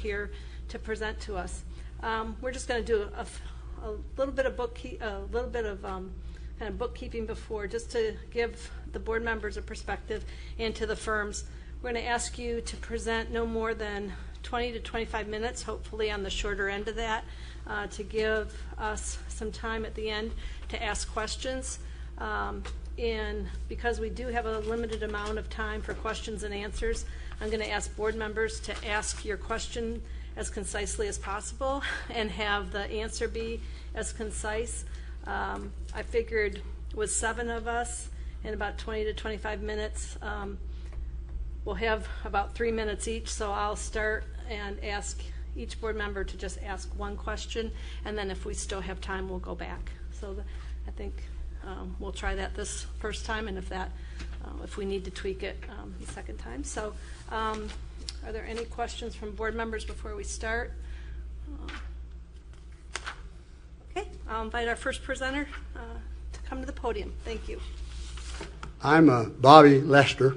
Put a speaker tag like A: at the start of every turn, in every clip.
A: here to present to us. We're just going to do a little bit of kind of bookkeeping before, just to give the board members a perspective and to the firms. We're going to ask you to present no more than 20 to 25 minutes, hopefully on the shorter end of that, to give us some time at the end to ask questions. And because we do have a limited amount of time for questions and answers, I'm going to ask board members to ask your question as concisely as possible and have the answer be as concise. I figured with 7 of us in about 20 to 25 minutes, we'll have about 3 minutes each, so I'll start and ask each board member to just ask one question, and then if we still have time, we'll go back. So I think we'll try that this first time, and if we need to tweak it the second time. So are there any questions from board members before we start? Okay, I'll invite our first presenter to come to the podium. Thank you.
B: I'm Bobby Lester.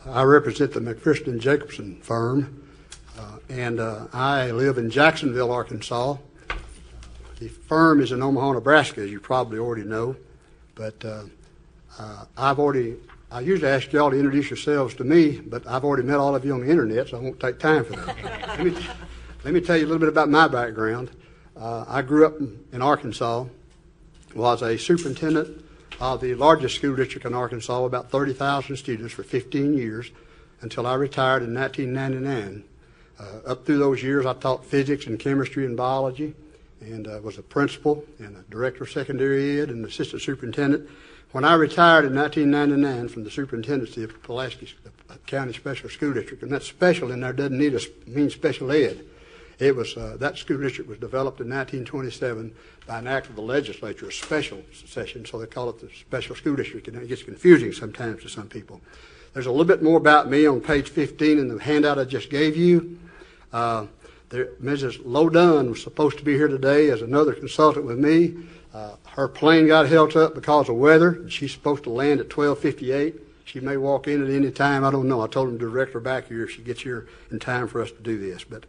B: I represent the McPherson & Jacobson firm, and I live in Jacksonville, Arkansas. The firm is in Omaha, Nebraska, as you probably already know, but I usually ask y'all to introduce yourselves to me, but I've already met all of you on the internet, so I won't take time for that. Let me tell you a little bit about my background. I grew up in Arkansas, was a superintendent of the largest school district in Arkansas, about 30,000 students for 15 years, until I retired in 1999. Up through those years, I taught physics and chemistry and biology, and was a principal and a director of secondary ed and assistant superintendent. When I retired in 1999 from the superintendency of Pulaski County Special School District, and that special in there doesn't mean special ed. It was that school district was developed in 1927 by an act of the legislature, a special session, so they call it the special school district, and it gets confusing sometimes to some people. There's a little bit more about me on page 15 in the handout I just gave you. Mrs. Lodun was supposed to be here today as another consultant with me. Her plane got held up because of weather, and she's supposed to land at 12:58. She may walk in at any time. I don't know. I told him to direct her back here if she gets here in time for us to do this. But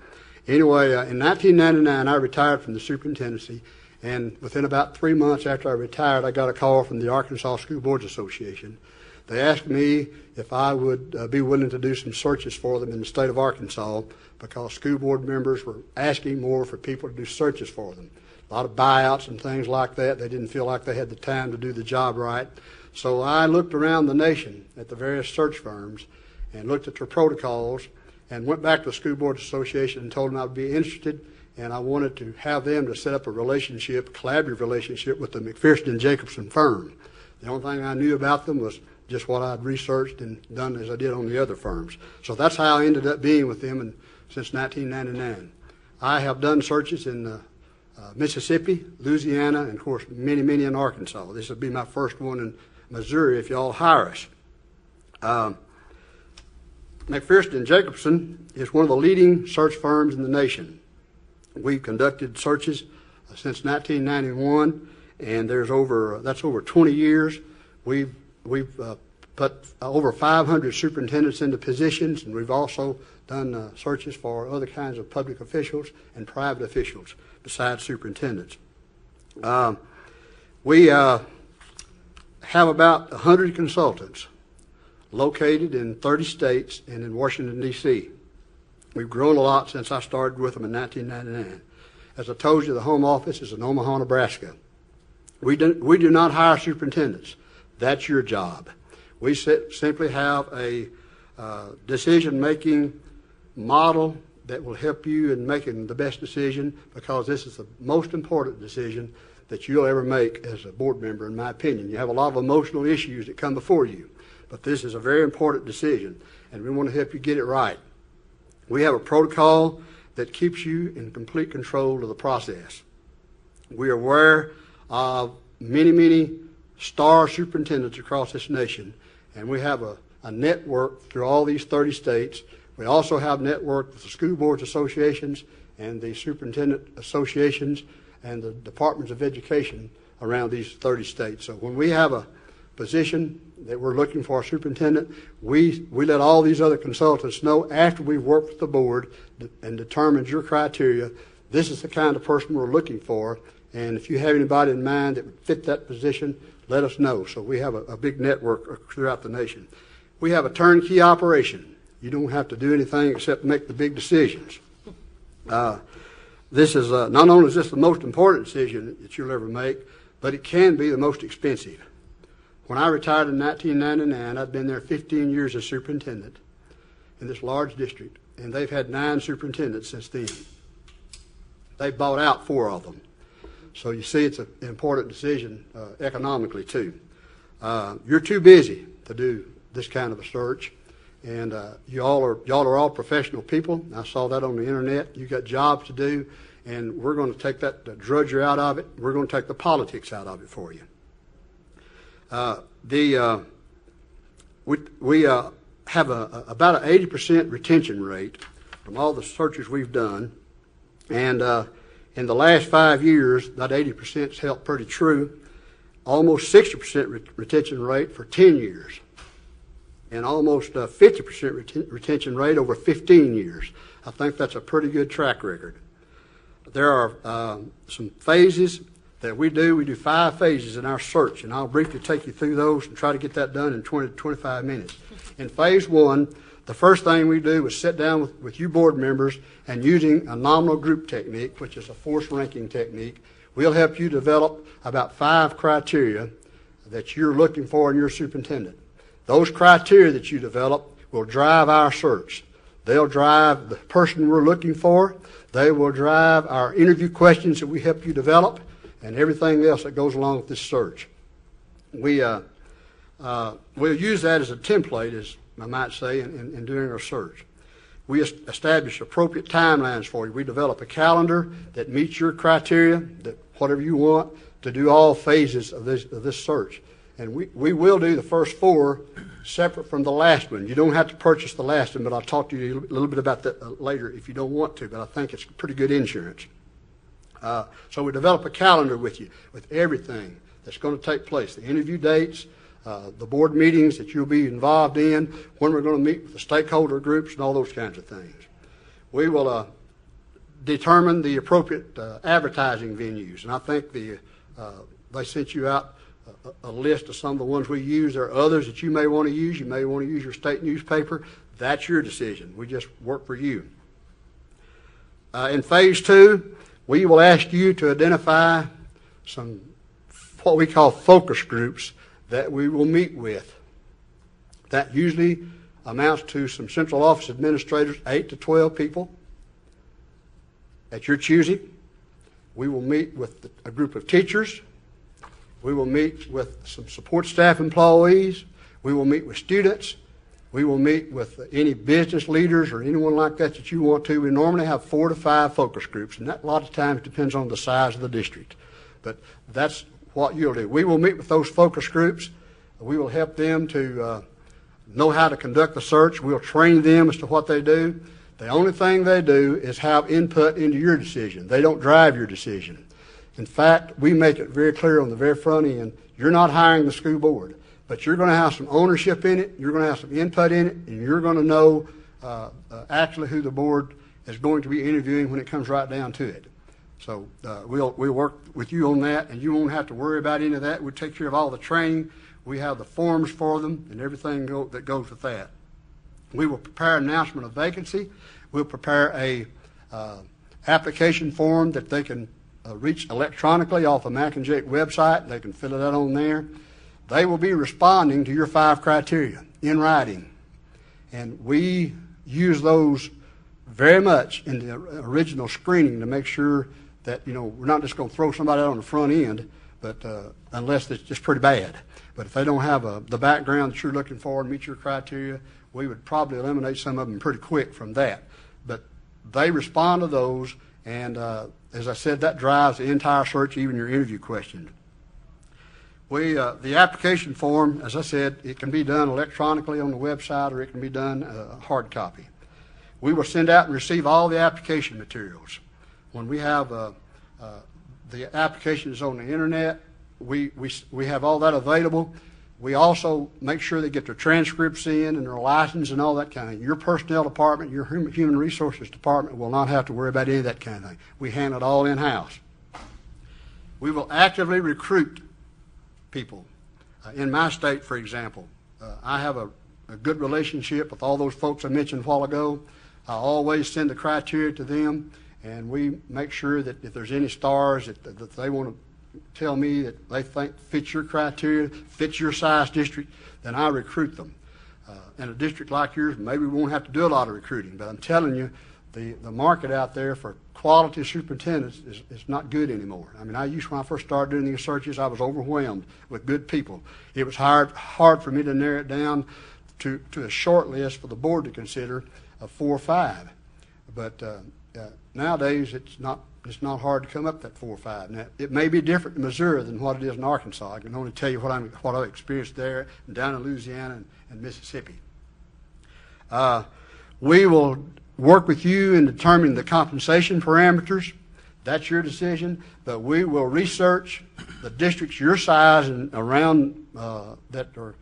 B: anyway, in 1999, I retired from the superintendency, and within about 3 months after I retired, I got a call from the Arkansas School Boards Association. They asked me if I would be willing to do some searches for them in the state of Arkansas, because school board members were asking more for people to do searches for them. A lot of buyouts and things like that. They didn't feel like they had the time to do the job right. So I looked around the nation at the various search firms and looked at their protocols and went back to the School Boards Association and told them I would be interested, and I wanted to have them to set up a collaborative relationship with the McPherson & Jacobson firm. The only thing I knew about them was just what I'd researched and done as I did on the other firms. So that's how I ended up being with them since 1999. I have done searches in Mississippi, Louisiana, and of course many in Arkansas. This will be my first one in Missouri if y'all hire us. McPherson & Jacobson is one of the leading search firms in the nation. We've conducted searches since 1991, and that's over 20 years. We've put over 500 superintendents into positions, and we've also done searches for other kinds of public officials and private officials besides superintendents. We have about 100 consultants located in 30 states and in Washington, D.C. We've grown a lot since I started with them in 1999. As I told you, the home office is in Omaha, Nebraska. We do not hire superintendents. That's your job. We simply have a decision-making model that will help you in making the best decision, because this is the most important decision that you'll ever make as a board member, in my opinion. You have a lot of emotional issues that come before you, but this is a very important decision, and we want to help you get it right. We have a protocol that keeps you in complete control of the process. We are aware of many star superintendents across this nation, and we have a network through all these 30 states. We also have a network with the school boards associations and the superintendent associations and the departments of education around these 30 states. So when we have position that we're looking for a superintendent, we let all these other consultants know after we've worked with the board and determined your criteria, this is the kind of person we're looking for, and if you have anybody in mind that would fit that position, let us know. So we have a big network throughout the nation. We have a turnkey operation. You don't have to do anything except make the big decisions. This is not only is this the most important decision that you'll ever make, but it can be the most expensive. When I retired in 1999, I'd been there 15 years as superintendent in this large district, and they've had 9 superintendents since then. They bought out 4 of them. So you see it's an important decision economically too. You're too busy to do this kind of a search, and y'all are all professional people. I saw that on the internet. You got jobs to do, and we're going to take that drudgery out of it. We're going to take the politics out of it for you. We have about an 80% retention rate from all the searches we've done, and in the last 5 years, that 80% has held pretty true. Almost 60% retention rate for 10 years, and almost 50% retention rate over 15 years. I think that's a pretty good track record. There are some phases that we do. We do 5 phases in our search, and I'll briefly take you through those and try to get that done in 20 to 25 minutes. In phase 1, the first thing we do is sit down with you board members, and using a nominal group technique, which is a force ranking technique, we'll help you develop about 5 criteria that you're looking for in your superintendent. Those criteria that you develop will drive our search. They'll drive the person we're looking for. They will drive our interview questions that we help you develop, and everything else that goes along with this search. We'll use that as a template, as I might say, in doing our search. We establish appropriate timelines for you. We develop a calendar that meets your criteria, that whatever you want, to do all phases of this search. And we will do the first 4 separate from the last one. You don't have to purchase the last one, but I'll talk to you a little bit about that later if you don't want to, but I think it's pretty good insurance. So we develop a calendar with you, with everything that's going to take place, the interview dates, the board meetings that you'll be involved in, when we're going to meet with the stakeholder groups, and all those kinds of things. We will determine the appropriate advertising venues, and I think they sent you out a list of some of the ones we use. There are others that you may want to use. You may want to use your state newspaper. That's your decision. We just work for you. In phase 2, we will ask you to identify some what we call focus groups that we will meet with. That usually amounts to some central office administrators, 8 to 12 people at your choosing. We will meet with a group of teachers. We will meet with some support staff employees. We will meet with students. We will meet with any business leaders or anyone like that you want to. We normally have 4 to 5 focus groups, and that a lot of times depends on the size of the district. But that's what you'll do. We will meet with those focus groups. We will help them to know how to conduct the search. We'll train them as to what they do. The only thing they do is have input into your decision. They don't drive your decision. In fact, we make it very clear on the very front end, you're not hiring the school board, but you're going to have some ownership in it, you're going to have some input in it, and you're going to know actually who the board is going to be interviewing when it comes right down to it. So we'll work with you on that, and you won't have to worry about any of that. We'll take care of all the training. We have the forms for them and everything that goes with that. We will prepare an announcement of vacancy. We'll prepare a application form that they can reach electronically off the Mac and Jake website. They can fill it out on there. They will be responding to your 5 criteria in writing, and we use those very much in the original screening to make sure that we're not just going to throw somebody out on the front end, but unless it's just pretty bad. But if they don't have the background that you're looking for and meet your criteria, we would probably eliminate some of them pretty quick from that. But they respond to those, and as I said, that drives the entire search, even your interview questions. The application form, as I said, it can be done electronically on the website, or it can be done hard copy. We will send out and receive all the application materials. When we have the applications on the internet, we have all that available. We also make sure they get their transcripts in and their license and all that kind of thing. Your personnel department, your human resources department will not have to worry about any of that kind of thing. We handle it all in-house. We will actively recruit people. In my state, for example, I have a good relationship with all those folks I mentioned a while ago. I always send the criteria to them, and we make sure that if there's any stars that they want to tell me that they think fits your criteria, fits your size district, then I recruit them. In a district like yours, maybe we won't have to do a lot of recruiting, but I'm telling you, the market out there for quality superintendents is not good anymore. I mean, when I first started doing these searches, I was overwhelmed with good people. It was hard for me to narrow it down to a short list for the board to consider of 4 or 5. But nowadays, it's not hard to come up that 4 or 5. Now, it may be different in Missouri than what it is in Arkansas. I can only tell you what I've experienced there and down in Louisiana and Mississippi. We will work with you in determining the compensation parameters. That's your decision, but we will research the districts your size and around that are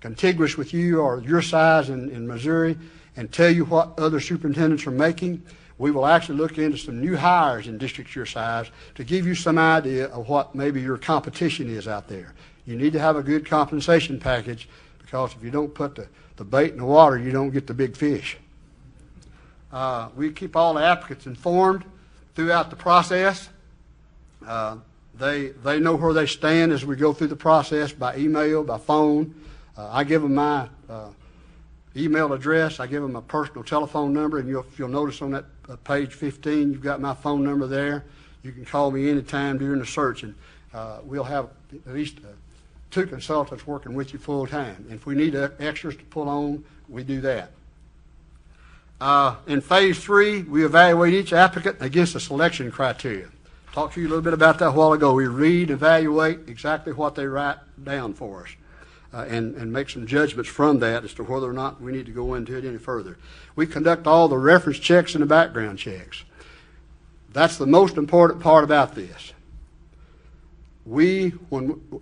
B: contiguous with you or your size in Missouri and tell you what other superintendents are making. We will actually look into some new hires in districts your size to give you some idea of what maybe your competition is out there. You need to have a good compensation package, because if you don't put the bait in the water, you don't get the big fish. We keep all the applicants informed throughout the process. They know where they stand as we go through the process by email, by phone. I give them my email address. I give them a personal telephone number, and if you'll notice on that page 15, you've got my phone number there. You can call me anytime during the search, and we'll have at least 2 consultants working with you full time. And if we need extras to pull on, we do that. In phase 3, we evaluate each applicant against the selection criteria. Talked to you a little bit about that a while ago. We read, evaluate exactly what they write down for us. And make some judgments from that as to whether or not we need to go into it any further. We conduct all the reference checks and the background checks. That's the most important part about this.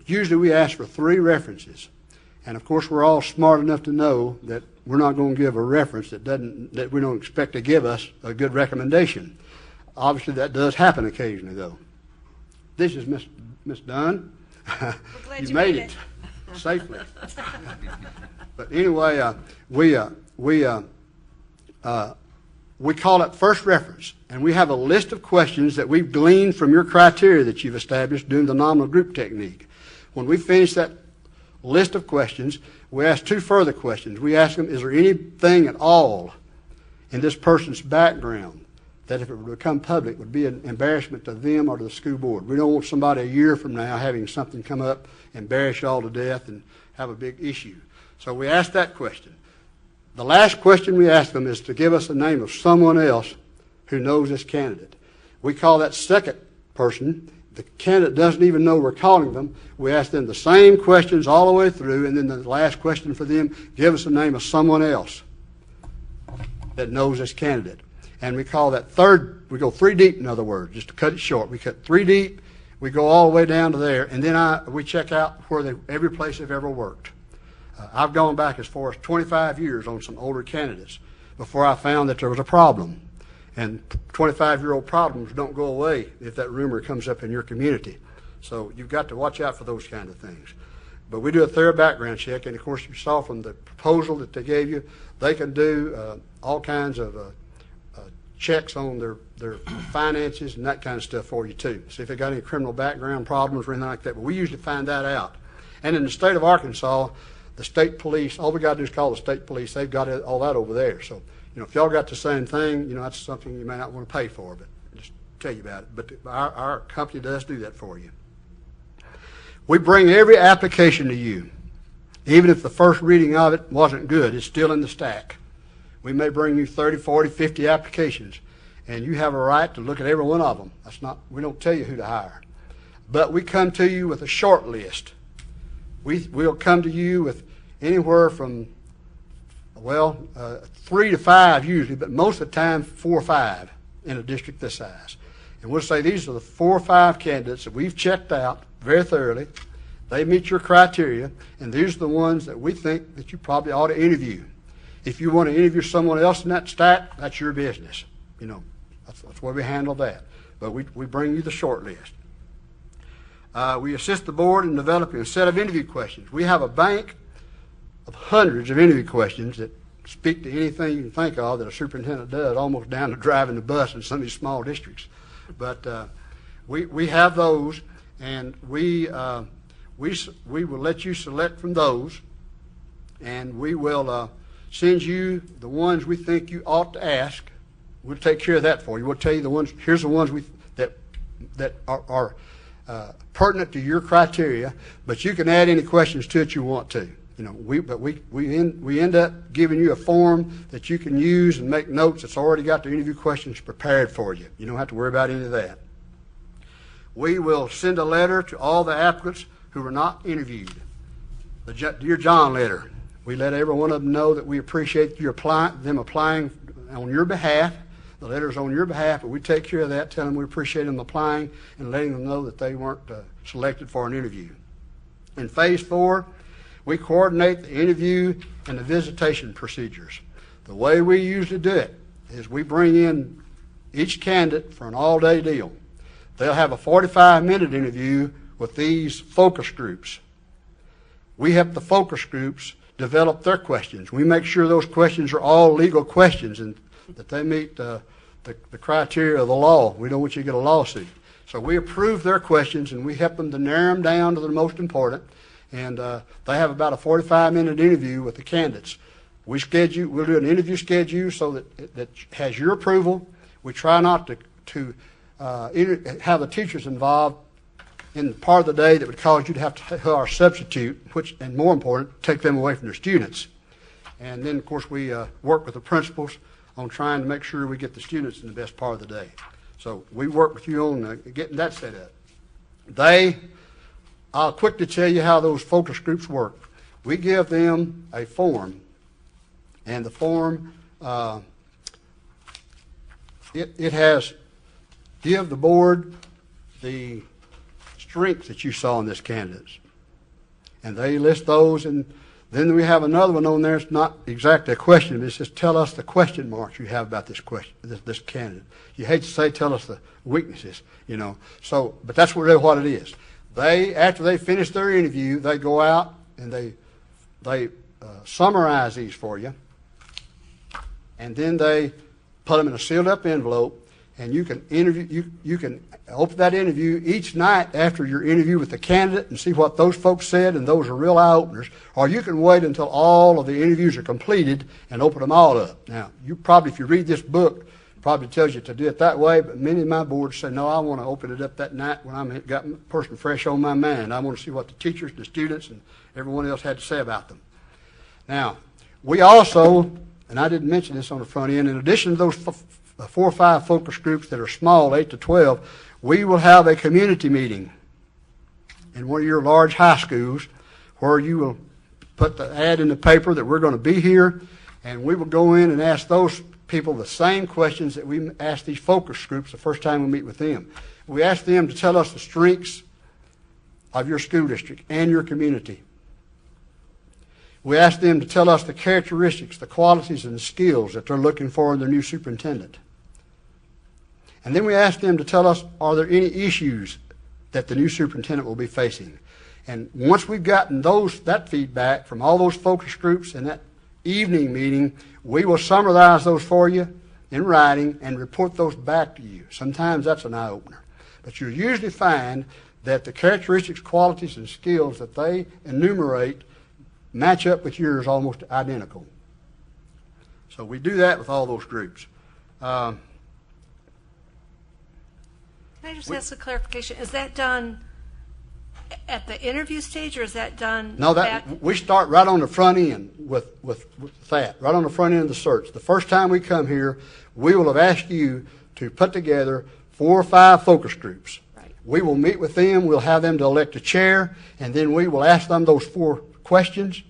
B: Usually we ask for 3 references, and of course we're all smart enough to know that we're not going to give a reference that we don't expect to give us a good recommendation. Obviously that does happen occasionally, though. This is Miss Dunn.
A: We're glad
B: you made it. Safely. But anyway, we call it first reference, and we have a list of questions that we've gleaned from your criteria that you've established doing the nominal group technique. When we finish that list of questions, we ask 2 further questions. We ask them, is there anything at all in this person's background that if it were to become public would be an embarrassment to them or to the school board? We don't want somebody a year from now having something come up, embarrass you all to death, and have a big issue. So we ask that question. The last question we ask them is to give us the name of someone else who knows this candidate. We call that second person. The candidate doesn't even know we're calling them. We ask them the same questions all the way through, and then the last question for them, give us the name of someone else that knows this candidate. And we call that third, we go 3 deep, in other words, just to cut it short. We cut 3 deep, we go all the way down to there, and then we check out where every place they've ever worked. I've gone back as far as 25 years on some older candidates before I found that there was a problem. And 25-year-old problems don't go away if that rumor comes up in your community. So you've got to watch out for those kind of things. But we do a thorough background check, and of course you saw from the proposal that they gave you, they can do all kinds of checks on their finances and that kind of stuff for you too. See if they got any criminal background problems or anything like that. But we usually find that out. And in the state of Arkansas, the state police, all we got to do is call the state police. They've got all that over there. So, if y'all got the same thing, that's something you may not want to pay for, but just tell you about it. But our company does do that for you. We bring every application to you. Even if the first reading of it wasn't good, it's still in the stack. We may bring you 30, 40, 50 applications, and you have a right to look at every one of them. We don't tell you who to hire. But we come to you with a short list. We'll come to you with anywhere from, 3 to 5 usually, but most of the time 4 or 5 in a district this size. And we'll say these are the 4 or 5 candidates that we've checked out very thoroughly. They meet your criteria, and these are the ones that we think that you probably ought to interview. If you want to interview someone else in that stack, that's your business. You know, that's the way we handle that. But we bring you the short list. We assist the board in developing a set of interview questions. We have a bank of hundreds of interview questions that speak to anything you can think of that a superintendent does, almost down to driving the bus in some of these small districts. But we have those, and we will let you select from those, and we will send you the ones we think you ought to ask. We'll take care of that for you. We'll tell you the ones. Here's the ones that are pertinent to your criteria, but you can add any questions to it you want to. You know, we end up giving you a form that you can use and make notes that's already got the interview questions prepared for you. You don't have to worry about any of that. We will send a letter to all the applicants who were not interviewed. The Dear John letter. We let every one of them know that we appreciate them applying on your behalf. The letter's on your behalf, but we take care of that, tell them we appreciate them applying and letting them know that they weren't selected for an interview. In phase 4, we coordinate the interview and the visitation procedures. The way we usually do it is we bring in each candidate for an all-day deal. They'll have a 45-minute interview with these focus groups. We help the focus groups develop their questions. We make sure those questions are all legal questions and that they meet the criteria of the law. We don't want you to get a lawsuit. So we approve their questions, and we help them to narrow them down to the most important. And they have about a 45-minute interview with the candidates. We'll do an interview schedule so that has your approval. We try not to have the teachers involved in the part of the day that would cause you to have to hire a substitute, and more important, take them away from their students. And then, of course, we work with the principals on trying to make sure we get the students in the best part of the day. So we work with you on getting that set up. I'll quickly tell you how those focus groups work. We give them a form, and the form, it has give the board the strengths that you saw in this candidates. And they list those, and then we have another one on there. It's not exactly a question, but it says tell us the question marks you have about this candidate. You hate to say tell us the weaknesses, you know. So, but that's really what it is. After they finish their interview, they go out and they summarize these for you, and then they put them in a sealed up envelope. And you can you can open that interview each night after your interview with the candidate and see what those folks said, and those are real eye-openers. Or you can wait until all of the interviews are completed and open them all up. Now, if you read this book, it probably tells you to do it that way, but many of my boards say, no, I want to open it up that night when I've got a person fresh on my mind. I want to see what the teachers, the students, and everyone else had to say about them. Now, we also, and I didn't mention this on the front end, in addition to those 4 or 5 focus groups that are small, 8 to 12, we will have a community meeting in one of your large high schools where you will put the ad in the paper that we're going to be here, and we will go in and ask those people the same questions that we asked these focus groups the first time we meet with them. We ask them to tell us the strengths of your school district and your community. We ask them to tell us the characteristics, the qualities, and the skills that they're looking for in their new superintendent. And then we ask them to tell us, are there any issues that the new superintendent will be facing? And once we've gotten that feedback from all those focus groups in that evening meeting, we will summarize those for you in writing and report those back to you. Sometimes that's an eye-opener. But you'll usually find that the characteristics, qualities, and skills that they enumerate match up with yours almost identical. So we do that with all those groups.
A: Can I just ask a clarification? Is that done at the interview stage, or is that done back?
B: We start right on the front end with that, right on the front end of the search. The first time we come here, we will have asked you to put together 4 or 5 focus groups.
A: Right.
B: We will meet with them. We'll have them to elect a chair, and then we will ask them those 4 questions.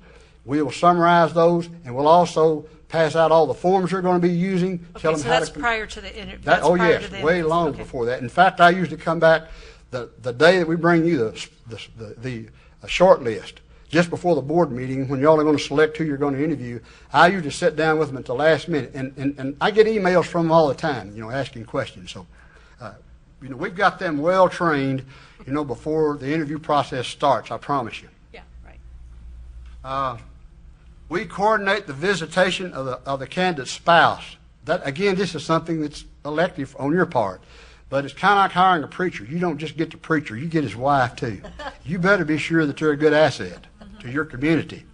B: We will summarize those, and we'll also pass out all the forms they're going to be using.
A: Okay,
B: tell them
A: so
B: how
A: that's
B: to
A: prior to the interview.
B: Oh yes, way long before that. In fact, I usually come back the day that we bring you the short list. Just before the board meeting, when y'all are going to select who you're going to interview, I usually sit down with them at the last minute, and I get emails from them all the time, asking questions. So, we've got them well trained, before the interview process starts. I promise you.
A: Yeah, right.
B: We coordinate the visitation of the candidate's spouse. That again, this is something that's elective on your part. But it's kind of like hiring a preacher. You don't just get the preacher, you get his wife too. You better be sure that you're a good asset to your community.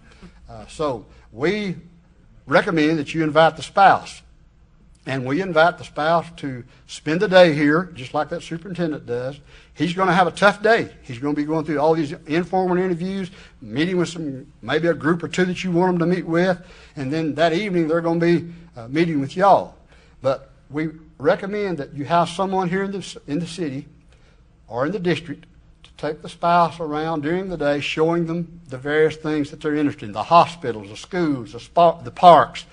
B: So we recommend that you invite the spouse. And we invite the spouse to spend the day here, just like that superintendent does. He's going to have a tough day. He's going to be going through all these informal interviews, meeting with maybe a group or two that you want them to meet with, and then that evening they're going to be meeting with y'all. But we recommend that you have someone here in the city or in the district to take the spouse around during the day, showing them the various things that they're interested in, the hospitals, the schools, the parks,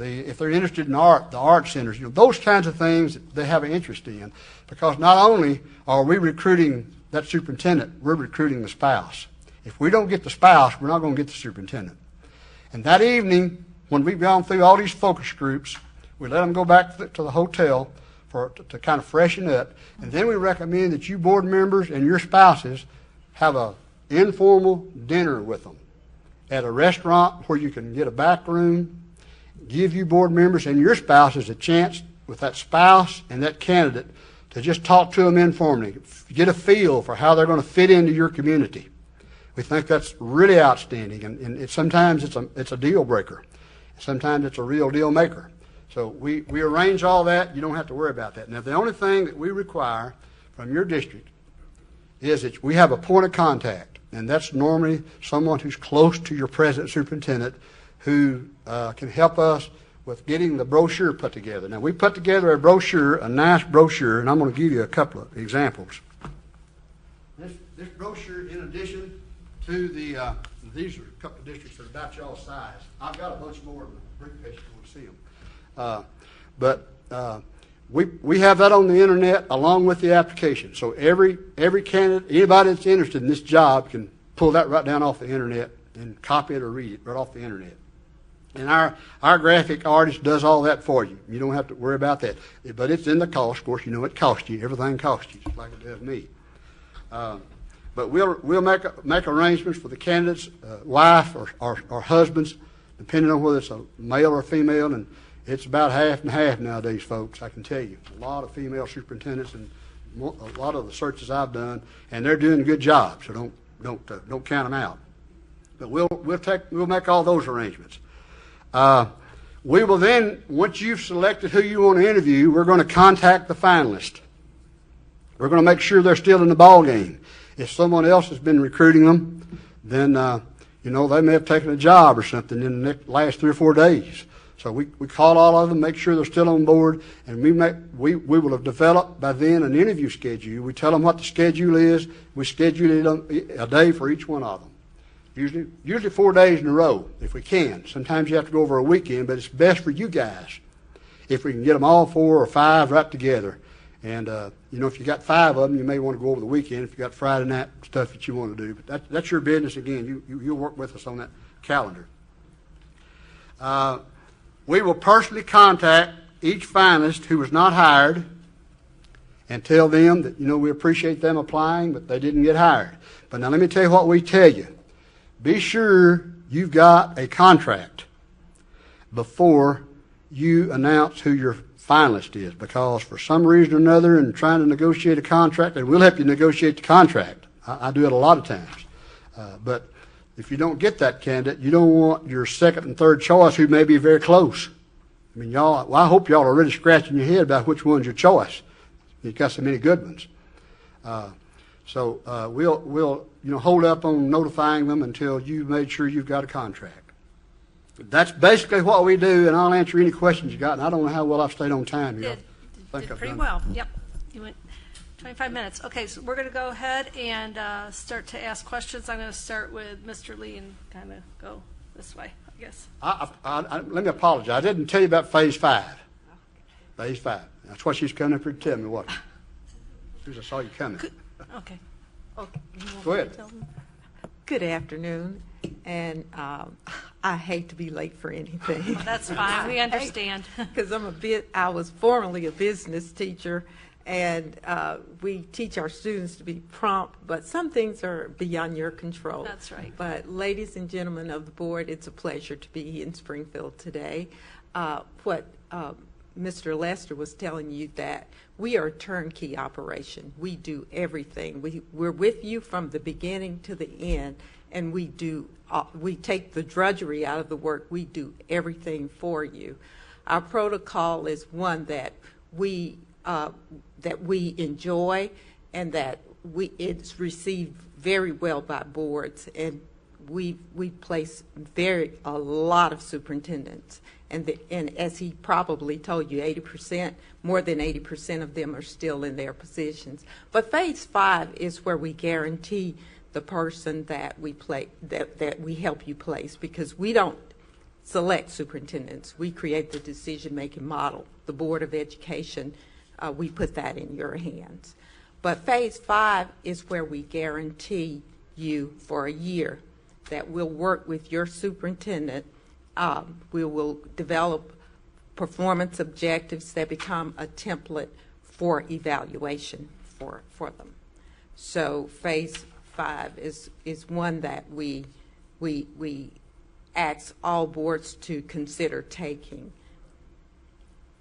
B: if they're interested in art, the art centers, those kinds of things that they have an interest in. Because not only are we recruiting that superintendent, we're recruiting the spouse. If we don't get the spouse, we're not going to get the superintendent. And that evening, when we've gone through all these focus groups, we let them go back to the hotel to kind of freshen up. And then we recommend that you board members and your spouses have an informal dinner with them at a restaurant where you can get a back room, give you board members and your spouses a chance with that spouse and that candidate to just talk to them informally, get a feel for how they're going to fit into your community. We think that's really outstanding, and sometimes it's a deal breaker. Sometimes it's a real deal maker. So we arrange all that. You don't have to worry about that. Now, the only thing that we require from your district is that we have a point of contact, and that's normally someone who's close to your present superintendent who can help us with getting the brochure put together. Now, we put together a brochure, a nice brochure, and I'm going to give you a couple of examples. This brochure, in addition to these are a couple of districts that are about y'all's size. I've got a bunch more in the briefcase if you want to see them. But we have that on the internet along with the application. So every candidate, anybody that's interested in this job can pull that right down off the internet and copy it or read it right off the internet. And our graphic artist does all that for you. You don't have to worry about that. But it's in the cost. Of course, it costs you. Everything costs you, just like it does me. But we'll make arrangements for the candidate's wife or husbands, depending on whether it's a male or female. And it's about half and half nowadays, folks, I can tell you. A lot of female superintendents and a lot of the searches I've done, and they're doing a good job. So don't count them out. But we'll make all those arrangements. We will then, once you've selected who you want to interview, we're going to contact the finalists. We're going to make sure they're still in the ball game. If someone else has been recruiting them, then they may have taken a job or something in the last 3 or 4 days. So we call all of them, make sure they're still on board, and we will have developed by then an interview schedule. We tell them what the schedule is. We schedule it a day for each one of them. Usually 4 days in a row, if we can. Sometimes you have to go over a weekend, but it's best for you guys if we can get them all 4 or 5 right together. And, if you got 5 of them, you may want to go over the weekend if you got Friday night stuff that you want to do. But that's your business. Again, you'll work with us on that calendar. We will personally contact each finalist who was not hired and tell them that, we appreciate them applying, but they didn't get hired. But now let me tell you what we tell you. Be sure you've got a contract before you announce who your finalist is, because for some reason or another in trying to negotiate a contract, and we'll help you negotiate the contract. I do it a lot of times. But if you don't get that candidate, you don't want your second and third choice who may be very close. I mean, I hope y'all are really scratching your head about which one's your choice. You've got so many good ones. So we'll hold up on notifying them until you've made sure you've got a contract. That's basically what we do, and I'll answer any questions you got. And I don't know how well I've stayed on time here.
A: Did pretty well. Yep. You went 25 minutes. Okay, so we're going to go ahead and start to ask questions. I'm going to start with Mr. Lee and kind of go this way, I guess.
B: Let me apologize. I didn't tell you about Phase 5. Phase 5. That's what she's coming up here to tell me, what? As soon as I saw you coming.
A: Okay.
B: Go ahead.
C: Good afternoon, and I hate to be late for anything.
A: That's fine. We understand.
C: Because I was formerly a business teacher, and we teach our students to be prompt, but some things are beyond your control.
A: That's right.
C: But ladies and gentlemen of the board, it's a pleasure to be in Springfield today. What Mr. Lester was telling you, that we are a turnkey operation. We do everything. We're with you from the beginning to the end, and we take the drudgery out of the work. We do everything for you. Our protocol is one that we enjoy, and that it's received very well by boards, and we place a lot of superintendents, and as he probably told you, more than 80% of them are still in their positions. But phase 5 is where we guarantee the person that we help you place, because we don't select superintendents. We create the decision-making model. The Board of Education, we put that in your hands. But phase 5 is where we guarantee you for a year that we'll work with your superintendent. We will develop performance objectives that become a template for evaluation for them. So phase 5 is one that we ask all boards to consider taking.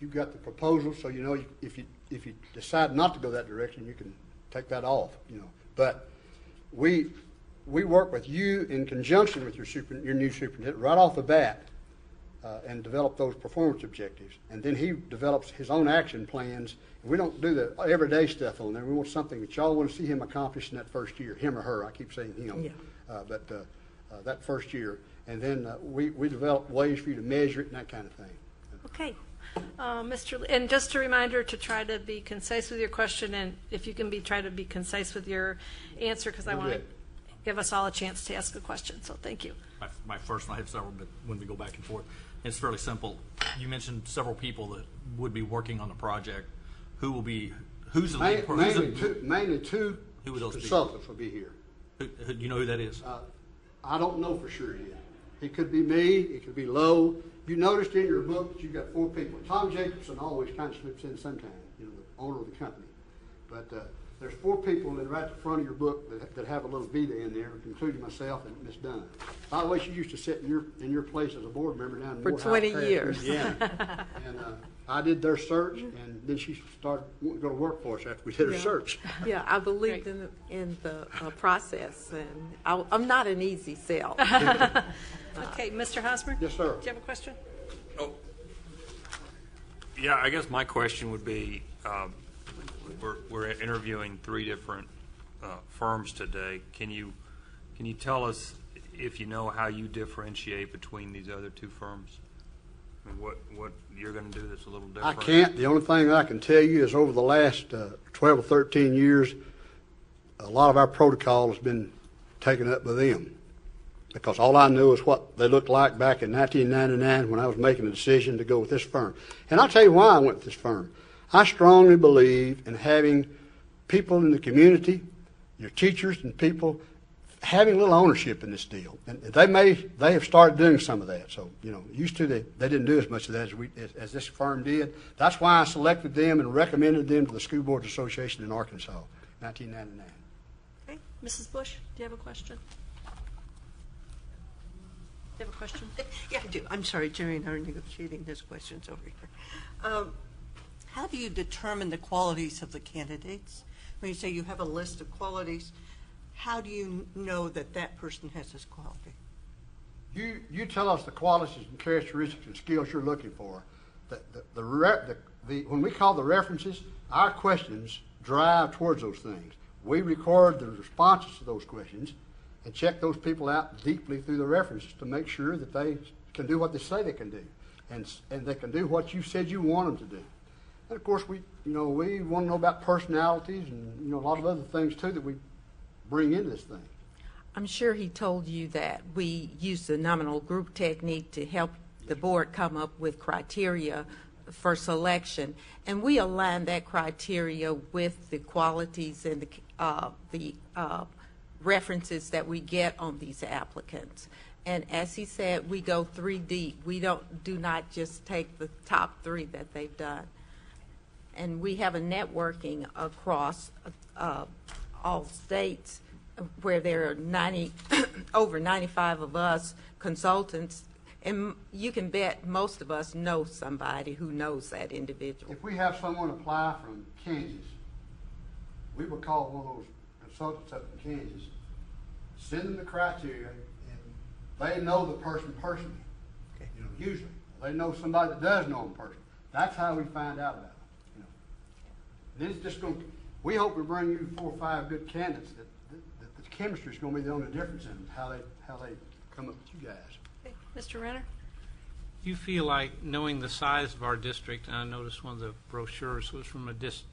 B: You've got the proposal, so you know if you decide not to go that direction, you can take that off. But we work with you in conjunction with your new superintendent right off the bat, and develop those performance objectives. And then he develops his own action plans. And we don't do the everyday stuff on there. We want something that y'all want to see him accomplish in that first year, him or her. I keep saying him,
C: yeah.
B: But that first year. And then we develop ways for you to measure it and that kind of thing.
A: Okay. And just a reminder to try to be concise with your question, and if you can try to be concise with your answer, because I want to give us all a chance to ask a question. So thank you.
D: My first one, I have several, but when we go back and forth, it's fairly simple. You mentioned several people that would be working on the project. Who's the lead person?
B: Mainly two
D: Who would those
B: consultants will be here.
D: Do you know who that is?
B: I don't know for sure yet. It could be me. It could be Lowe. You noticed in your book that you've got 4 people. Tom Jacobson always kind of slips in sometime, the owner of the company. But there's 4 people that are right at the front of your book that have a little vita in there, including myself and Miss Dunn. By the way, she used to sit in your place as a board member down in
C: For
B: Morehouse
C: 20
B: Parish,
C: years.
B: Indiana. And I did their search, and then she started wanting to go to work for us after we did her search.
C: Yeah, I believed in the process, and I'm not an easy sell.
A: Okay, Mr. Hosmer?
B: Yes, sir.
A: Do you have a question?
E: Oh, yeah. I guess my question would be: we're interviewing 3 different firms today. Can you tell us if you know how you differentiate between these other 2 firms? I mean, what you're going to do that's a little different?
B: I can't. The only thing I can tell you is over the last 12 or 13 years, a lot of our protocol has been taken up by them. Because all I knew is what they looked like back in 1999 when I was making a decision to go with this firm. And I'll tell you why I went with this firm. I strongly believe in having people in the community, your teachers and people, having a little ownership in this deal. And they have started doing some of that. So, used to they didn't do as much of that as this firm did. That's why I selected them and recommended them to the School Boards Association in Arkansas, 1999.
A: Okay. Mrs. Bush, do you have a question? You have a question?
F: Yeah, I do. I'm sorry, Jerry and I are negotiating those questions over here. How do you determine the qualities of the candidates? When you say you have a list of qualities, how do you know that that person has this quality?
B: You tell us the qualities and characteristics and skills you're looking for. When we call the references, our questions drive towards those things. We record the responses to those questions and check those people out deeply through the references to make sure that they can do what they say they can do, and they can do what you said you want them to do. And of course, we want to know about personalities and a lot of other things too that we bring into this thing.
C: I'm sure he told you that we use the nominal group technique to help the board come up with criteria for selection, and we align that criteria with the qualities and references that we get on these applicants. And as he said, we go 3 deep. We do not just take the top 3 that they've done. And we have a networking across all states where there are over 95 of us consultants, and you can bet most of us know somebody who knows that individual.
B: If we have someone apply from Kansas, we will call one of those consultants up in Kansas, send them the criteria, and they know the person personally.
F: Okay.
B: You know, usually they know somebody that does know them personally. That's how we find out about them. You know, then it's just going. We hope we bring you 4 or 5 good candidates that the chemistry is going to be the only difference in how they come up with you guys.
A: Okay. Mr. Renner?
G: You feel like, knowing the size of our district, and I noticed one of the brochures was from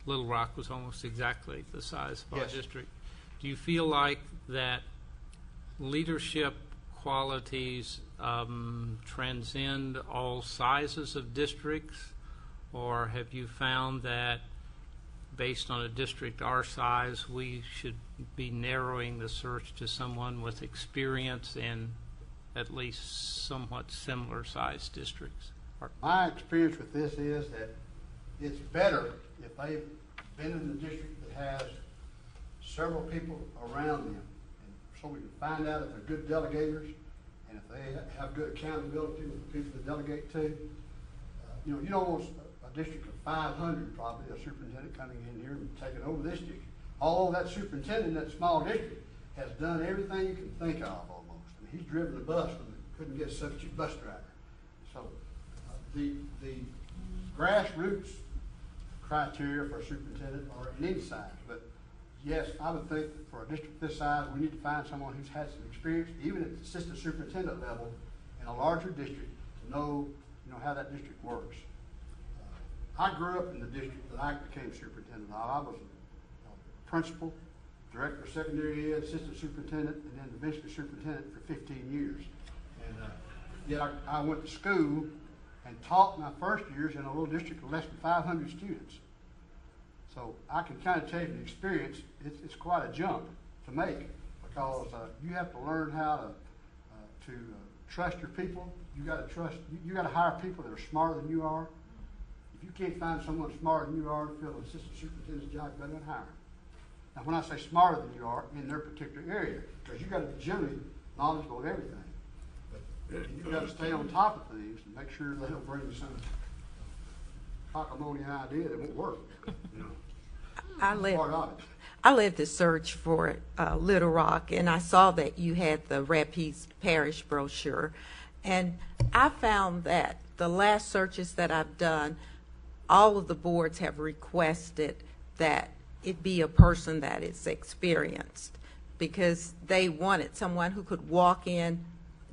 G: Little Rock was almost exactly the size of our
B: Yes.
G: district. Do you feel like that leadership qualities transcend all sizes of districts, or have you found that based on a district our size, we should be narrowing the search to someone with experience in at least somewhat similar sized districts?
B: My experience with this is that it's better if they've been in the district that has several people around them, and so we can find out if they're good delegators and if they have good accountability with the people to delegate to. You know, you don't want a district of 500 probably, a superintendent coming in here and taking over this district. Although that superintendent in that small district has done everything you can think of almost. I mean, he's driven the bus when they couldn't get a substitute bus driver. So the grassroots criteria for a superintendent are in any size, but yes, I would think that for a district this size, we need to find someone who's had some experience, even at the assistant superintendent level in a larger district, to know, how that district works. I grew up in the district that I became superintendent of. I was a principal, director of secondary ed, assistant superintendent, and then eventually superintendent for 15 years. And yet I went to school and taught my first years in a little district of less than 500 students. So I can kind of tell you from experience, it's quite a jump to make, because you have to learn how to trust your people. You got to hire people that are smarter than you are. If you can't find someone smarter than you are to fill an assistant superintendent's job, you better not hire them. Now, when I say smarter than you are in their particular area, because you got to be generally knowledgeable of everything, but you got to stay on top of things and make sure they don't bring you some cockamamie idea that won't work.
C: I
B: Part of it.
C: led the search for Little Rock, and I saw that you had the Rapides Parish brochure, and I found that the last searches that I've done, all of the boards have requested that it be a person that is experienced, because they wanted someone who could walk in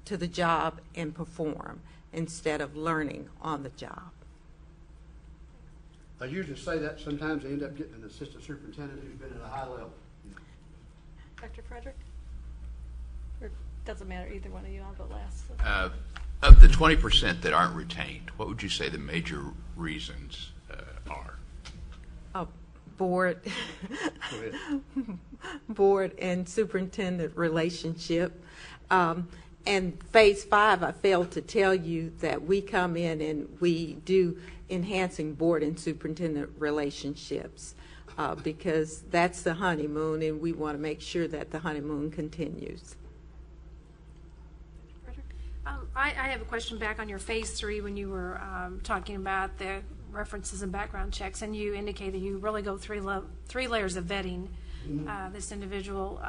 C: to the job and perform instead of learning on the job.
B: I usually say that sometimes they end up getting an assistant superintendent who's been at a high level.
A: Dr. Frederick? Or doesn't matter, either one of you, I'll go last. So.
H: Of the 20% that aren't retained, what would you say the major reasons are?
C: Board,
B: Go ahead.
C: board and superintendent relationship. And phase 5, I failed to tell you that we come in and we do enhancing board and superintendent relationships, because that's the honeymoon, and we want to make sure that the honeymoon continues.
I: I have a question back on your phase 3 when you were talking about the references and background checks, and you indicated you really go three layers of vetting this individual.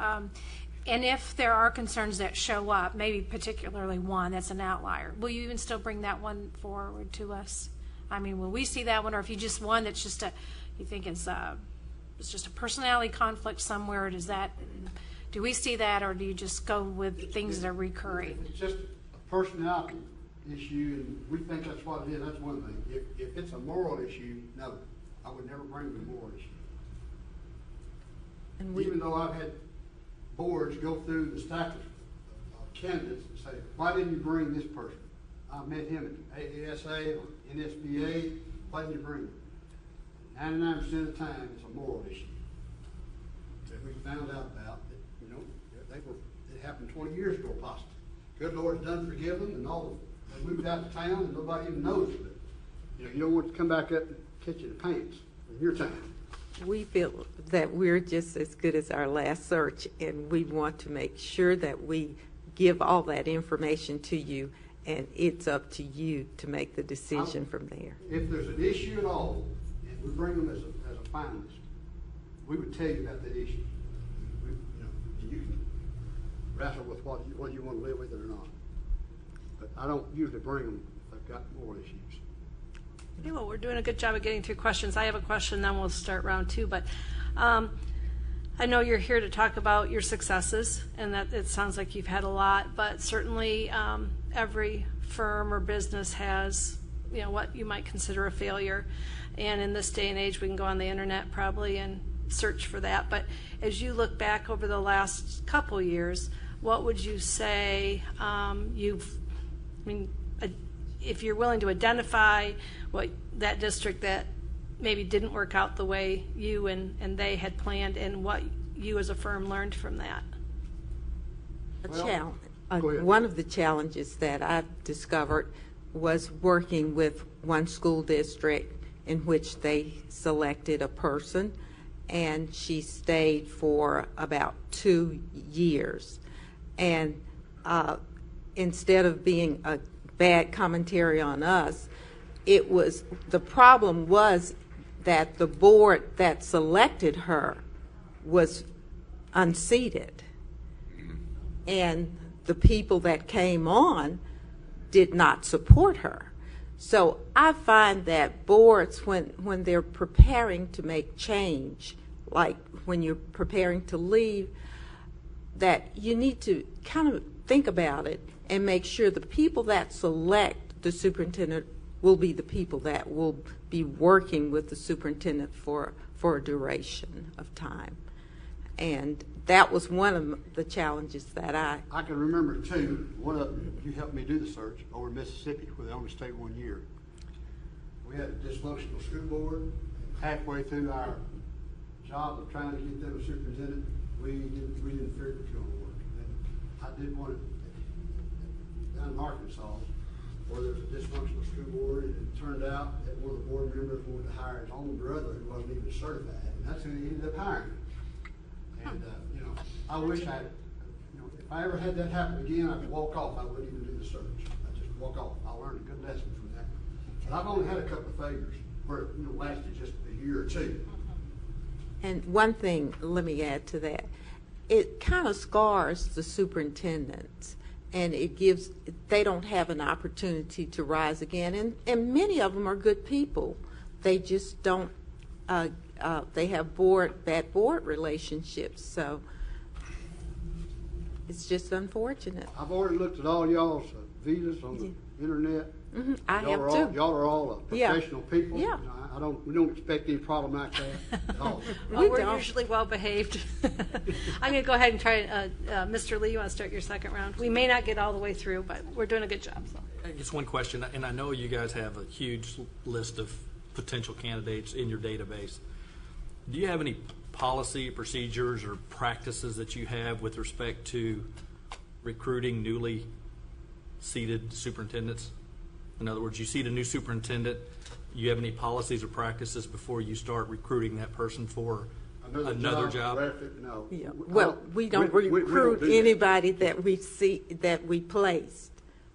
I: And if there are concerns that show up, maybe particularly one that's an outlier, will you even still bring that one forward to us? I mean, will we see that one, or if you just one that's just you think it's just a personality conflict somewhere? Do we see that, or do you just go with things that are recurring?
B: It's just a personality issue, and we think that's what it is. That's one thing. If it's a moral issue, no, I would never bring the moral issue.
C: And
B: Even though I've had boards go through the stack of candidates and say, why didn't you bring this person? I met him at AASA or NSBA. Why didn't you bring him? 99% of the time, it's a moral issue that we found out about. That, happened 20 years ago, possibly. Good Lord's done forgive them, and all they moved out of town, and nobody even knows of it. You don't want to come back up and catch you in the pants in your time.
C: We feel that we're just as good as our last search, and we want to make sure that we give all that information to you, and it's up to you to make the decision from there.
B: If there's an issue at all, and we bring them as a finalist, we would tell you about that issue. And you can wrestle with whether you want to live with it or not. But I don't usually bring them if I've got more issues.
A: Okay, well, we're doing a good job of getting through questions. I have a question, then we'll start round two. But I know you're here to talk about your successes, and that it sounds like you've had a lot. But certainly, every firm or business has, what you might consider a failure. And in this day and age, we can go on the internet probably and search for that. But as you look back over the last couple years, what would you say if you're willing to identify what that district that maybe didn't work out the way you and they had planned, and what you as a firm learned from that?
C: One of the challenges that I've discovered was working with one school district in which they selected a person, and she stayed for about 2 years. And instead of being a bad commentary on us, the problem was that the board that selected her was unseated, and the people that came on did not support her. So I find that boards, when they're preparing to make change, like when you're preparing to leave, that you need to kind of think about it and make sure the people that select the superintendent will be the people that will be working with the superintendent for a duration of time. And that was one of the challenges that I
B: can remember two. One of them, you helped me do the search over in Mississippi, where they only stayed 1 year. We had a dysfunctional school board. Halfway through our job of trying to get them a superintendent, we didn't figure it was going to work. And I did want it down in Arkansas, where there's a dysfunctional school board, and it turned out that one of the board members wanted to hire his own brother who wasn't even certified, and that's who he ended up hiring. And I wish if I ever had that happen again, I could walk off. I wouldn't even do the search. I'd just walk off. I learned a good lesson from that. But I've only had a couple of failures where it lasted just a year or two.
C: And one thing, let me add to that, it kind of scars the superintendents, and they don't have an opportunity to rise again. And many of them are good people. They just don't, they have bad board relationships. So it's just unfortunate.
B: I've already looked at all y'all's visas on the internet.
C: Mm-hmm. I have too.
B: Y'all are all professional people.
C: Yeah.
B: We don't expect any problem like that at all.
A: We're usually well behaved. I'm going to go ahead and try. Mr. Lee, you want to start your second round? We may not get all the way through, but we're doing a good job. So.
D: Just one question, and I know you guys have a huge list of potential candidates in your database. Do you have any policy, procedures, or practices that you have with respect to recruiting newly seated superintendents? In other words, you seat a new superintendent, you have any policies or practices before you start recruiting that person for another job?
B: No.
C: Yeah. Well, we don't recruit anybody that we placed.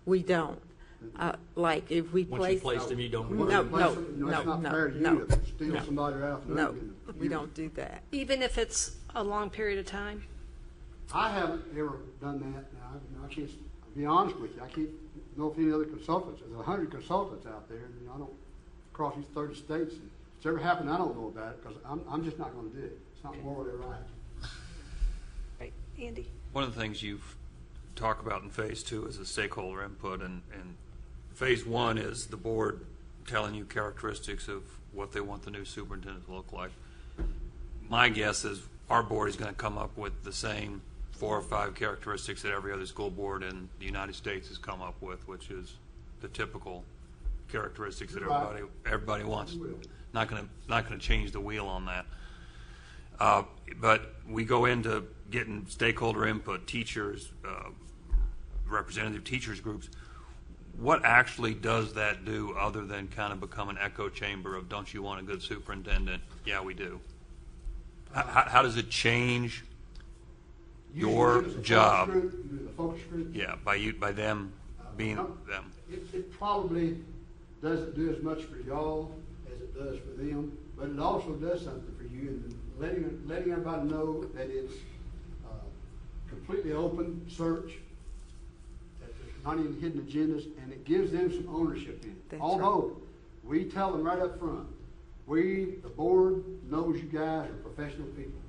C: We don't. Like if we
D: Once you place them, you don't.
B: It's not fair to you to steal somebody out.
C: We don't do that.
A: Even if it's a long period of time?
B: I haven't ever done that. Now, I can't be honest with you. I can't know if any other consultants. There's 100 consultants out there. And I don't across these 30 states. If it's ever happened, I don't know about it because I'm just not going to do it. It's not morally right.
A: Right, Andy.
E: One of the things you've talked about in phase 2 is the stakeholder input, and phase 1 is the board telling you characteristics of what they want the new superintendent to look like. My guess is our board is going to come up with the same 4 or 5 characteristics that every other school board in the United States has come up with, which is the typical characteristics that everybody wants. Not going to change the wheel on that. But we go into getting stakeholder input, teachers, representative teachers groups. What actually does that do other than kind of become an echo chamber of, don't you want a good superintendent? Yeah, we do. How does it change your job?
B: The focus group?
E: Yeah, by them being them.
B: It probably doesn't do as much for y'all as it does for them, but it also does something for you, and letting everybody know that it's completely open search, that there's not even hidden agendas, and it gives them some ownership in it.
C: That's
B: Although, we tell them right up front, we, the board, knows you guys are professional people.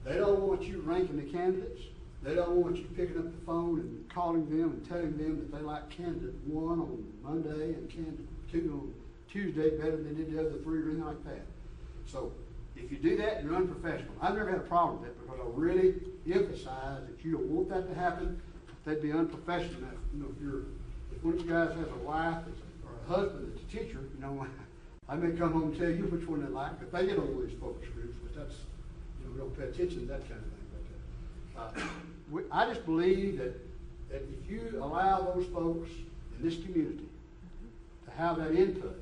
B: They don't want you ranking the candidates. They don't want you picking up the phone and calling them and telling them that they like candidate 1 on Monday and candidate 2 on Tuesday better than they did the other 3 or anything like that. So if you do that, you're unprofessional. I've never had a problem with that because I really emphasize that you don't want that to happen. They'd be unprofessional. If one of you guys has a wife or a husband that's a teacher, I may come home and tell you which one they like, but they get over these focus groups, but that's, we don't pay attention to that kind of thing. But I just believe that if you allow those folks in this community to have that input,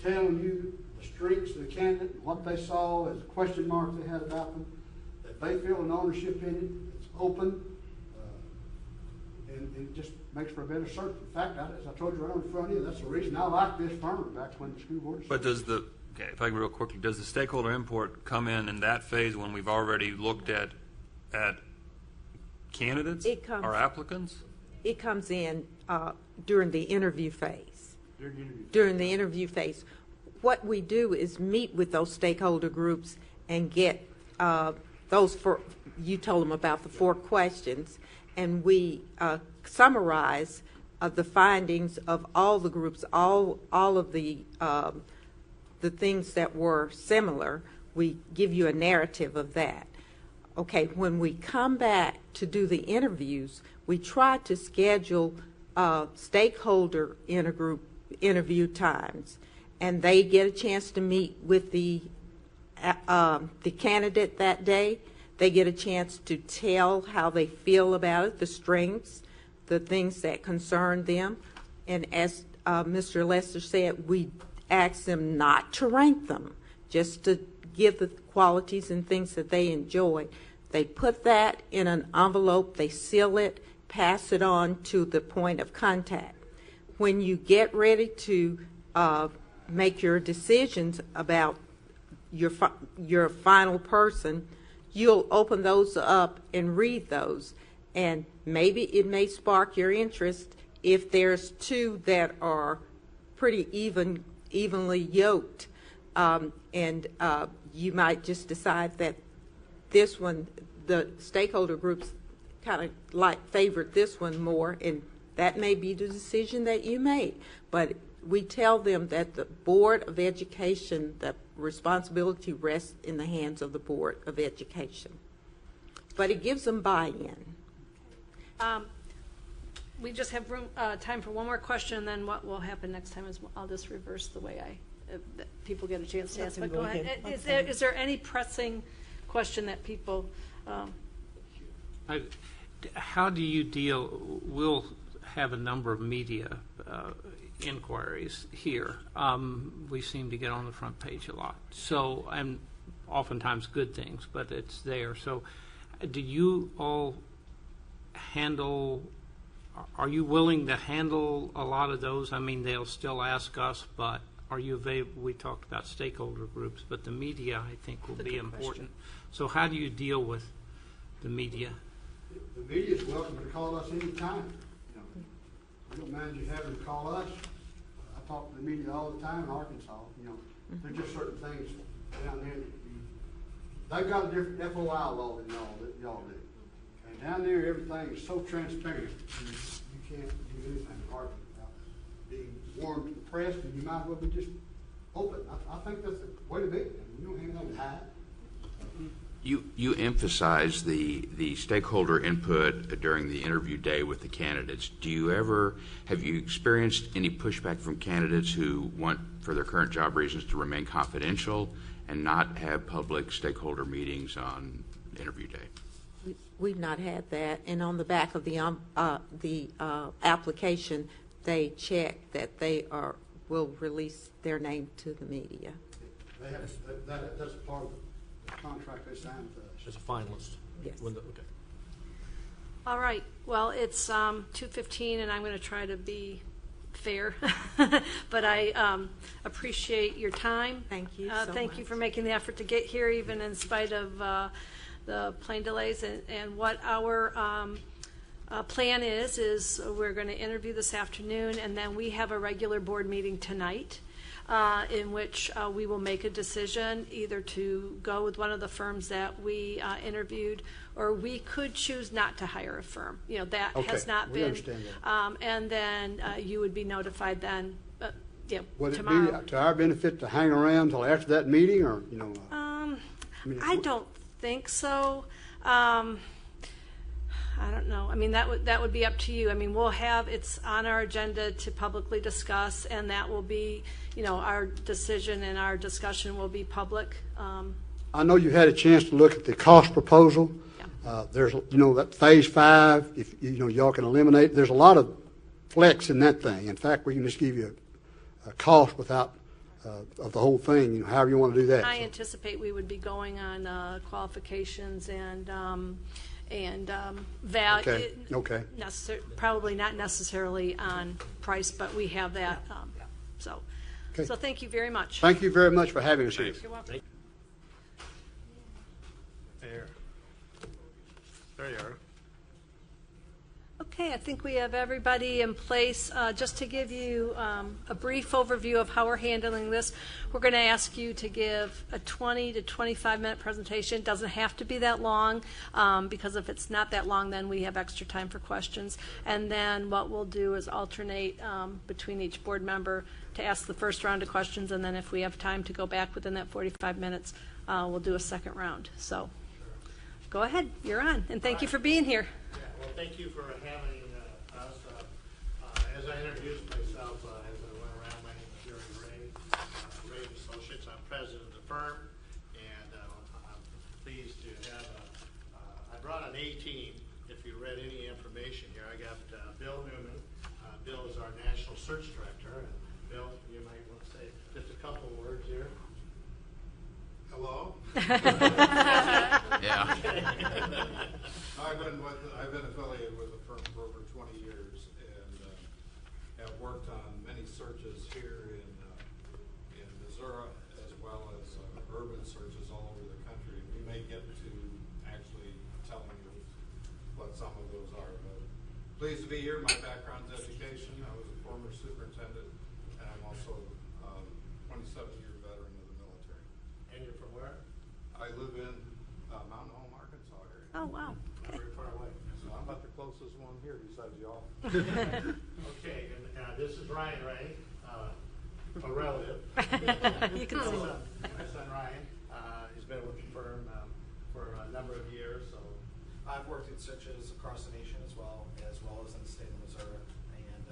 B: telling you the strengths of the candidate, and what they saw as a question mark they had about them, that they feel an ownership in it, it's open, and it just makes for a better search. In fact, as I told you right on the front end, that's the reason I like this firm back when the school board.
E: But if I can real quickly, does the stakeholder input come in that phase when we've already looked at candidates or applicants?
C: It comes in during the interview phase.
B: During the interview
C: phase. What we do is meet with those stakeholder groups and get you told them about the 4 questions, and we summarize the findings of all the groups, all of the things that were similar. We give you a narrative of that. Okay, when we come back to do the interviews, we try to schedule stakeholder interview times, and they get a chance to meet with the candidate that day. They get a chance to tell how they feel about it, the strengths, the things that concern them. And as Mr. Lester said, we ask them not to rank them, just to give the qualities and things that they enjoy. They put that in an envelope, they seal it, pass it on to the point of contact. When you get ready to make your decisions about your final person, you'll open those up and read those. And maybe it may spark your interest if there's 2 that are pretty evenly yoked. And you might just decide that this one, the stakeholder groups kind of favored this one more, and that may be the decision that you make. But we tell them that the Board of Education, the responsibility rests in the hands of the Board of Education. But it gives them buy-in.
A: We just have time for one more question, and then what will happen next time is I'll just reverse the way that people get a chance to ask. But go ahead. Is there any pressing question that people?
G: How do you deal? We'll have a number of media inquiries here. We seem to get on the front page a lot. So, and oftentimes good things, but it's there. So, do you all handle? Are you willing to handle a lot of those? I mean, they'll still ask us, but are you available? We talked about stakeholder groups, but the media, I think, will be important. So how do you deal with the media?
B: The media is welcome to call us anytime. We don't mind you having to call us. I talk to the media all the time in Arkansas. There's just certain things down there that they've got a different FOI law than y'all do. And down there, everything is so transparent. You can't do anything hard without being warned to the press, and you might as well be just open. I think that's the way to be. We don't have anything to hide.
H: You emphasize the stakeholder input during the interview day with the candidates. Have you experienced any pushback from candidates who want, for their current job reasons, to remain confidential and not have public stakeholder meetings on interview day?
C: We've not had that, and on the back of the application, they check that they will release their name to the media.
B: They have, that's part of the contract they signed with us.
D: As a finalist?
C: Yes.
D: Okay.
A: All right, well, it's 2:15, and I'm going to try to be fair, but I appreciate your time.
C: Thank you so
A: Thank you
C: much.
A: for making the effort to get here, even in spite of the plane delays. And what our plan is we're going to interview this afternoon, and then we have a regular board meeting tonight in which we will make a decision either to go with one of the firms that we interviewed, or we could choose not to hire a firm. You know, that
B: Okay,
A: has not
B: we
A: been.
B: understand that.
A: And then you would be notified then,
B: Would
A: tomorrow.
B: it be to our benefit to hang around till after that meeting, or, you know?
A: I don't think so. I don't know. I mean, that would be up to you. I mean, it's on our agenda to publicly discuss, and that will be, you know, our decision and our discussion will be public.
B: I know you had a chance to look at the cost proposal.
A: Yeah.
B: There's, you know, that phase 5, if, you know, y'all can eliminate, there's a lot of flex in that thing. In fact, we can just give you a cost without, of the whole thing, you know, however you want to do that.
A: I
B: So,
A: anticipate we would be going on qualifications and value.
B: Okay.
A: Probably not necessarily on price, but we have that.
B: Okay.
A: So thank you very much.
B: Thank you very much for having us here.
A: You're welcome.
J: There you are.
A: Okay, I think we have everybody in place. Just to give you a brief overview of how we're handling this, we're going to ask you to give a 20 to 25-minute presentation. It doesn't have to be that long, because if it's not that long, then we have extra time for questions. And then what we'll do is alternate between each board member to ask the first round of questions, and then if we have time to go back within that 45 minutes, we'll do a second round. So go ahead, you're on, and thank you for being here.
J: Well, thank you for having us. As I introduced myself, as I went around, my name is Jerry Ray, Ray Associates. I'm president of the firm, and I'm pleased to have I brought an A team. If you read any information here, I got Bill Newman. Bill is our national search director. And Bill, you might want to say just a couple of words here.
K: Hello.
H: Yeah.
K: I've been affiliated with the firm for over 20 years and have worked on many searches here in Missouri as well as urban searches all over the country. We may get to actually telling you what some of those are. But pleased to be here. My background's education. I was a former superintendent, and I'm also a 27-year veteran of the military.
J: And you're from where?
K: I live in Mountain Home, Arkansas area.
A: Oh, wow.
J: Not very far away.
K: So I'm about the closest one here besides y'all.
J: Okay, and this is Ryan Ray, a relative.
A: You can see that.
J: My son Ryan, he's been with the firm for a number of years, so.
L: I've worked in searches across the nation as well as in the state of Missouri. And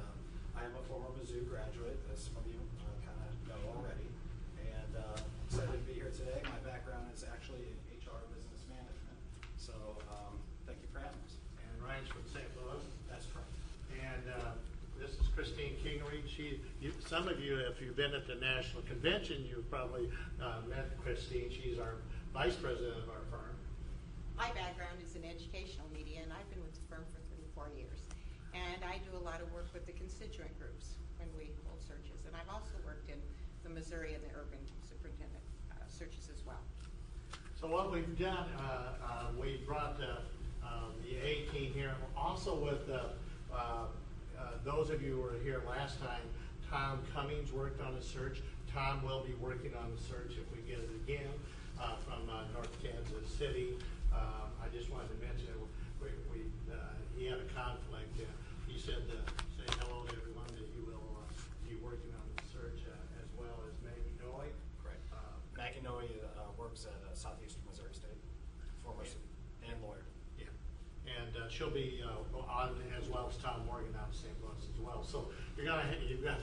L: I am a former Mizzou graduate, as some of you kind of know already. And excited to be here today. My background is actually in HR business management. So thank you for having us.
J: And Ryan's from St. Louis.
L: That's correct.
J: And this is Christine Kingery. Some of you, if you've been at the national convention, you've probably met Christine. She's our vice president of our firm.
M: My background is in educational media, and I've been with the firm for 34 years. And I do a lot of work with the constituent groups when we hold searches. And I've also worked in the Missouri and the urban superintendent searches as well.
J: So what we've done, we brought the A team here. Also with those of you who were here last time, Tom Cummings worked on the search. Tom will be working on the search if we get it again from North Kansas City. I just wanted to mention he had a conflict. He said to say hello to everyone, that he will be working on the search as well as Maggie Noy.
L: Correct. Maggie Noy works at Southeastern Missouri State, former and lawyer.
J: Yeah, and she'll be on as well as Tom Morgan out of St. Louis as well. So you've got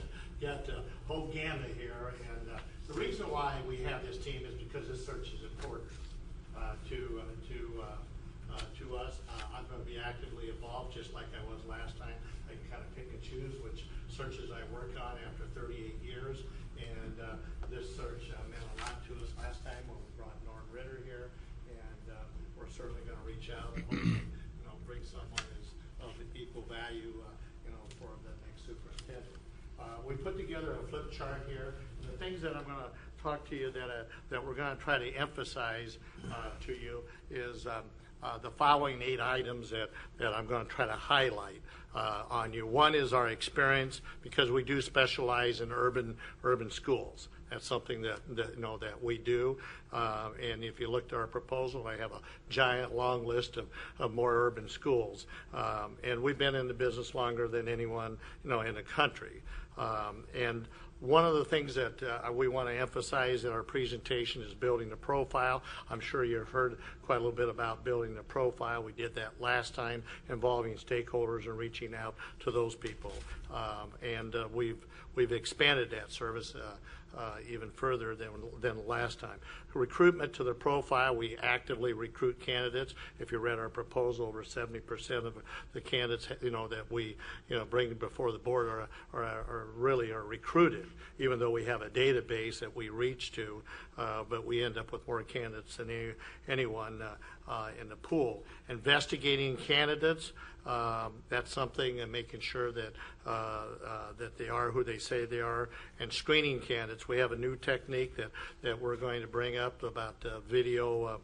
J: the whole gamut here, and the reason why we have this team is because because this search is important to us. I'm going to be actively involved, just like I was last time. I can kind of pick and choose which searches I work on after 38 years, and this search meant a lot to us last time when we brought Norm Ritter here, and we're certainly going to reach out and hopefully, bring someone of equal value, for the next superintendent. We put together a flip chart here. The things that I'm going to talk to you that we're going to try to emphasize to you is the following 8 items that I'm going to try to highlight on you. One is our experience, because we do specialize in urban schools. That's something that we do. And if you looked at our proposal, I have a giant long list of more urban schools. And we've been in the business longer than anyone in the country. And one of the things that we want to emphasize in our presentation is building the profile. I'm sure you've heard quite a little bit about building the profile. We did that last time, involving stakeholders and reaching out to those people. And we've expanded that service even further than last time. Recruitment to the profile, we actively recruit candidates. If you read our proposal, over 70% of the candidates that we bring before the board are really recruited, even though we have a database that we reach to, but we end up with more candidates than anyone in the pool. Investigating candidates, that's something, and making sure that they are who they say they are. And screening candidates, we have a new technique that we're going to bring up about video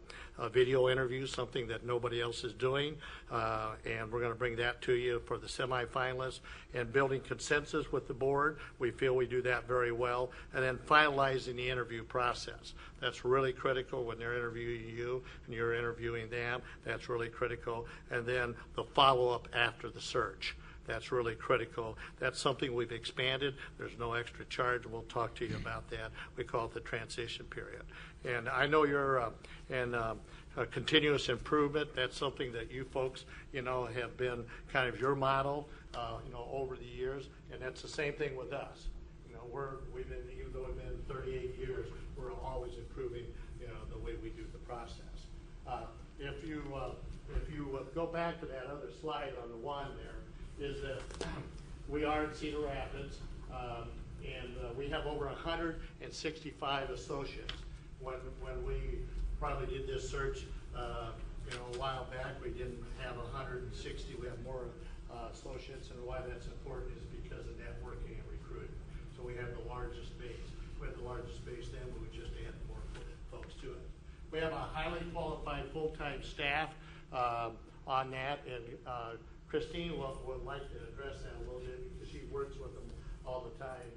J: interviews, something that nobody else is doing, and we're going to bring that to you for the semifinalists. And building consensus with the board, we feel we do that very well. And then finalizing the interview process. That's really critical when they're interviewing you and you're interviewing them. That's really critical. And then the follow-up after the search. That's really critical. That's something we've expanded. There's no extra charge. We'll talk to you about that. We call it the transition period. And I know you're in continuous improvement. That's something that you folks, have been kind of your model, over the years. And that's the same thing with us. We've been, even though we've been 38 years, we're always improving, the way we do the process. If you go back to that other slide on the one there, is that we are in Cedar Rapids, and we have over 165 associates. When we probably did this search, a while back, we didn't have 160. We have more associates, and why that's important is because of networking and recruiting. So we have the largest base. We have the largest base then, but we just added more folks to it. We have a highly qualified full-time staff on that, and Christine would like to address that a little bit because she works with them all the time.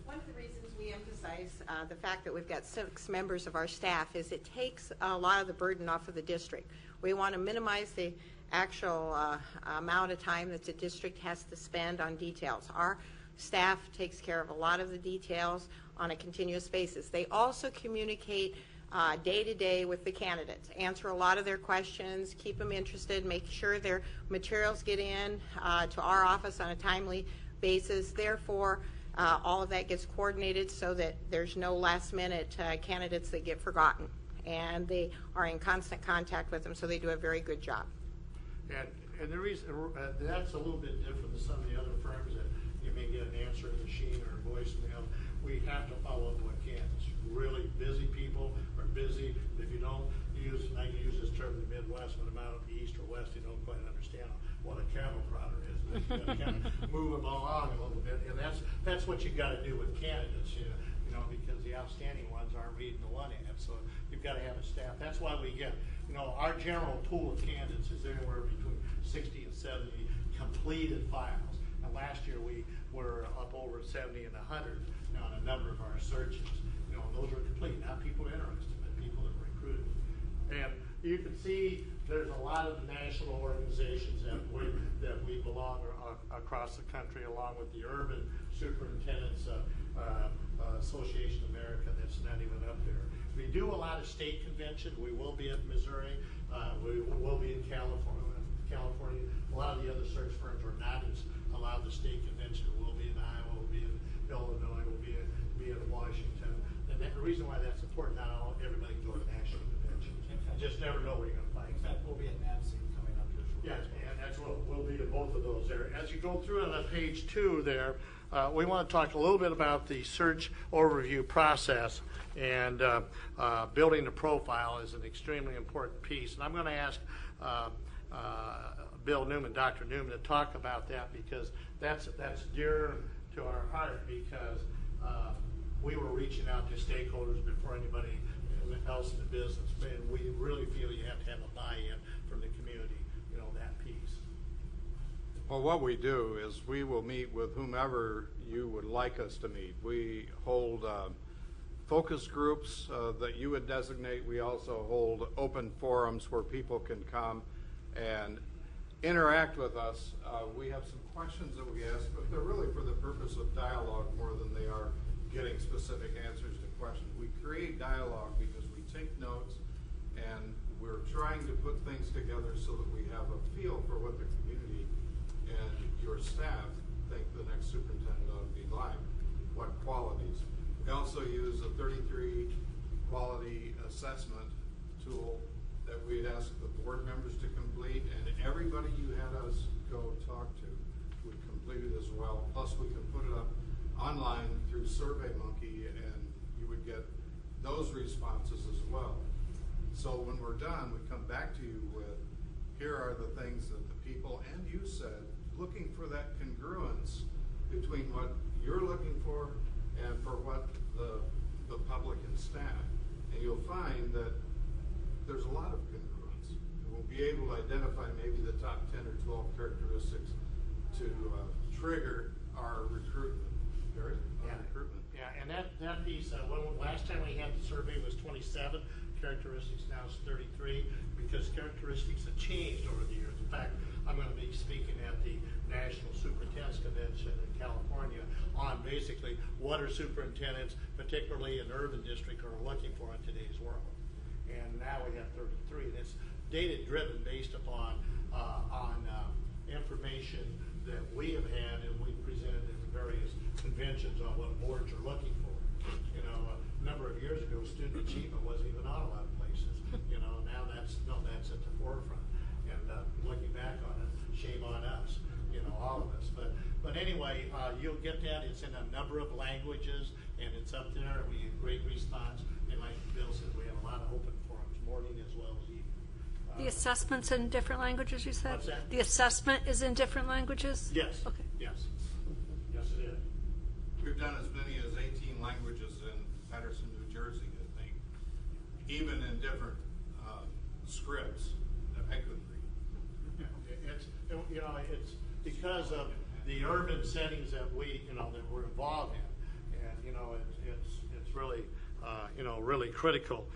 M: One of the reasons we emphasize the fact that we've got 6 members of our staff is it takes a lot of the burden off of the district. We want to minimize the actual amount of time that the district has to spend on details. Our staff takes care of a lot of the details on a continuous basis. They also communicate day to day with the candidates, answer a lot of their questions, keep them interested, make sure their materials get in to our office on a timely basis. Therefore, all of that gets coordinated so that there's no last minute candidates that get forgotten. And they are in constant contact with them, so they do a very good job.
J: And the reason that's a little bit different than some of the other firms that you may get an answering machine or a voicemail. We have to follow up with candidates. Really busy people are busy. If you don't I use this term in the Midwest, when I'm out at the East or West, you don't quite understand what a cattle prodder is. You got to kind of move them along a little bit, and that's what you got to do with candidates, because the outstanding ones aren't reading the one ad. So you've got to have a staff. That's why we get, our general pool of candidates is anywhere between 60 and 70 completed files. And last year we were up over 70 and 100 on a number of our searches. Those are complete, not people interested, but people that were recruited. And you can see there's a lot of national organizations that we belong across the country, along with the Urban Superintendents Association of America. That's not even up there. We do a lot of state conventions. We will be at Missouri. We will be in California. A lot of the other search firms are not allowed the state convention. We'll be in Iowa. We'll be in Illinois, will be in Washington. And the reason why that's important, not everybody can go to national conventions. You just never know where you're going to find.
L: In fact, we'll be at NABC coming up here shortly.
J: Yeah, and that's what we'll be in both of those there. As you go through on page 2 there, we want to talk a little bit about the search overview process, and building a profile is an extremely important piece. And I'm going to ask Bill Newman, Dr. Newman, to talk about that, because that's dear to our heart, because we were reaching out to stakeholders before anybody else in the business, and we really feel you have to have a buy-in from the community, that piece.
K: Well, what we do is we will meet with whomever you would like us to meet. We hold focus groups that you would designate. We also hold open forums where people can come and interact with us. We have some questions that we ask, but they're really for the purpose of dialogue more than they are getting specific answers to questions. We create dialogue because we take notes, and we're trying to put things together so that we have a feel for what the community and your staff think the next superintendent ought to be like, what qualities. We also use a 33 quality assessment tool that we'd ask the board members to complete, and everybody you had us go talk to would complete it as well. Plus, we can put it up online through SurveyMonkey, and you would get those responses as well. So when we're done, we come back to you with, here are the things that the people and you said, looking for that congruence between what you're looking for and for what the public and staff. And you'll find that there's a lot of congruence. We'll be able to identify maybe the top 10 or 12 characteristics to trigger our recruitment. Recruitment.
J: Yeah, and that piece, last time we had the survey was 27 characteristics, now it's 33, because characteristics have changed over the years. In fact, I'm going to be speaking at the National Superintendents Convention in California on basically what are superintendents, particularly in urban district, are looking for in today's world. And now we have 33, and it's data-driven based upon information that we have had and we've presented at the various conventions on what boards are looking for. A number of years ago, student achievement wasn't even on a lot of places. Now that's at the forefront. And looking back on it, shame on us, all of us. But anyway, you'll get that. It's in a number of languages, and it's up there. We get great response. And like Bill said, we have a lot of open forums, morning as well as evening.
A: The assessment's in different languages, you said?
J: What's that?
A: The assessment is in different languages?
J: Yes.
A: Okay.
J: Yes. Yes, it is.
K: We've done as many as 18 languages in Patterson, New Jersey, I think, even in different scripts that I couldn't read.
J: It's because of the urban settings that that we're involved in, and it's really really critical.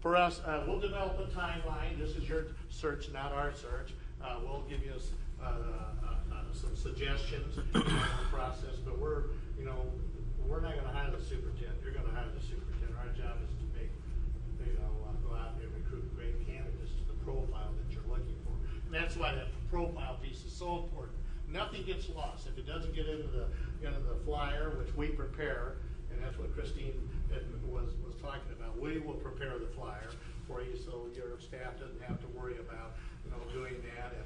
J: For us, we'll develop a timeline. This is your search, not our search. We'll give you some suggestions in the process, but we're not going to hire the superintendent. You're going to hire the superintendent. Our job is to make, go out and recruit great candidates to the profile that you're looking for. And that's why that profile piece is so important. Nothing gets lost. If it doesn't get into the flyer, which we prepare, and that's what Christine was talking about, we will prepare the flyer for you so your staff doesn't have to worry about doing that. And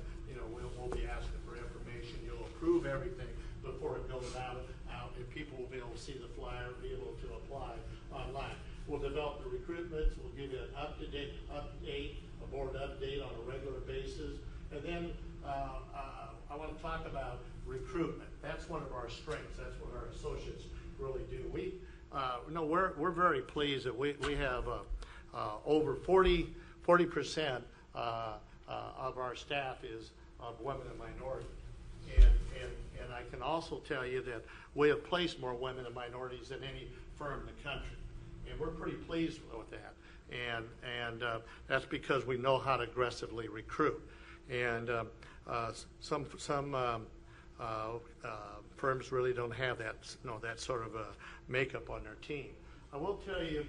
J: we'll be asking for information. You'll approve everything before it goes out, and people will be able to see the flyer, be able to apply online. We'll develop the recruitments. We'll give you an update, a board update on a regular basis, and then I want to talk about recruitment. That's one of our strengths. That's what our associates really do. We're very pleased that we have over 40% of our staff is of women and minority. And I can also tell you that we have placed more women and minorities than any firm in the country. And we're pretty pleased with that. And that's because we know how to aggressively recruit. And some firms really don't have that sort of makeup on their team. I will tell you,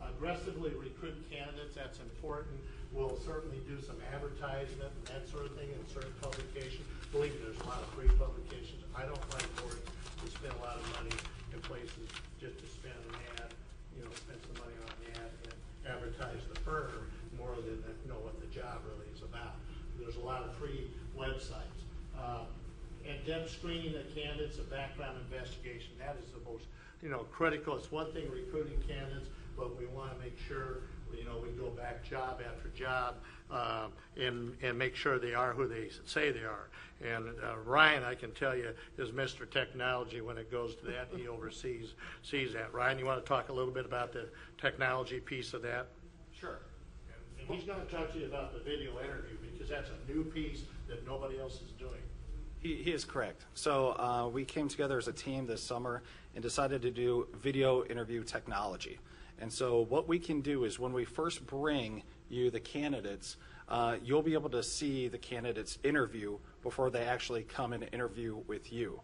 J: aggressively recruit candidates, that's important. We'll certainly do some advertisement and that sort of thing in certain publications. Believe me, there's a lot of free publications. I don't write boards. to spend a lot of money in places just to spend an ad, spend some money on an ad and advertise the firm more than know what the job really is about. There's a lot of free websites. In-depth screening of candidates, a background investigation, that is the most, critical. It's one thing recruiting candidates, but we want to make sure, we go back job after job and make sure they are who they say they are. And Ryan, I can tell you, is Mr. Technology when it goes to that. He oversees that. Ryan, you want to talk a little bit about the technology piece of that?
L: Sure.
J: And he's going to talk to you about the video interview because that's a new piece that nobody else is doing.
L: He is correct. So we came together as a team this summer and decided to do video interview technology. And so what we can do is when we first bring you the candidates, you'll be able to see the candidates interview before they actually come and interview with you.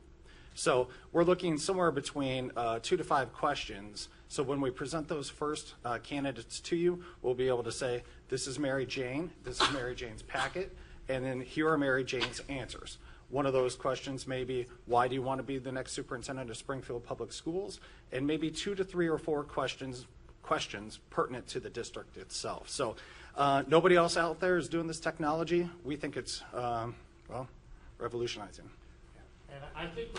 L: So we're looking somewhere between 2 to 5 questions. So when we present those first candidates to you, we'll be able to say, this is Mary Jane, this is Mary Jane's packet, and then here are Mary Jane's answers. One of those questions may be, why do you want to be the next superintendent of Springfield Public Schools? And maybe 2 to 3 or 4 questions pertinent to the district itself. So nobody else out there is doing this technology. We think it's, revolutionizing.
J: And I think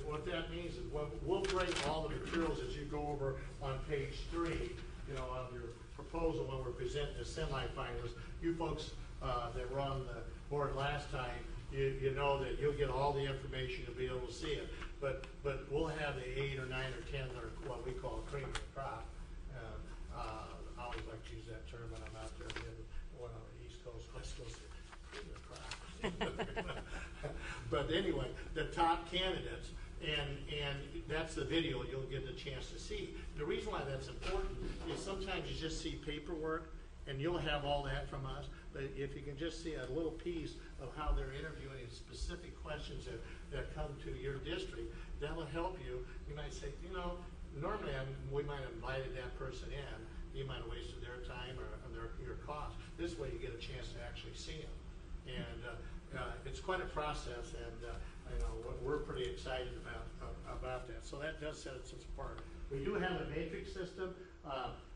J: what that means is we'll bring all the materials as you go over on page 3, of your proposal when we're presenting the semifinalists. You folks that were on the board last time, you know that you'll get all the information, you'll be able to see it. But we'll have the 8 or 9 or 10 or what we call cream of the crop. I always like to use that term when I'm out there. One on the East Coast, West Coast, cream of the crop. But anyway, the top candidates, and that's the video you'll get the chance to see. The reason why that's important is sometimes you just see paperwork, and you'll have all that from us. But if you can just see a little piece of how they're interviewing and specific questions that come to your district, that'll help you. You might say, normally we might have invited that person in. You might have wasted their time or your cost. This way you get a chance to actually see them. And it's quite a process, and we're pretty excited about that. So that does set us apart. We do have a matrix system,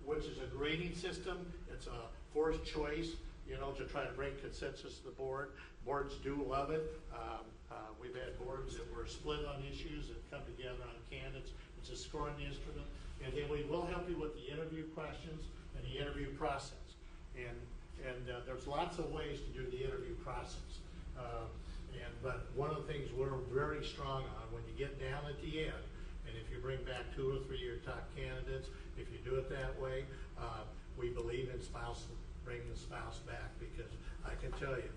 J: which is a grading system. It's a forced choice, to try to bring consensus to the board. Boards do love it. We've had boards that were split on issues that come together on candidates. It's a scoring instrument. And then we will help you with the interview questions and the interview process. And there's lots of ways to do the interview process. But one of the things we're very strong on, when you get down at the end, and if you bring back 2 or 3 of your top candidates, if you do it that way, we believe in bringing the spouse back, because I can tell you,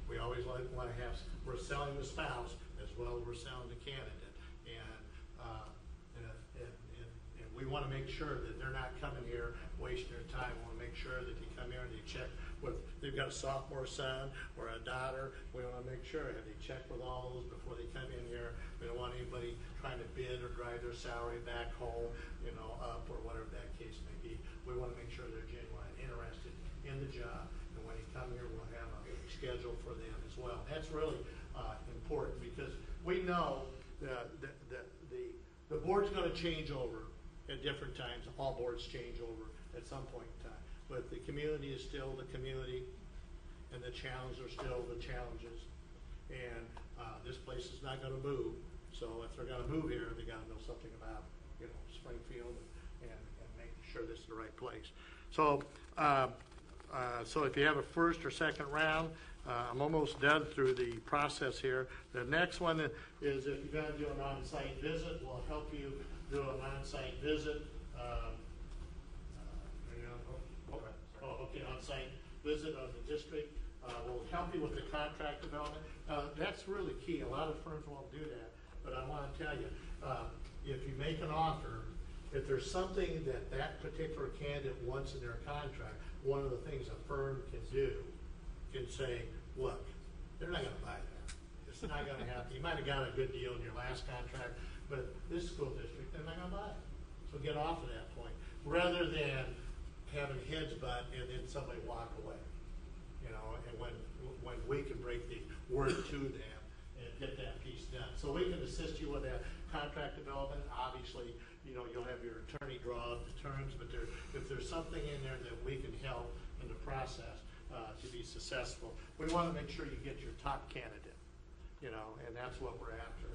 J: we always want to have, we're selling the spouse as well as we're selling the candidate. And we want to make sure that they're not coming here wasting their time. We want to make sure that they come here and they check with, they've got a sophomore son or a daughter. We want to make sure have they checked with all those before they come in here. We don't want anybody trying to bid or drive their salary back home, up or whatever that case may be. We want to make sure they're genuine, interested in the job. And when they come here, we'll have a schedule for them as well. That's really important, because we know the board's going to change over at different times. All boards change over at some point in time. But the community is still the community, and the challenges are still the challenges. And this place is not going to move. So if they're going to move here, they got to know something about Springfield and making sure this is the right place. So so if you have a first or second round, I'm almost done through the process here. The next one is if you're going to do an on-site visit, we'll help you do an on-site visit. On-site visit of the district. We'll help you with the contract development. That's really key. A lot of firms won't do that, but I want to tell you, if you make an offer, if there's something that particular candidate wants in their contract, one of the things a firm can do can say, look, they're not going to buy that. It's not going to happen. You might have got a good deal in your last contract, but this school district, they're not going to buy it. So get off of that point, rather than having heads butt and then somebody walk away. And when we can break the word to them and get that piece done. So we can assist you with that contract development. Obviously, you'll have your attorney draw up the terms, but if there's something in there that we can help in the process to be successful, we want to make sure you get your top candidate, and that's what we're after.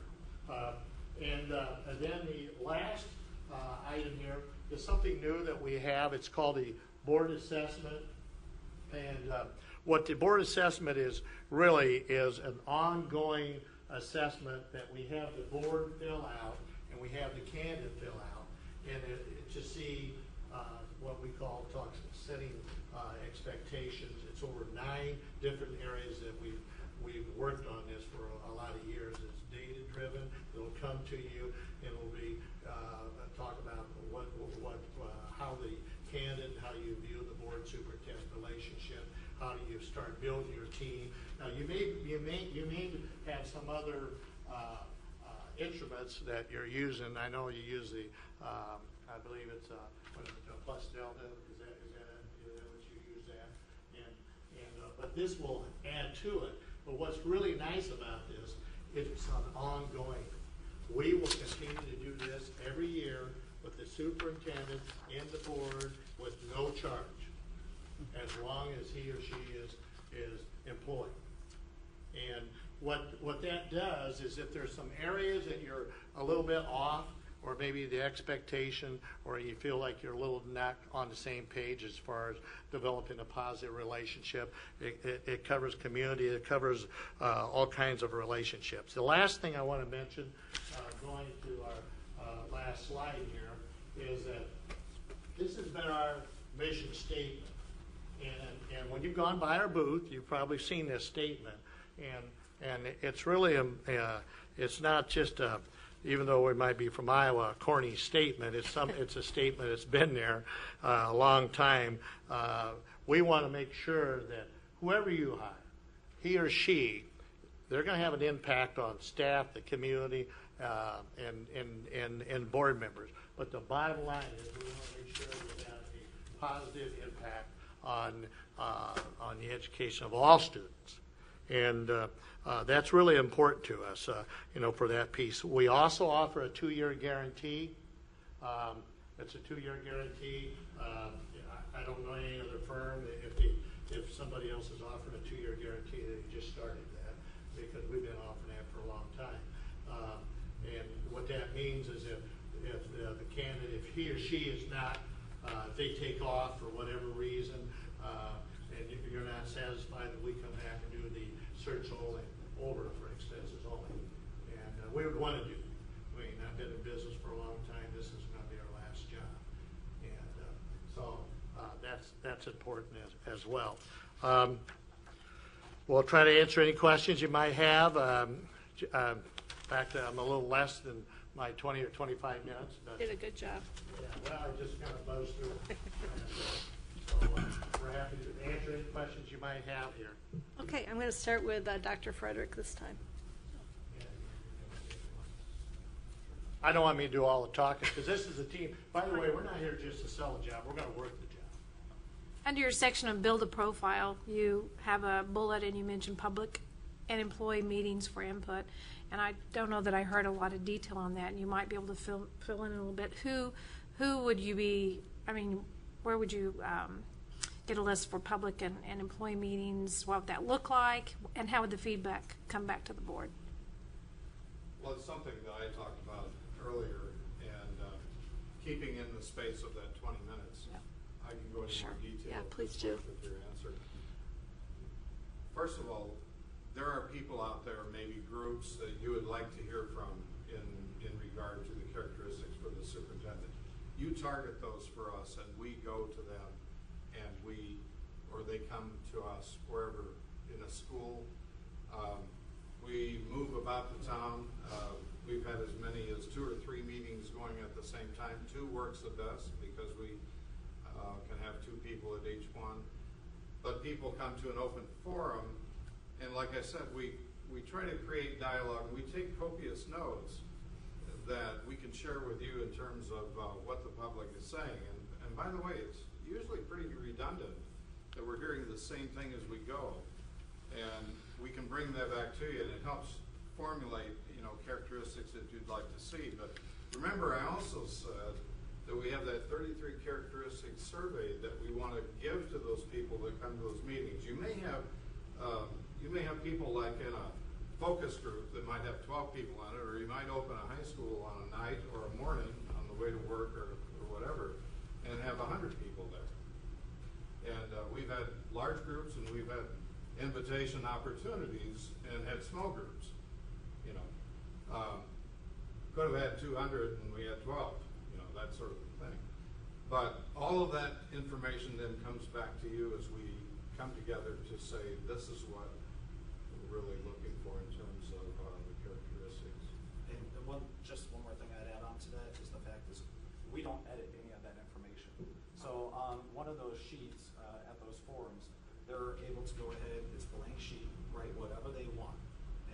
J: And then the last item here is something new that we have. It's called the board assessment. And what the board assessment is really is an ongoing assessment that we have the board fill out and we have the candidate fill out, and to see what we call setting expectations. It's over 9 different areas that we've worked on this for a lot of years. It's data driven. It'll come to you and it'll be talk about how the candidate, how you view the board superintendent relationship, how do you start building your team. Now you may have some other instruments that you're using. I know you use the I believe it's plus delta. Is that what you use that? But this will add to it. But what's really nice about this, it's an ongoing. We will continue to do this every year with the superintendent and the board with no charge, as long as he or she is employed. And what that does is if there's some areas that you're a little bit off, or maybe the expectation, or you feel like you're a little not on the same page as far as developing a positive relationship, it covers community, it covers all kinds of relationships. The last thing I want to mention, going to our last slide here, is that this has been our mission statement. And when you've gone by our booth, you've probably seen this statement. And it's really, it's not just a, even though we might be from Iowa, a corny statement. It's a statement that's been there a long time. We want to make sure that whoever you hire, he or she, they're going to have an impact on staff, the community, and board members. But the bottom line is we want to make sure we have a positive impact on the education of all students. And that's really important to us, for that piece. We also offer a 2-year guarantee. It's a 2-year guarantee. I don't know any other firm if somebody else is offering a 2-year guarantee, they just started that, because we've been offering that for a long time. And what that means is if the candidate, if he or she is not, if they take off for whatever reason, and if you're not satisfied, that we come back and do the search only over for expenses only. And we would want to do. I mean, I've been in business for a long time. This is going to be our last job. And so that's important as well. We'll try to answer any questions you might have. In fact, I'm a little less than my 20 or 25 minutes. But,
A: did a good job.
J: Yeah, well, I just kind of buzzed through it. So we're happy to answer any questions you might have here.
A: Okay, I'm going to start with Dr. Frederick this time.
J: I don't want me to do all the talking, because this is a team. By the way, we're not here just to sell a job. We're going to work the job.
I: Under your section of build a profile, you have a bullet and you mentioned public and employee meetings for input. And I don't know that I heard a lot of detail on that, and you might be able to fill in a little bit. Who would you be, where would you get a list for public and employee meetings? What would that look like? And how would the feedback come back to the board?
K: Well, it's something that I talked about earlier, and keeping in the space of that 20 minutes,
A: yeah.
K: I can go into more detail.
A: Yeah, please do.
K: With your answer. First of all, there are people out there, maybe groups, that you would like to hear from in regard to the characteristics for the superintendent. You target those for us, and we go to them, and they come to us wherever in a school. We move about the town. We've had as many as 2 or 3 meetings going at the same time. 2 works the best because we can have 2 people at each one. But people come to an open forum, and like I said, we try to create dialogue. We take copious notes that we can share with you in terms of what the public is saying. And by the way, it's usually pretty redundant that we're hearing the same thing as we go. And we can bring that back to you, and it helps formulate, characteristics that you'd like to see. But remember, I also said that we have that 33 characteristics survey that we want to give to those people that come to those meetings. You may have people like in a focus group that might have 12 people on it, or you might open a high school on a night or a morning on the way to work or whatever, and have 100 people there. And we've had large groups, and we've had invitation opportunities, and had small groups. Could have had 200 and we had 12, that sort of thing. But all of that information then comes back to you as we come together to say, this is what we're really looking for in terms of the characteristics.
L: And just one more thing I'd add on to that is the fact is we don't edit any of that information. So on one of those sheets at those forums, they're able to go ahead, it's a blank sheet, write whatever they want.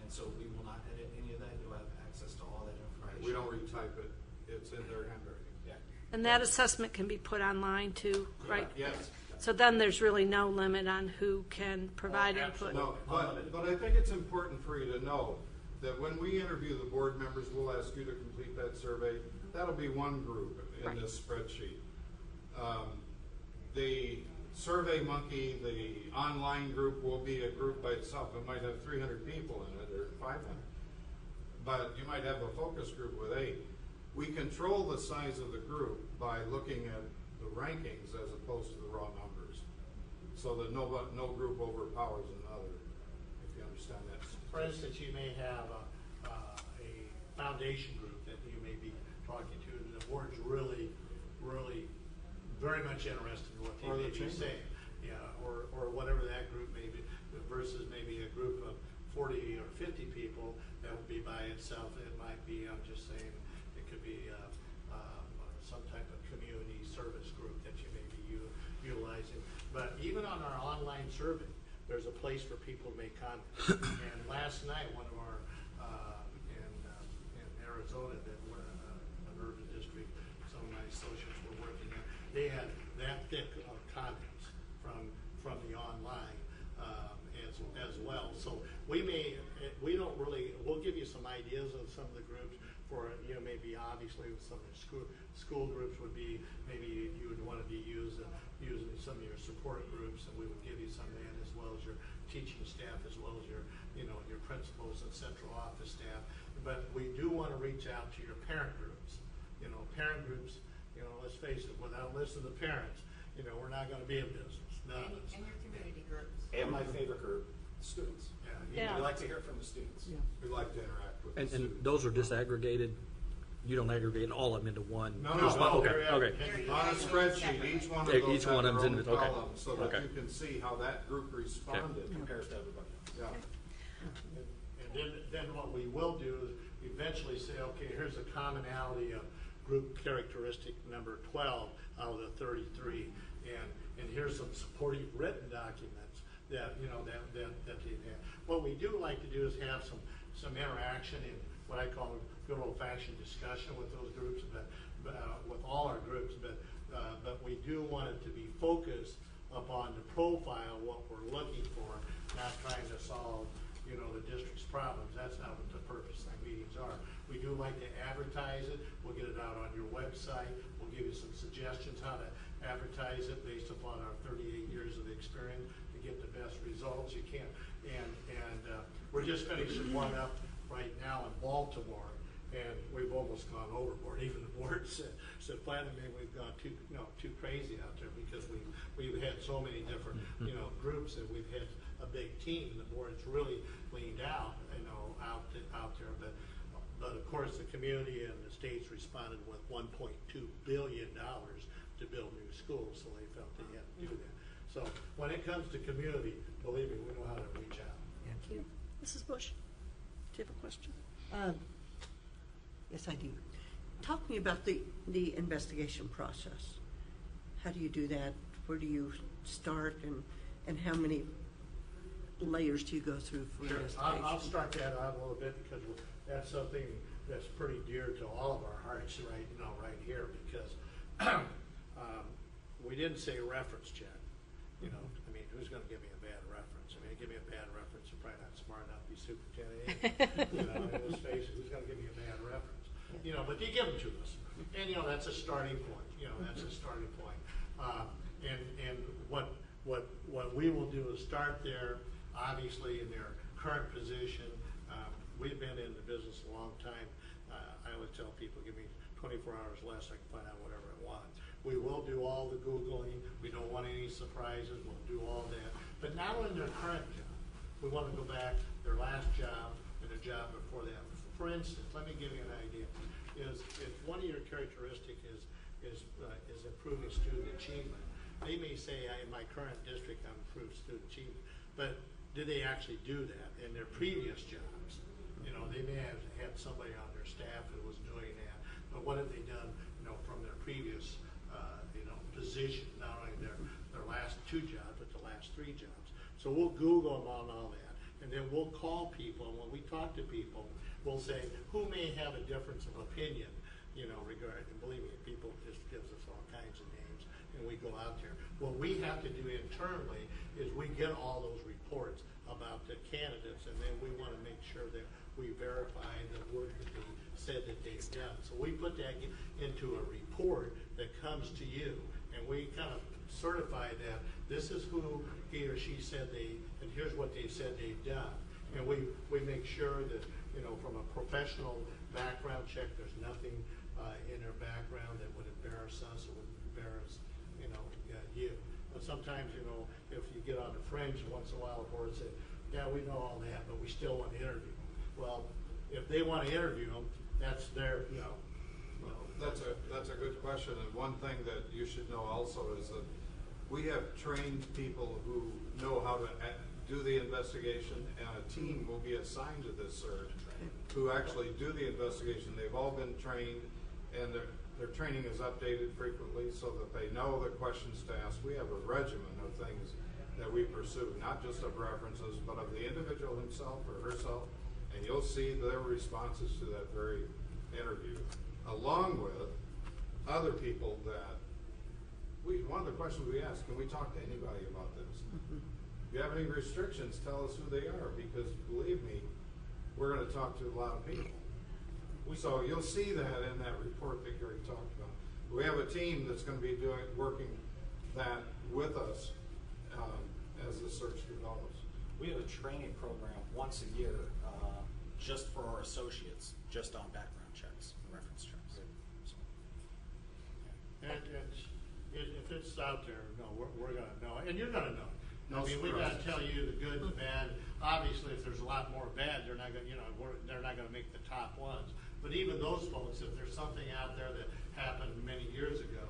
L: And so we will not edit any of that. You'll have access to all that information.
K: We don't retype it. It's in their handwriting.
L: Yeah.
A: And that assessment can be put online too, right?
K: Yes.
A: So then there's really no limit on who can provide input.
K: No, but I think it's important for you to know that when we interview the board members, we'll ask you to complete that survey. That'll be one group in this spreadsheet. The Survey Monkey, the online group, will be a group by itself. It might have 300 people in it or 500. But you might have a focus group with 8. We control the size of the group by looking at the rankings as opposed to the raw numbers, so that no group overpowers another, if you understand that.
J: For instance, you may have a foundation group that you may be talking to, and the board's really very much interested in what they may be saying. Yeah, or whatever that group may be, versus maybe a group of 40 or 50 people that will be by itself. It might be, I'm just saying, it could be some type of community service group that you may be utilizing. But even on our online survey, there's a place for people to make comments. And last night, one of our, in Arizona, that were an urban district, some of my associates were working there, they had that thick of comments from the online as well. So we'll give you some ideas of some of the groups for, maybe obviously some of the school groups would be, maybe you would want to be using some of your support groups, and we would give you some of that, as well as your teaching staff, as well as your, your principals and central office staff. But we do want to reach out to your parent groups. Parent groups, let's face it, without listening to parents, we're not going to be in business. None of us.
M: And your community groups.
L: And my favorite group, students.
A: Yeah.
L: We like to hear from the students.
C: Yeah.
K: We like to interact with the
D: And
K: students.
D: those are disaggregated. You don't aggregate all of them into one.
K: No,
D: Just one-
K: they're
D: okay.
K: on a spreadsheet, each one of
D: Yeah,
K: those
D: each one
K: have
D: of
K: their
D: them's
K: own
D: in it, okay.
K: column, so that
D: Okay.
K: you can see how that group responded.
L: Compares to everybody.
K: Yeah.
J: And then what we will do is eventually say, okay, here's a commonality of group characteristic number 12 out of the 33, and here's some supportive written documents that that they've had. What we do like to do is have some interaction in what I call good old-fashioned discussion with those groups, but with all our groups. But we do want it to be focused upon the profile, what we're looking for, not trying to solve the district's problems. That's not what the purpose of the meetings are. We do like to advertise it. We'll get it out on your website. We'll give you some suggestions how to advertise it based upon our 38 years of experience to get the best results you can. And we're just finishing one up right now in Baltimore, and we've almost gone overboard. Even the board said finally maybe we've gone too crazy out there, because we've had so many different groups, and we've had a big team. The board's really leaned out out there, but of course the community and the states responded with $1.2 billion to build new schools, so they felt they had to do that. So when it comes to community, believe me, we know how to reach out.
A: Thank you. Mrs. Bush, do you have a question?
F: Yes, I do. Talk to me about the investigation process. How do you do that? Where do you start, and how many layers do you go through for
J: Sure.
F: investigation?
J: I'll start that out a little bit, because that's something that's pretty dear to all of our hearts right here, because we didn't say reference check. I mean, who's going to give me a bad reference? I mean, it give me a bad reference, you're probably not smart enough to be superintendent. You know, and let's face it, who's going to give me a bad reference? You know, but you give them to us. And, you know, that's a starting point. You know, that's a starting point. And what we will do is start there, obviously, in their current position. We've been in the business a long time. I always tell people, give me 24 hours less, I can find out whatever I want. We will do all the Googling. We don't want any surprises. We'll do all that. But not only their current job. We want to go back their last job and their job before that. For instance, let me give you an idea. Is if one of your characteristics is improving student achievement, they may say, in my current district, I'm improved student achievement. But did they actually do that in their previous jobs? You know, they may have had somebody on their staff who was doing that. But what have they done, you know, from their previous position, not only their last 2 jobs, but the last 3 jobs. So we'll Google them on all that, and then we'll call people, and when we talk to people, we'll say, who may have a difference of opinion, you know, regarding, and believe me, people just gives us all kinds of names, and we go out there. What we have to do internally is we get all those reports about the candidates, and then we want to make sure that we verify the work that they said that they've done. So we put that into a report that comes to you, and we kind of certify that this is who he or she said and here's what they said they've done. And we make sure that, you know, from a professional background check, there's nothing in their background that would embarrass us or would embarrass, you know, you. But sometimes, you know, if you get on the fringe once in a while, or say, yeah, we know all that, but we still want to interview them. Well, if they want to interview them, that's their, you know.
K: That's a good question, and one thing that you should know also is that we have trained people who know how to do the investigation, and a team will be assigned to this search who actually do the investigation. They've all been trained, and their training is updated frequently so that they know the questions to ask. We have a regimen of things that we pursue, not just of references, but of the individual himself or herself, and you'll see their responses to that very interview, along with other people that one of the questions we ask, can we talk to anybody about this? If you have any restrictions, tell us who they are, because believe me, we're going to talk to a lot of people. So you'll see that in that report that Gary talked about. We have a team that's going to be working that with us as the search develops.
L: We have a training program once a year just for our associates, just on background checks and reference checks. So,
J: yeah. And if it's out there, no, we're going to know, and you're going to know. I mean, we've got to tell you the good, the bad. Obviously, if there's a lot more bad, they're not going, you know, they're not going to make the top ones. But even those folks, if there's something out there that happened many years ago,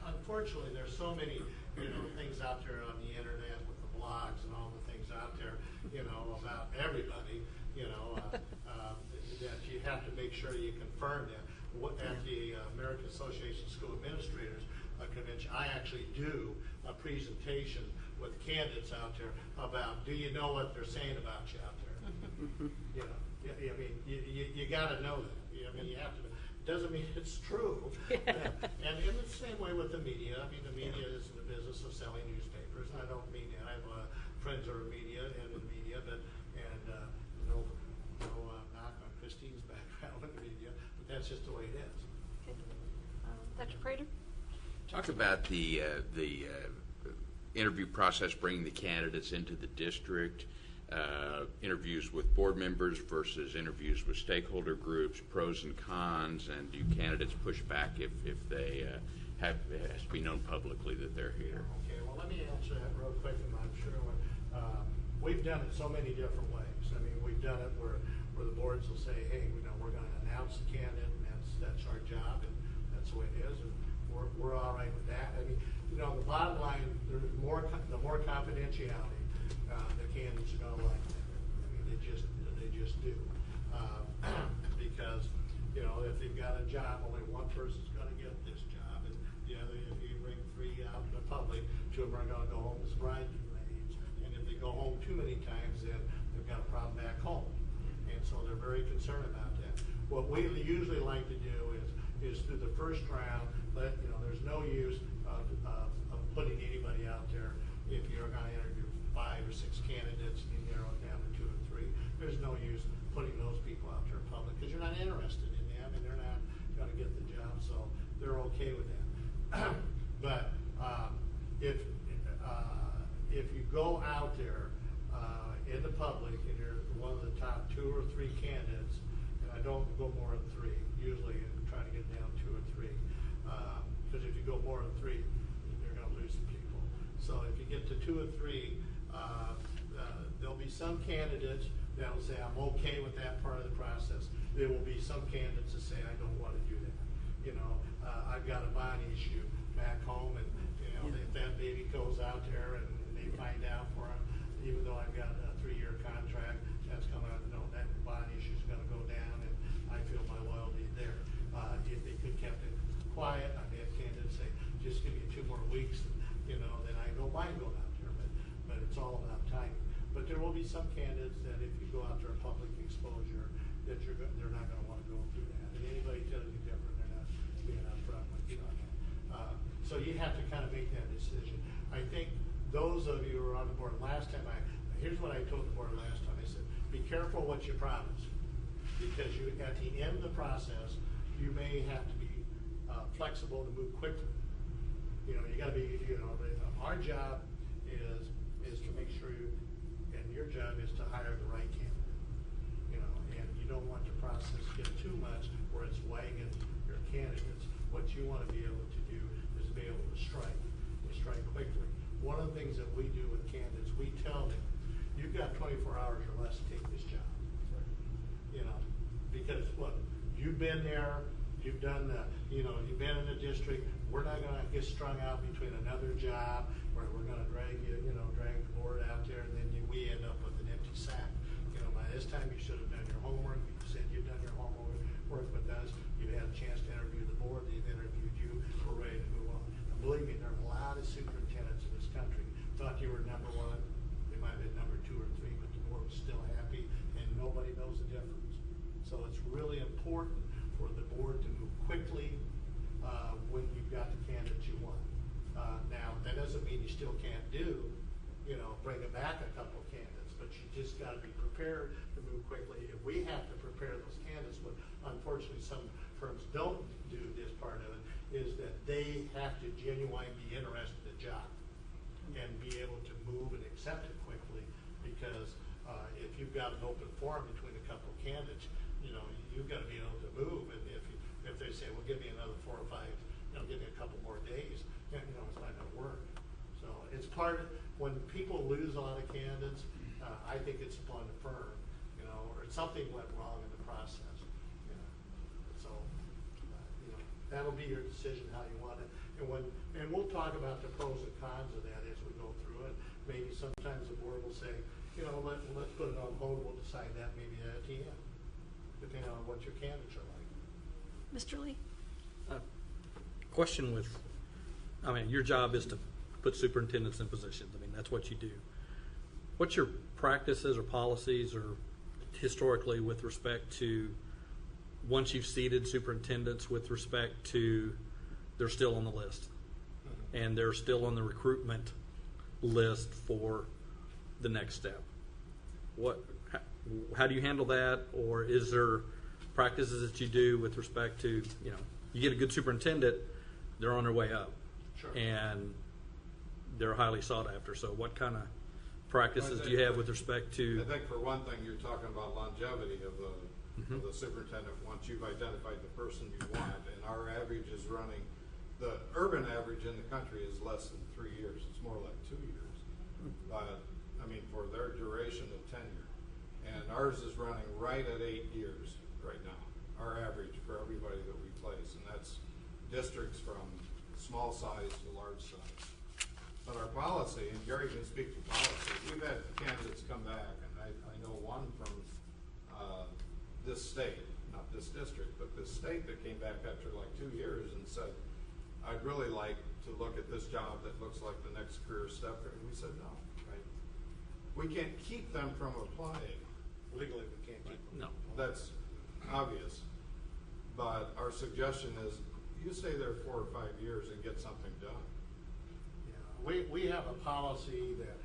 J: unfortunately, there's so many, you know, things out there on the internet with the blogs and all the things out there, you know, about everybody, you know, that you have to make sure you confirm that. At the American Association of School Administrators convention, I actually do a presentation with candidates out there about, do you know what they're saying about you out there? You know, I mean, you got to know that. I mean, you have to. It doesn't mean it's true. And in the same way with the media. I mean, the media is in the business of selling newspapers. I don't mean that. I have friends who are media and in the media, but no knock on Christine's background in the media, but that's just the way it is.
A: Okay. Dr. Prater?
H: Talk about the interview process, bringing the candidates into the district, interviews with board members versus interviews with stakeholder groups, pros and cons, and do candidates push back if they it has to be known publicly that they're here?
J: Okay, well, let me answer that real quick, and I'm sure we've done it so many different ways. I mean, we've done it where the boards will say, hey, we're going to announce the candidate, and that's our job, and that's the way it is, and we're all right with that. I mean, you know, the bottom line, the more confidentiality, the candidates are going to like that. I mean, they just do. Because, you know, if they've got a job, only one person's going to get this job. And, you know, if you bring 3 out in the public, 2 of them are going to go home as bridesmaids. And if they go home too many times, then they've got a problem back home. And so they're very concerned about that. What we usually like to do is through the first round, there's no use of putting anybody out there if you're going to interview 5 or 6 candidates public and you're one of the top 2 or 3 candidates, and I don't go more than 3, usually I try to get down 2 or 3. Because if you go more than 3, you're going to lose some people. So if you get to 2 or 3, there'll be some candidates that'll say, I'm okay with that part of the process. There will be some candidates that say, I don't want to do that. You know, I've got a bond issue back home, and you know, if that baby goes out there and they find out for him, even though I've got a 3-year contract, that's going to, that bond issue is going to go down, and I feel my loyalty there. If they could kept it quiet, I've had candidates say, just give me 2 more weeks, and, then I don't mind going out there, but it's all about timing. But there will be some candidates that if you go out there public exposure, that they're not going to want to go through that. And anybody tells you different, they're not being upfront with you on that. So you have to kind of make that decision. I think those of you who were on the board last time, here's what I told the board last time. I said, be careful what you promise, because at the end of the process, you may have to be flexible to move quickly. You got to be. Our job is to make sure and your job is to hire the right candidate. And you don't want the process to get too much where it's wagging your candidates. What you want to be able to do is be able to strike quickly. One of the things that we do with candidates, we tell them, you've got 24 hours or less to take this job. Because look, you've been there, you've done you've been in the district. We're not going to get strung out between another job where we're going to drag the board out there, and then we end up with an empty sack. By this time you should have done your homework. You said you've done your homework with us. You've had a chance to interview the board. They've interviewed you. We're ready to move on. And believe me, there are a lot of superintendents in this country thought you were number 1. They might have been number 2 or 3, but the board was still happy, and nobody knows the difference. So it's really important for the board to move quickly when you've got the candidates you want. Now, that doesn't mean you still can't bring back a couple of candidates, but you just got to be prepared to move quickly. If we have to prepare those candidates, what unfortunately some firms don't do this part of it, is that they have to genuinely be interested in the job and be able to move and accept it quickly, because if you've got an open forum between a couple of candidates, you've got to be able to move. And if they say, well, give me another 4 or 5, give me a couple more days, it's not going to work. So it's part of, when people lose a lot of candidates, I think it's upon the firm, or something went wrong in the process. So that'll be your decision how you want it. And we'll talk about the pros and cons of that as we go through it. Maybe sometimes the board will say, let's put it on hold. We'll decide that maybe at the end, depending on what your candidates are like.
A: Mr. Lee?
D: Question your job is to put superintendents in positions. That's what you do. What's your practices or policies or historically with respect to once you've seated superintendents with respect to they're still on the list and they're still on the recruitment list for the next step? How do you handle that? Or is there practices that you do with respect to, you get a good superintendent, they're on their way up.
J: Sure.
D: And they're highly sought after. So what kind of practices do you have with respect to?
K: I think for one thing, you're talking about longevity of the superintendent once you've identified the person you want. And our average is running, the urban average in the country is less than 3 years. It's more like 2 years. But, for their duration of tenure. And ours is running right at 8 years right now, our average for everybody that we place. And that's districts from small size to large size. But our policy, and Gary can speak to policy, we've had candidates come back, and I know one from this state, not this district, but this state that came back after like 2 years and said, I'd really like to look at this job that looks like the next career step. And we said no, right? We can't keep them from applying.
J: Legally, we can't keep them.
D: No.
K: That's obvious. But our suggestion is you stay there 4 or 5 years and get something done.
J: Yeah, we have a policy that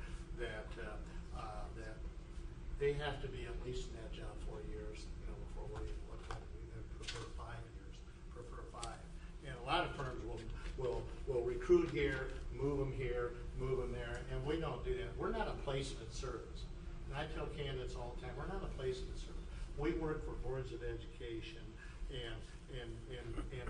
J: they have to be at least in that job 4 years, before we look at it. We prefer 5 years, prefer 5. And a lot of firms will recruit here, move them there, and we don't do that. We're not a placement service. and I tell candidates all the time, we're not a placement service. We work for boards of education, and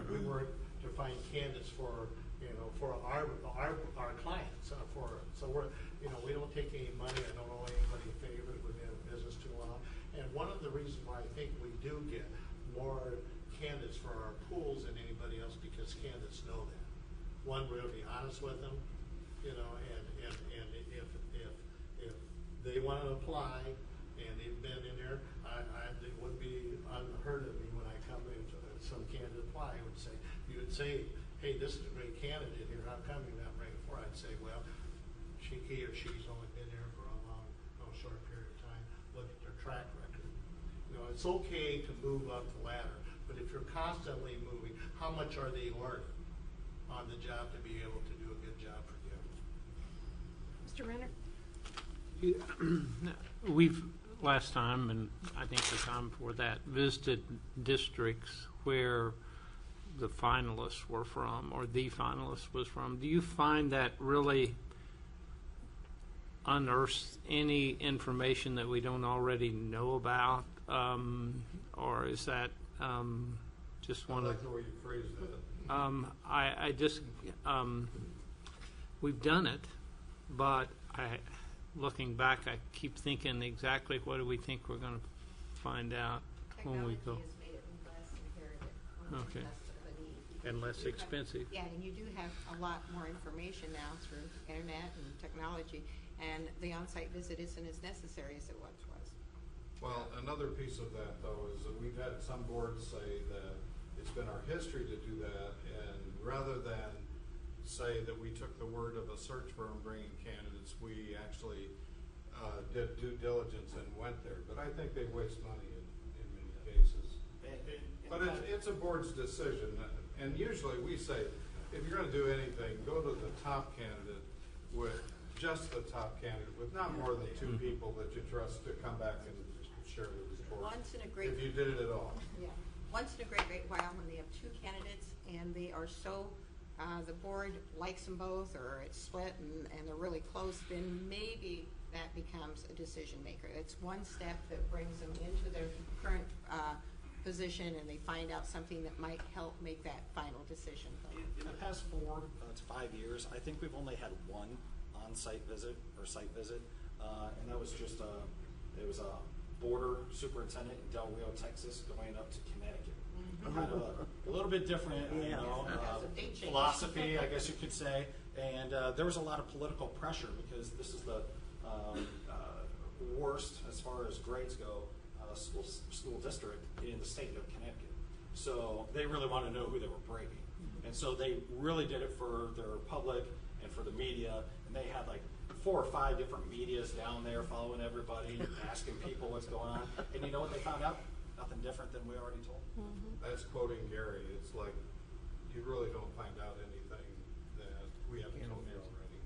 J: we work to find candidates for, you know, for our clients. So we're, you know, we don't take any money. I don't owe anybody favors. We've been in business too long. And one of the reasons why I think we do get more candidates for our pools than anybody else, because candidates know that. One, we're going to be honest with them, you know, and if they want to apply and they've been in there, it would be unheard of me when I come in to some candidate apply. You would say, hey, this is a great candidate here. How come you're not bringing it forward? I'd say, well, he or she's only been there for a long, short period of time. Look at their track record. You know, it's okay to move up the ladder, but if you're constantly moving, how much are they learning on the job to be able to do a good job for you?
I: Mr. Renner?
G: We've, last time, and I think the time before that, visited districts where the finalists were from, or the finalist was from. Do you find that really unearths any information that we don't already know about? Or is that just one
K: I
G: of...
K: like the way you phrased that.
G: I just, we've done it, but looking back, I keep thinking exactly what do we think we're going to find out when we go.
M: Technology has made it less imperative.
G: Okay.
M: Less of a need.
G: And less expensive.
M: Yeah, and you do have a lot more information now through internet and technology, and the on-site visit isn't as necessary as it once was.
K: Well, another piece of that, though, is that we've had some boards say that it's been our history to do that, and rather than say that we took the word of a search firm bringing candidates, we actually did due diligence and went there. But I think they waste money in many cases. But it's a board's decision, and usually we say, if you're going to do anything, go to the top candidate with just the top candidate, with not more than two people that you trust to come back and share the report.
M: Once in a great...
K: If you did it at all.
M: Yeah. Once in a great while, when they have two candidates and they are so, the board likes them both, or it's split and they're really close, then maybe that becomes a decision maker. It's one step that brings them into their current position, and they find out something that might help make that final decision.
L: In the past 4 to 5 years, I think we've only had one on-site visit or site visit, and that was just it was a border superintendent in Del Rio, Texas, going up to Connecticut. Kind of a little bit different, you know, philosophy, I guess you could say. And there was a lot of political pressure because this is the worst, as far as grades go, school district in the state of Connecticut. So they really wanted to know who they were breaking. And so they really did it for their public and for the media. And they had like 4 or 5 different medias down there following everybody, asking people what's going on. And you know what they found out? Nothing different than we already told.
K: That's quoting Gary. It's like you really don't find out anything that we haven't told you already,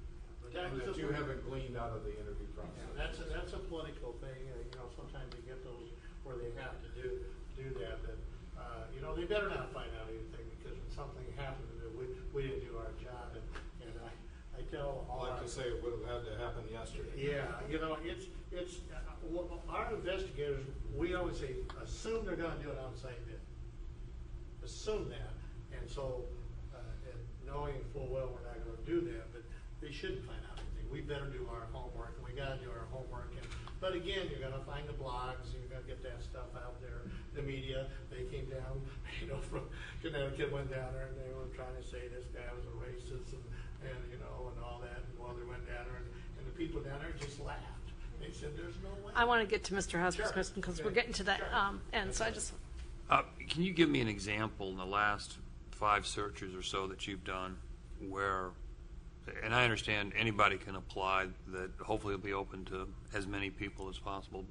K: and that you haven't gleaned out of the interview process.
J: That's a political thing. You know, sometimes you get those where they have to do that. But you know, they better not find out anything, because when something happens, we didn't do our job. And I tell all.
K: I like to say it would have had to happen yesterday.
J: Yeah, you know, it's our investigators. We always say, assume they're going to do an on-site visit. Assume that, and so and knowing full well we're not going to do that, but they shouldn't find out anything. We better do our homework, and we got to do our homework. But again, you're going to find the blogs, and you're going to get that stuff out there. The media, they came down, you know, from Connecticut, went down there, and they were trying to say this guy was a racist, and you know, and all that. And well, they went down there, and the people down there just laughed. They said, "There's no way."
A: I want to get to Mr. House's question, because we're getting to that end. So I just.
E: Can you give me an example in the last 5 searches or so that you've done where, and I understand anybody can apply, that hopefully will be open to as many people as possible,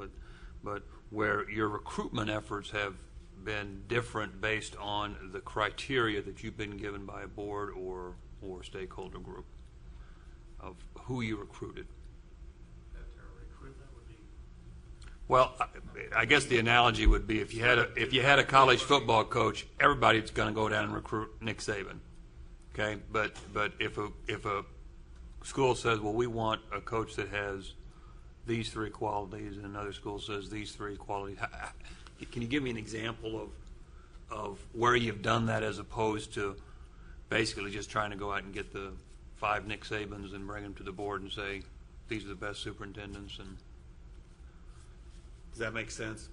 E: but where your recruitment efforts have been different based on the criteria that you've been given by a board or stakeholder group of who you recruited? Well, I guess the analogy would be if you had a college football coach, everybody's going to go down and recruit Nick Saban, okay? But if a school says, well, we want a coach that has these three qualities, and another school says these three qualities. Can you give me an example of where you've done that as opposed to basically just trying to go out and get the 5 Nick Sabans and bring them to the board and say, these are the best superintendents? And does that make sense?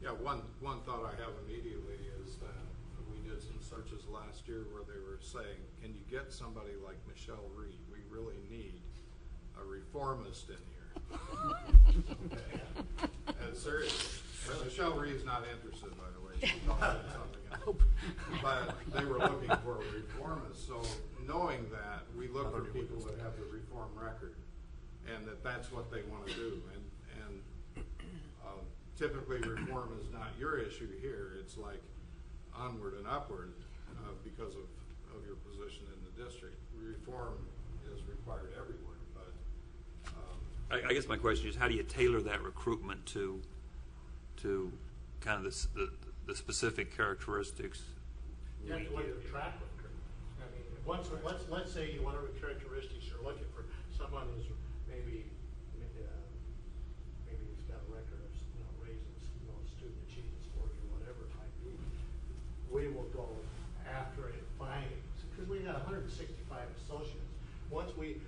K: Yeah, one thought I have immediately is that we did some searches last year where they were saying, can you get somebody like Michelle Reed? We really need a reformist in here. Okay. And seriously, and Michelle Reed's not interested, by the way. She's talking something else. But they were looking for a reformist. So knowing that, we look for people that have the reform record, and that's what they want to do. And typically, reform is not your issue here. It's like onward and upward because of your position in the district. Reform is required everywhere. But
E: I guess my question is, how do you tailor that recruitment to kind of the specific characteristics?
J: You have to look at the track record. I mean, let's say one of the characteristics you're looking for, someone who's maybe he's got a record of raising student achievement scores or whatever it might be. We will go after it, because we got 165 associates. Once we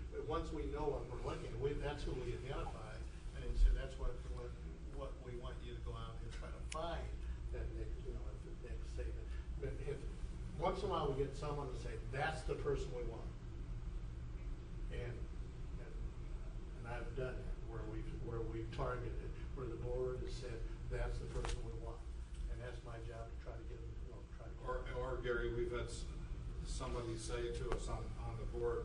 J: know what we're looking, that's who we identify, and so that's what we want you to go out and try to find. That next statement. But if once in a while we get someone to say that's the person we want, and I've done that where we've targeted, where the board has said that's the person we want, and that's my job to try to get them.
K: or Gary, we've had somebody say to us on the board,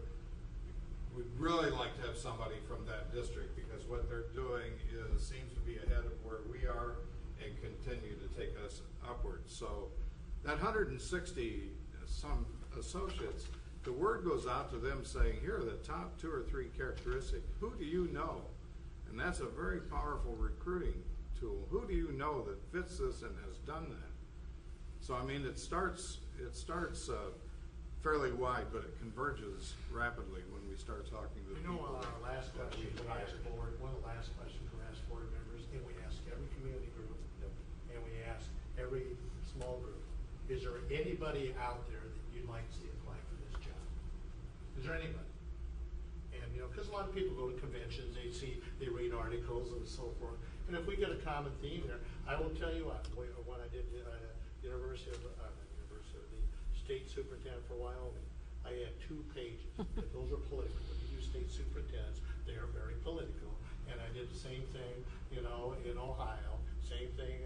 K: we'd really like to have somebody from that district because what they're doing seems to be ahead of where we are and continue to take us upwards. So that 160 some associates, the word goes out to them saying, here are the top 2 or 3 characteristics. Who do you know? And that's a very powerful recruiting tool. Who do you know that fits this and has done that? So I mean, it starts fairly wide, but it converges rapidly when we start talking to the people.
J: Our last question we asked board, one of the last questions we asked board members, and we asked every community group, and we asked every small group, is there anybody out there that you'd like to see apply for this job? Is there anybody? And because a lot of people go to conventions, they read articles and so forth, and if we get a common theme there, I will tell you what, when I did the state superintendent for Wyoming, I had 2 pages. Those are political. When you do state superintendents, they are very political. And I did the same thing, in Ohio, same thing.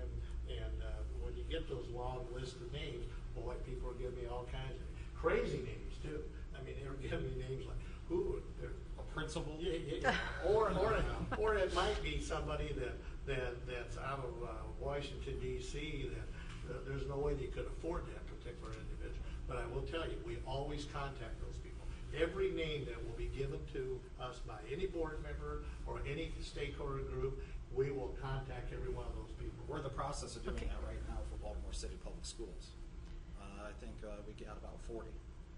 J: And when you get those long lists of names, boy, people are giving me all kinds of crazy names too. I mean, they were giving me names like, a principal? Yeah. Or it might be somebody that's out of Washington, D.C. that there's no way they could afford that particular individual. But I will tell you, we always contact those people. Every name that will be given to us by any board member or any stakeholder group, we will contact every one of those people.
L: We're in the process of doing that right now for Baltimore City Public Schools. I think we got about 40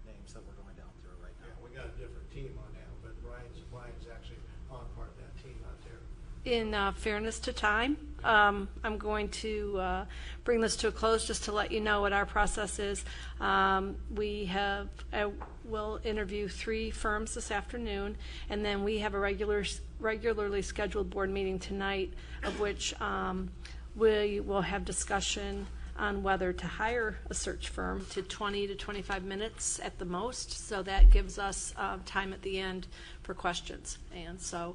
L: names that we're going down through right now.
J: Yeah, we got a different team on that, but Ryan's actually on part of that team out there.
A: In fairness to time, I'm going to bring this to a close just to let you know what our process is. We'll interview 3 firms this afternoon, and then we have a regularly scheduled board meeting tonight, of which we will have discussion on whether to hire a search firm to 20 to 25 minutes at the most. So that gives us time at the end for questions. And so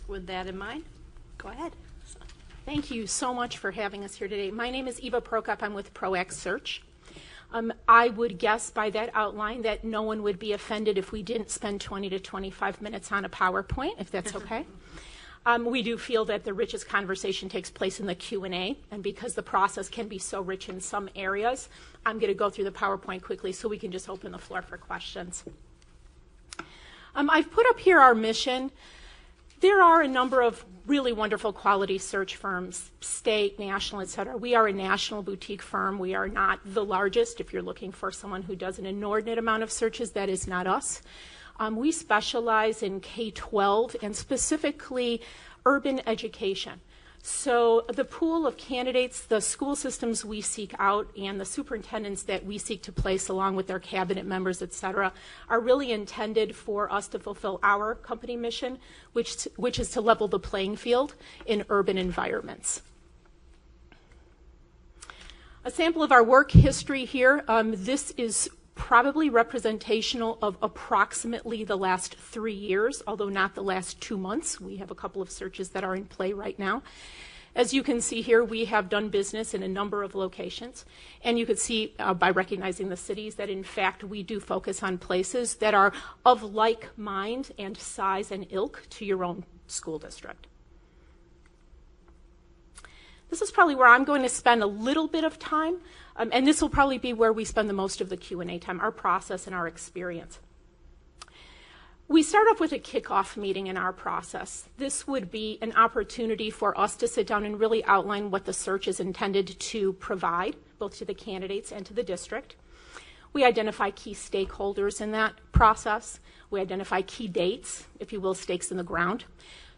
A: with that in mind, go ahead.
N: Thank you so much for having us here today. My name is Eva Prokop. I'm with ProAct Search. I would guess by that outline that no one would be offended if we didn't spend 20 to 25 minutes on a PowerPoint, if that's okay. We do feel that the richest conversation takes place in the Q&A, and because the process can be so rich in some areas, I'm going to go through the PowerPoint quickly so we can just open the floor for questions. I've put up here our mission. There are a number of really wonderful quality search firms, state, national, et cetera. We are a national boutique firm. We are not the largest. If you're looking for someone who does an inordinate amount of searches, that is not us. We specialize in K-12 and specifically urban education. So the pool of candidates, the school systems we seek out, and the superintendents that we seek to place along with their cabinet members, et cetera, are really intended for us to fulfill our company mission, which is to level the playing field in urban environments. A sample of our work history here. This is probably representational of approximately the last 3 years, although not the last 2 months. We have a couple of searches that are in play right now. As you can see here, we have done business in a number of locations, and you could see by recognizing the cities that in fact we do focus on places that are of like mind and size and ilk to your own school district. This is probably where I'm going to spend a little bit of time, and this will probably be where we spend the most of the Q&A time, our process and our experience. We start off with a kickoff meeting in our process. This would be an opportunity for us to sit down and really outline what the search is intended to provide, both to the candidates and to the district. We identify key stakeholders in that process. We identify key dates, if you will, stakes in the ground,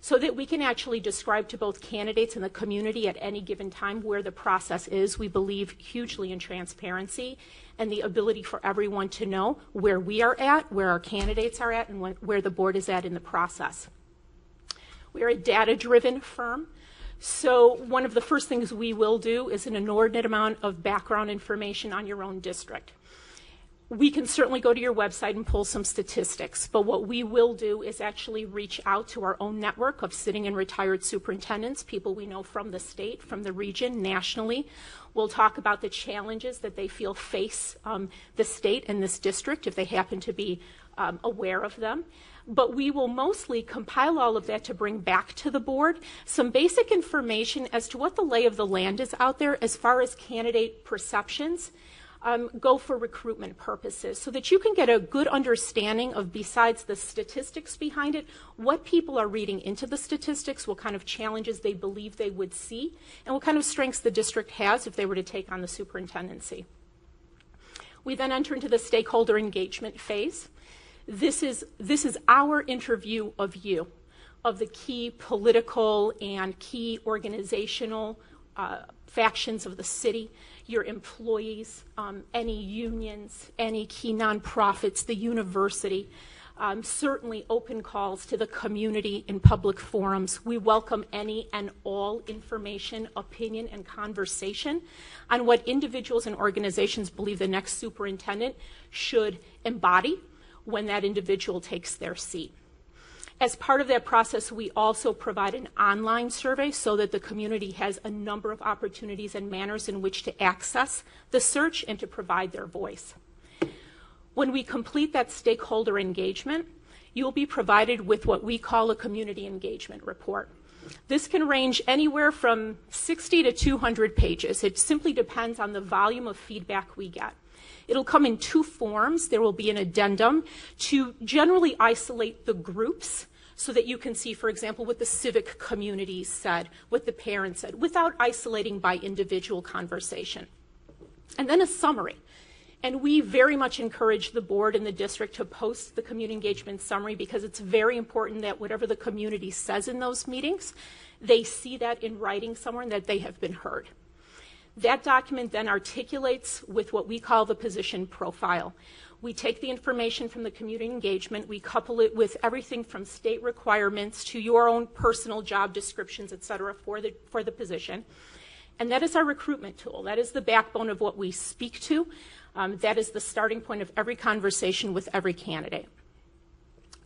N: so that we can actually describe to both candidates and the community at any given time where the process is. We believe hugely in transparency and the ability for everyone to know where we are at, where our candidates are at, and where the board is at in the process. We are a data-driven firm, so one of the first things we will do is an inordinate amount of background information on your own district. We can certainly go to your website and pull some statistics, but what we will do is actually reach out to our own network of sitting and retired superintendents, people we know from the state, from the region, nationally. We'll talk about the challenges that they feel face the state and this district, if they happen to be aware of them. But we will mostly compile all of that to bring back to the board some basic information as to what the lay of the land is out there as far as candidate perceptions go for recruitment purposes, so that you can get a good understanding of, besides the statistics behind it, what people are reading into the statistics, what kind of challenges they believe they would see, and what kind of strengths the district has if they were to take on the superintendency. We then enter into the stakeholder engagement phase. This is our interview of you, of the key political and key organizational factions of the city, your employees, any unions, any key nonprofits, the university, certainly open calls to the community in public forums. We welcome any and all information, opinion, and conversation on what individuals and organizations believe the next superintendent should embody when that individual takes their seat. As part of that process, we also provide an online survey so that the community has a number of opportunities and manners in which to access the search and to provide their voice. When we complete that stakeholder engagement, you'll be provided with what we call a community engagement report. This can range anywhere from 60 to 200 pages. It simply depends on the volume of feedback we get. It'll come in two forms. There will be an addendum to generally isolate the groups so that you can see, for example, what the civic community said, what the parents said, without isolating by individual conversation. And then a summary. And we very much encourage the board and the district to post the community engagement summary, because it's very important that whatever the community says in those meetings, they see that in writing somewhere and that they have been heard. That document then articulates with what we call the position profile. We take the information from the community engagement, we couple it with everything from state requirements to your own personal job descriptions, et cetera, for the position. And that is our recruitment tool. That is the backbone of what we speak to. That is the starting point of every conversation with every candidate.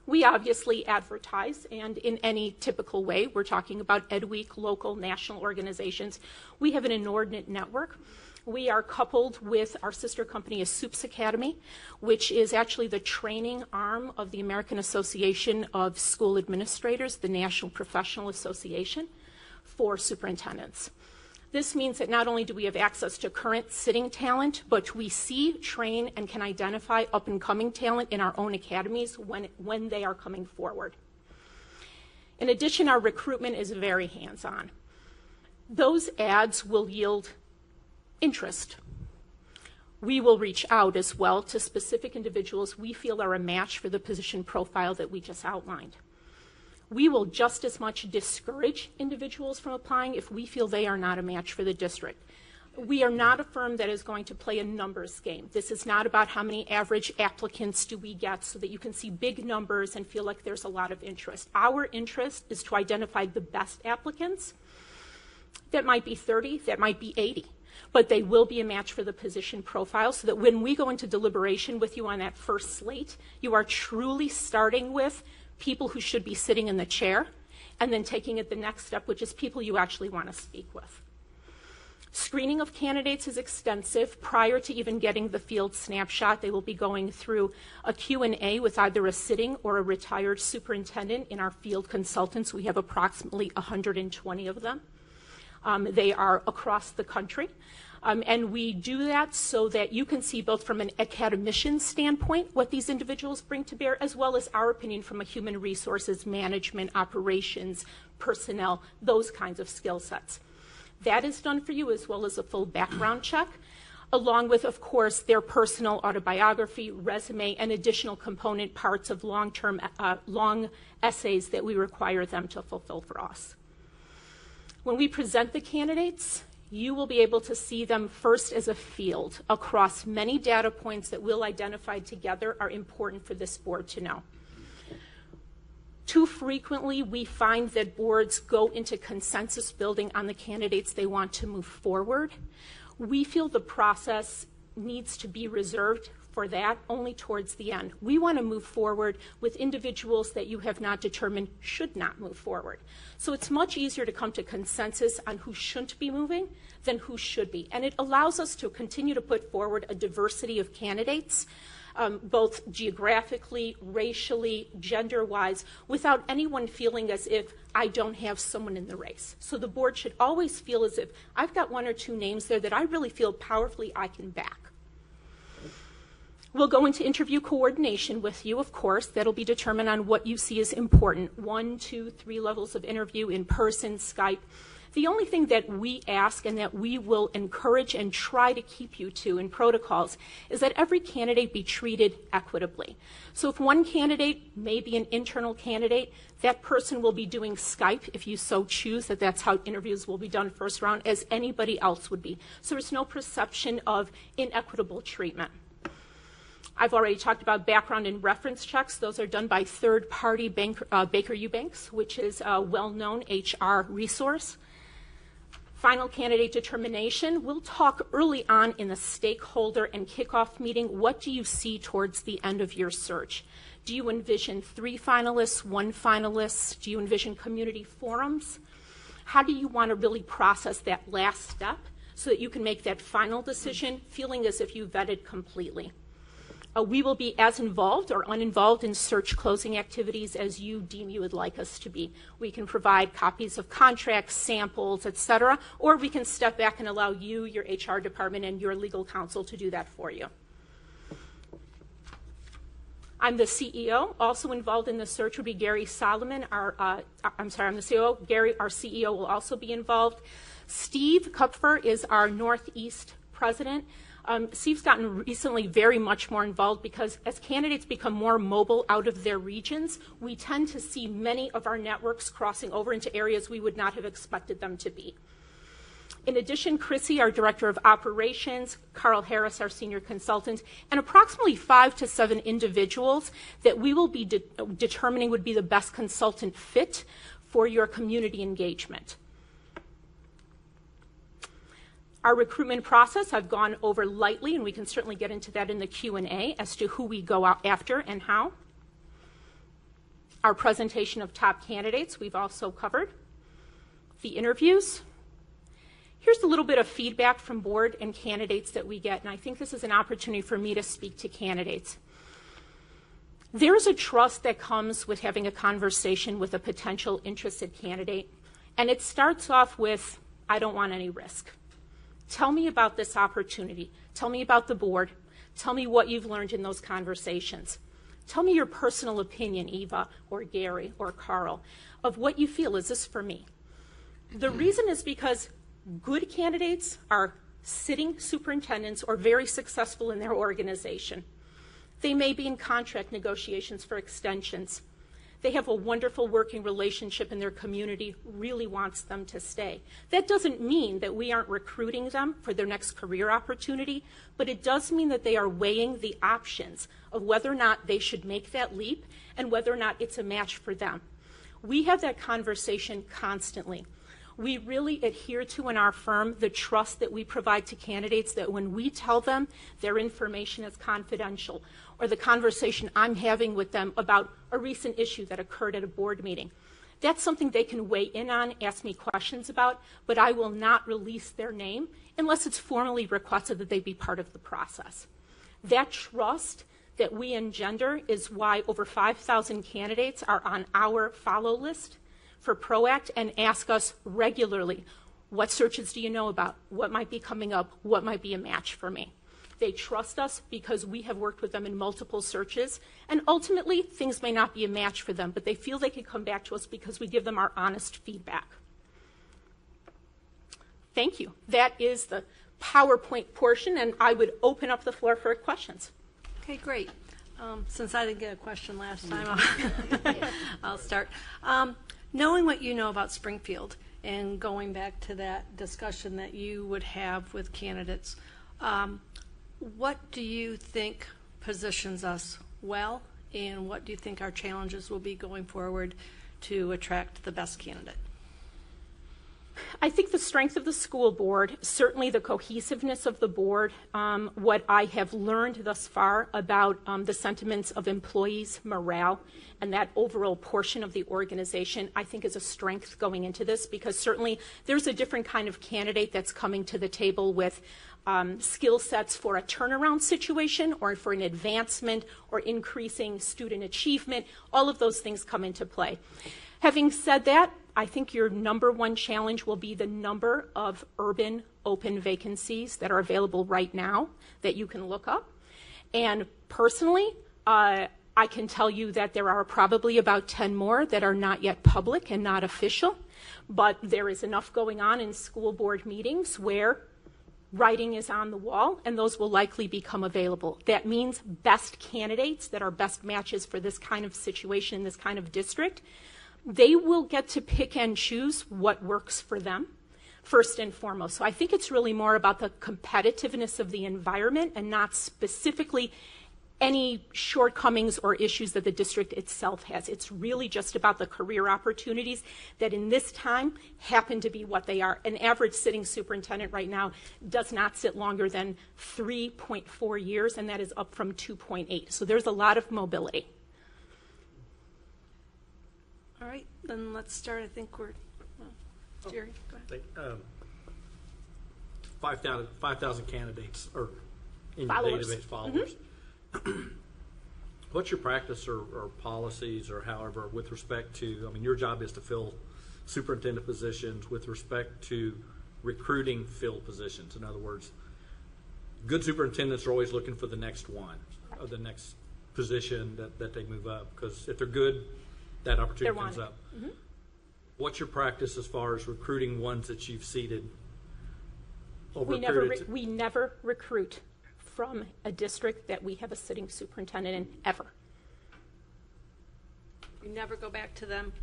N: We obviously advertise, and in any typical way, we're talking about EdWeek, local, national organizations. We have an inordinate network. We are coupled with our sister company, Supes Academy, which is actually the training arm of the American Association of School Administrators, the National Professional Association for superintendents. This means that not only do we have access to current sitting talent, but we see, train, and can identify up-and-coming talent in our own academies when they are coming forward. In addition, our recruitment is very hands-on. Those ads will yield interest. We will reach out as well to specific individuals we feel are a match for the position profile that we just outlined. We will just as much discourage individuals from applying if we feel they are not a match for the district. We are not a firm that is going to play a numbers game. This is not about how many average applicants do we get so that you can see big numbers and feel like there's a lot of interest. Our interest is to identify the best applicants. That might be 30, that might be 80, but they will be a match for the position profile so that when we go into deliberation with you on that first slate, you are truly starting with people who should be sitting in the chair and then taking it the next step, which is people you actually want to speak with. Screening of candidates is extensive. Prior to even getting the field snapshot, they will be going through a Q&A with either a sitting or a retired superintendent in our field consultants. We have approximately 120 of them. They are across the country. And we do that so that you can see both from an academician standpoint what these individuals bring to bear, as well as our opinion from a human resources, management, operations, personnel, those kinds of skill sets. That is done for you, as well as a full background check, along with, of course, their personal autobiography, resume, and additional component parts of long essays that we require them to fulfill for us. When we present the candidates, you will be able to see them first as a field across many data points that we'll identify together are important for this board to know. Too frequently, we find that boards go into consensus building on the candidates they want to move forward. We feel the process needs to be reserved for that only towards the end. We want to move forward with individuals that you have not determined should not move forward. So it's much easier to come to consensus on who shouldn't be moving than who should be. And it allows us to continue to put forward a diversity of candidates, both geographically, racially, gender-wise, without anyone feeling as if I don't have someone in the race. So the board should always feel as if I've got one or two names there that I really feel powerfully I can back. We'll go into interview coordination with you, of course. That'll be determined on what you see as important. 1, 2, 3 levels of interview, in person, Skype. The only thing that we ask and that we will encourage and try to keep you to in protocols is that every candidate be treated equitably. So if one candidate may be an internal candidate, that person will be doing Skype if you so choose, that's how interviews will be done first round, as anybody else would be. So there's no perception of inequitable treatment. I've already talked about background and reference checks. Those are done by third-party Baker Eubanks, which is a well-known HR resource. Final candidate determination. We'll talk early on in the stakeholder and kickoff meeting. What do you see towards the end of your search? Do you envision 3 finalists, 1 finalist? Do you envision community forums? How do you want to really process that last step so that you can make that final decision feeling as if you vetted completely? We will be as involved or uninvolved in search closing activities as you deem you would like us to be. We can provide copies of contracts, samples, et cetera, or we can step back and allow you, your HR department, and your legal counsel to do that for you. I'm the CEO. Also involved in the search would be Gary Solomon. I'm the COO. Gary, our CEO, will also be involved. Steve Kupfer is our Northeast president. Steve's gotten recently very much more involved because as candidates become more mobile out of their regions, we tend to see many of our networks crossing over into areas we would not have expected them to be. In addition, Chrissy, our Director of Operations, Carl Harris, our Senior Consultant, and approximately 5 to 7 individuals that we will be determining would be the best consultant fit for your community engagement. Our recruitment process I've gone over lightly, and we can certainly get into that in the Q&A as to who we go out after and how. Our presentation of top candidates we've also covered. The interviews. Here's a little bit of feedback from board and candidates that we get, and I think this is an opportunity for me to speak to candidates. There is a trust that comes with having a conversation with a potential interested candidate, and it starts off with, I don't want any risk. Tell me about this opportunity. Tell me about the board. Tell me what you've learned in those conversations. Tell me your personal opinion, Eva or Gary or Carl, of what you feel, is this for me? The reason is because good candidates are sitting superintendents or very successful in their organization. They may be in contract negotiations for extensions. They have a wonderful working relationship and their community really wants them to stay. That doesn't mean that we aren't recruiting them for their next career opportunity, but it does mean that they are weighing the options of whether or not they should make that leap and whether or not it's a match for them. We have that conversation constantly. We really adhere to in our firm the trust that we provide to candidates, that when we tell them their information is confidential, or the conversation I'm having with them about a recent issue that occurred at a board meeting, that's something they can weigh in on, ask me questions about, but I will not release their name unless it's formally requested that they be part of the process. That trust that we engender is why over 5,000 candidates are on our follow list for PROACT and ask us regularly, what searches do you know about? What might be coming up? What might be a match for me? They trust us because we have worked with them in multiple searches, and ultimately things may not be a match for them, but they feel they can come back to us because we give them our honest feedback. Thank you. That is the PowerPoint portion, and I would open up the floor for questions.
A: Okay, great. Since I didn't get a question last time, I'll start. Knowing what you know about Springfield and going back to that discussion that you would have with candidates, what do you think positions us well, and what do you think our challenges will be going forward to attract the best candidate?
N: I think the strength of the school board, certainly the cohesiveness of the board, what I have learned thus far about the sentiments of employees' morale and that overall portion of the organization, I think is a strength going into this, because certainly there's a different kind of candidate that's coming to the table with skill sets for a turnaround situation or for an advancement or increasing student achievement. All of those things come into play. Having said that, I think your number one challenge will be the number of urban open vacancies that are available right now that you can look up. And personally, I can tell you that there are probably about 10 more that are not yet public and not official, but there is enough going on in school board meetings where writing is on the wall, and those will likely become available. That means best candidates that are best matches for this kind of situation, this kind of district, they will get to pick and choose what works for them, first and foremost. So I think it's really more about the competitiveness of the environment and not specifically any shortcomings or issues that the district itself has. It's really just about the career opportunities that in this time happen to be what they are. An average sitting superintendent right now does not sit longer than 3.4 years, and that is up from 2.8. So there's a lot of mobility.
A: All right, then let's start. I think we're, Jerry, go ahead.
D: 5,000 candidates are in your
N: Followers.
D: database, followers. What's your practice or policies or however with respect to, I mean, your job is to fill superintendent positions with respect to recruiting filled positions. In other words, good superintendents are always looking for the next one, or the next position that they move up, because if they're good, that opportunity comes up. Mm-hmm. What's your practice as far as recruiting ones that you've seated over
N: We
D: a period of
N: we never recruit from a district that we have a sitting superintendent in, ever.
A: You never go back to them?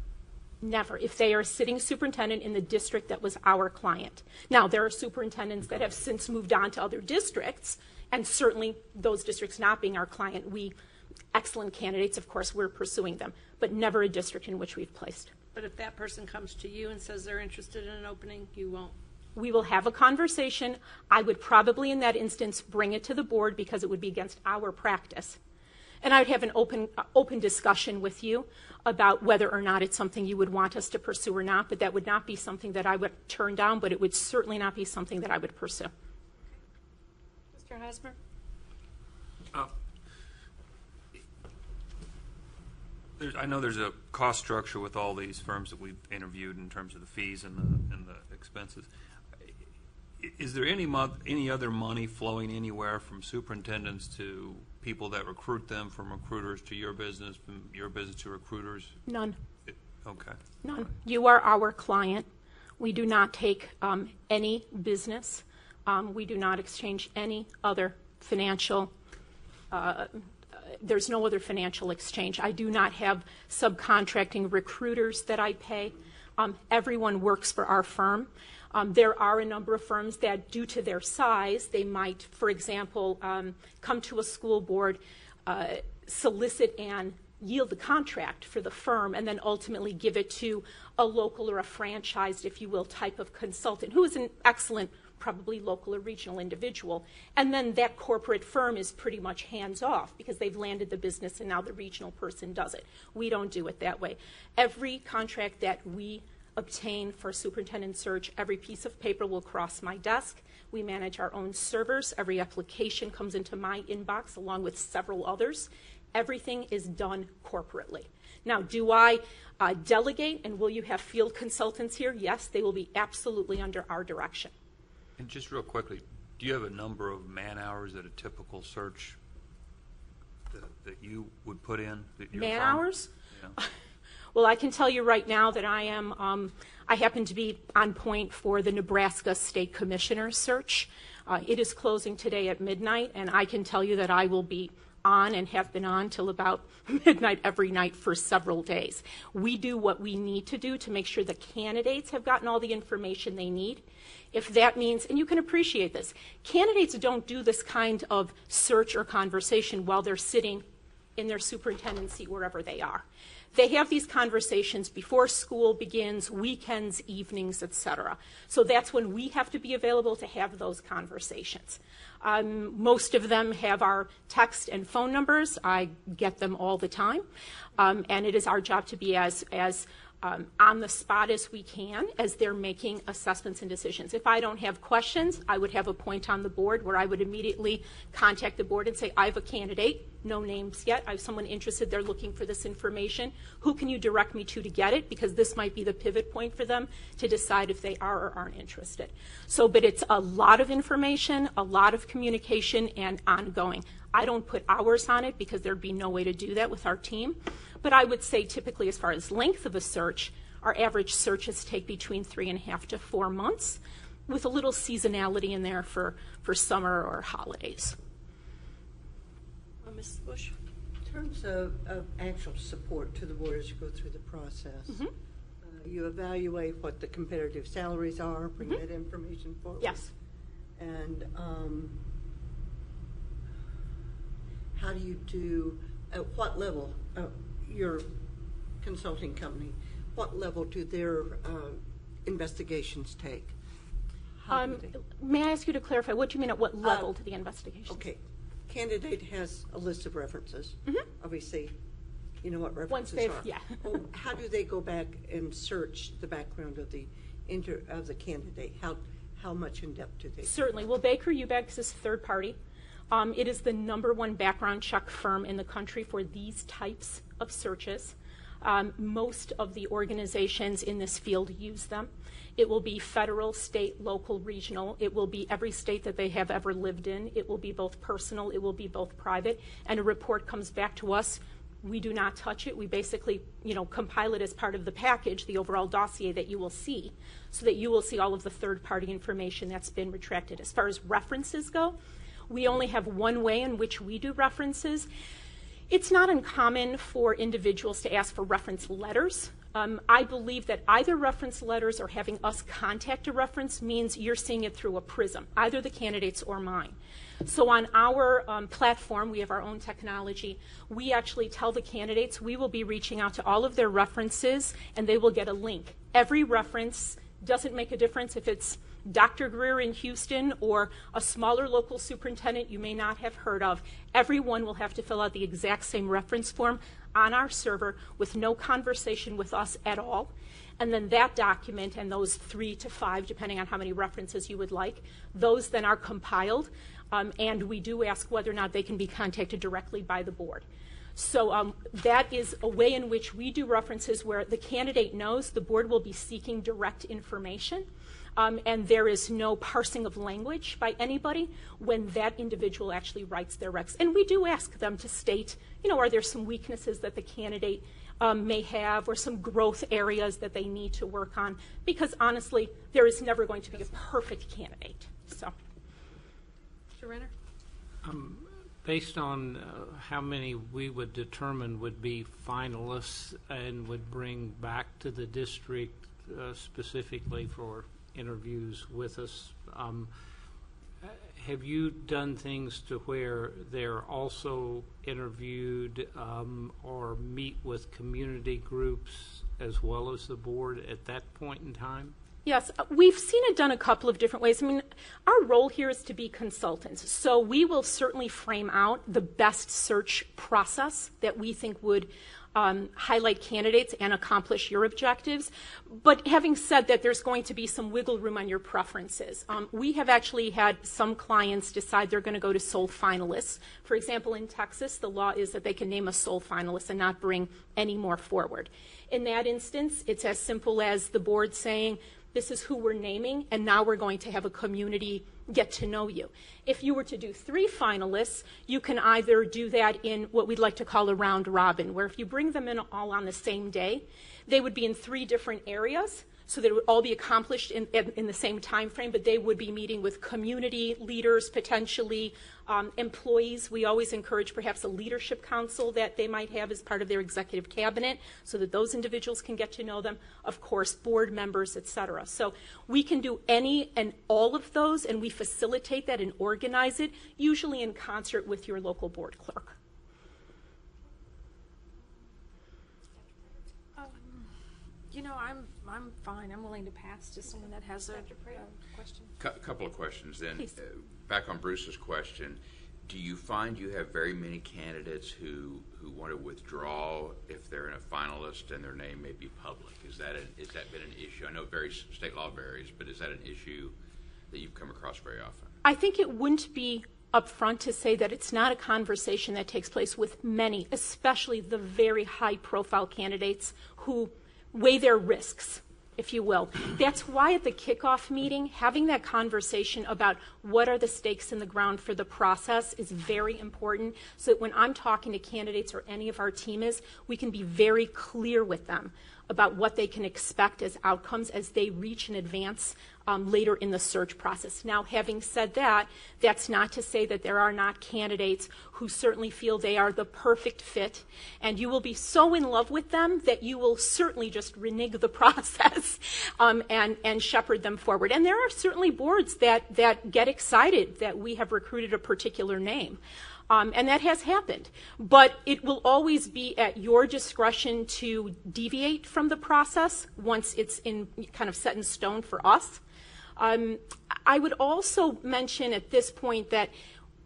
N: Never. If they are a sitting superintendent in the district that was our client. Now, there are superintendents that have since moved on to other districts, and certainly those districts not being our client, excellent candidates, of course, we're pursuing them, but never a district in which we've placed.
A: But if that person comes to you and says they're interested in an opening, you won't?
N: We will have a conversation. I would probably in that instance bring it to the board because it would be against our practice. And I'd have an open discussion with you about whether or not it's something you would want us to pursue or not, but that would not be something that I would turn down, but it would certainly not be something that I would pursue.
A: Mr. Hosmer?
E: I know there's a cost structure with all these firms that we've interviewed in terms of the fees and the expenses. Is there any other money flowing anywhere from superintendents to people that recruit them, from recruiters to your business, from your business to recruiters?
N: None.
E: Okay.
N: None. You are our client. We do not take any business We do not exchange any other financial there's no other financial exchange. I do not have subcontracting recruiters that I pay. Everyone works for our firm. There are a number of firms that, due to their size, they might, for example, come to a school board, solicit and yield the contract for the firm, and then ultimately give it to a local or a franchised, if you will, type of consultant who is an excellent, probably local or regional individual. And then that corporate firm is pretty much hands off because they've landed the business and now the regional person does it. We don't do it that way. Every contract that we obtain for superintendent search, every piece of paper will cross my desk. We manage our own servers. Every application comes into my inbox along with several others. Everything is done corporately. Now, do I delegate, and will you have field consultants here? Yes, they will be absolutely under our direction.
E: And just real quickly, do you have a number of man hours that a typical search that you would put in?
N: Man hours?
E: Yeah.
N: Well, I can tell you right now that I happen to be on point for the Nebraska State Commissioner search. It is closing today at midnight, and I can tell you that I will be on and have been on till about midnight every night for several days. We do what we need to do to make sure the candidates have gotten all the information they need. If that means, and you can appreciate this, candidates don't do this kind of search or conversation while they're sitting in their superintendent seat wherever they are. They have these conversations before school begins, weekends, evenings, etc. So that's when we have to be available to have those conversations. Most of them have our text and phone numbers. I get them all the time. And it is our job to be as on the spot as we can as they're making assessments and decisions. If I don't have questions, I would have a point on the board where I would immediately contact the board and say, I have a candidate, no names yet. I have someone interested, they're looking for this information. Who can you direct me to get it? Because this might be the pivot point for them to decide if they are or aren't interested. So, but it's a lot of information, a lot of communication, and ongoing. I don't put hours on it because there'd be no way to do that with our team. But I would say typically as far as length of a search, our average searches take between 3.5 to 4 months with a little seasonality in there for summer or holidays.
A: Mrs. Bush?
F: In terms of actual support to the board as you go through the process, you evaluate what the competitive salaries are, bring that information forward.
N: Yes.
F: And how do you do, at what level, your consulting company, what level do their investigations take?
N: May I ask you to clarify, what do you mean at what level do the investigations?
F: Okay. Candidate has a list of references. Obviously, you know what references are.
N: Yeah.
F: Well, how do they go back and search the background of the candidate? How much in depth do they?
N: Certainly. Well, Baker Eubanks is third party. It is the #1 background check firm in the country for these types of searches. Most of the organizations in this field use them. It will be federal, state, local, regional. It will be every state that they have ever lived in. It will be both personal. It will be both private. And a report comes back to us. We do not touch it. We basically, compile it as part of the package, the overall dossier that you will see, so that you will see all of the third-party information that's been retracted. As far as references go, we only have one way in which we do references. It's not uncommon for individuals to ask for reference letters. I believe that either reference letters or having us contact a reference means you're seeing it through a prism, either the candidate's or mine. So on our platform, we have our own technology. We actually tell the candidates we will be reaching out to all of their references, and they will get a link. Every reference doesn't make a difference if it's Dr. Greer in Houston or a smaller local superintendent you may not have heard of. Everyone will have to fill out the exact same reference form on our server with no conversation with us at all. And then that document and those 3 to 5, depending on how many references you would like, those then are compiled. And we do ask whether or not they can be contacted directly by the board. So that is a way in which we do references where the candidate knows the board will be seeking direct information. And there is no parsing of language by anybody when that individual actually writes their recs. And we do ask them to state, are there some weaknesses that the candidate may have or some growth areas that they need to work on? Because honestly, there is never going to be a perfect candidate. So.
A: Mr. Renner?
G: Based on how many we would determine would be finalists and would bring back to the district specifically for interviews with us, have you done things to where they're also interviewed or meet with community groups as well as the board at that point in time?
N: Yes, we've seen it done a couple of different ways. I mean, our role here is to be consultants. So we will certainly frame out the best search process that we think would highlight candidates and accomplish your objectives. But having said that, there's going to be some wiggle room on your preferences. We have actually had some clients decide they're going to go to sole finalists. For example, in Texas, the law is that they can name a sole finalist and not bring any more forward. In that instance, it's as simple as the board saying, this is who we're naming, and now we're going to have a community get to know you. If you were to do 3 finalists, you can either do that in what we'd like to call a round robin, where if you bring them in all on the same day, they would be in 3 different areas, so that it would all be accomplished in the same time frame, but they would be meeting with community leaders, potentially employees. We always encourage perhaps a leadership council that they might have as part of their executive cabinet so that those individuals can get to know them, of course, board members, et cetera. So we can do any and all of those, and we facilitate that and organize it, usually in concert with your local board clerk.
I: You know, I'm fine. I'm willing to pass to someone that has a question.
H: Couple of questions then.
N: Please.
H: Back on Bruce's question, do you find you have very many candidates who want to withdraw if they're in a finalist and their name may be public? Has that been an issue? I know state law varies, but is that an issue that you've come across very often?
N: I think it wouldn't be upfront to say that it's not a conversation that takes place with many, especially the very high-profile candidates who weigh their risks, if you will. That's why at the kickoff meeting, having that conversation about what are the stakes in the ground for the process is very important, so that when I'm talking to candidates or any of our team we can be very clear with them about what they can expect as outcomes as they reach and advance later in the search process. Now, having said that, that's not to say that there are not candidates who certainly feel they are the perfect fit, and you will be so in love with them that you will certainly just renege the process and shepherd them forward. And there are certainly boards that get excited that we have recruited a particular name. And that has happened. But it will always be at your discretion to deviate from the process once it's kind of set in stone for us. I would also mention at this point that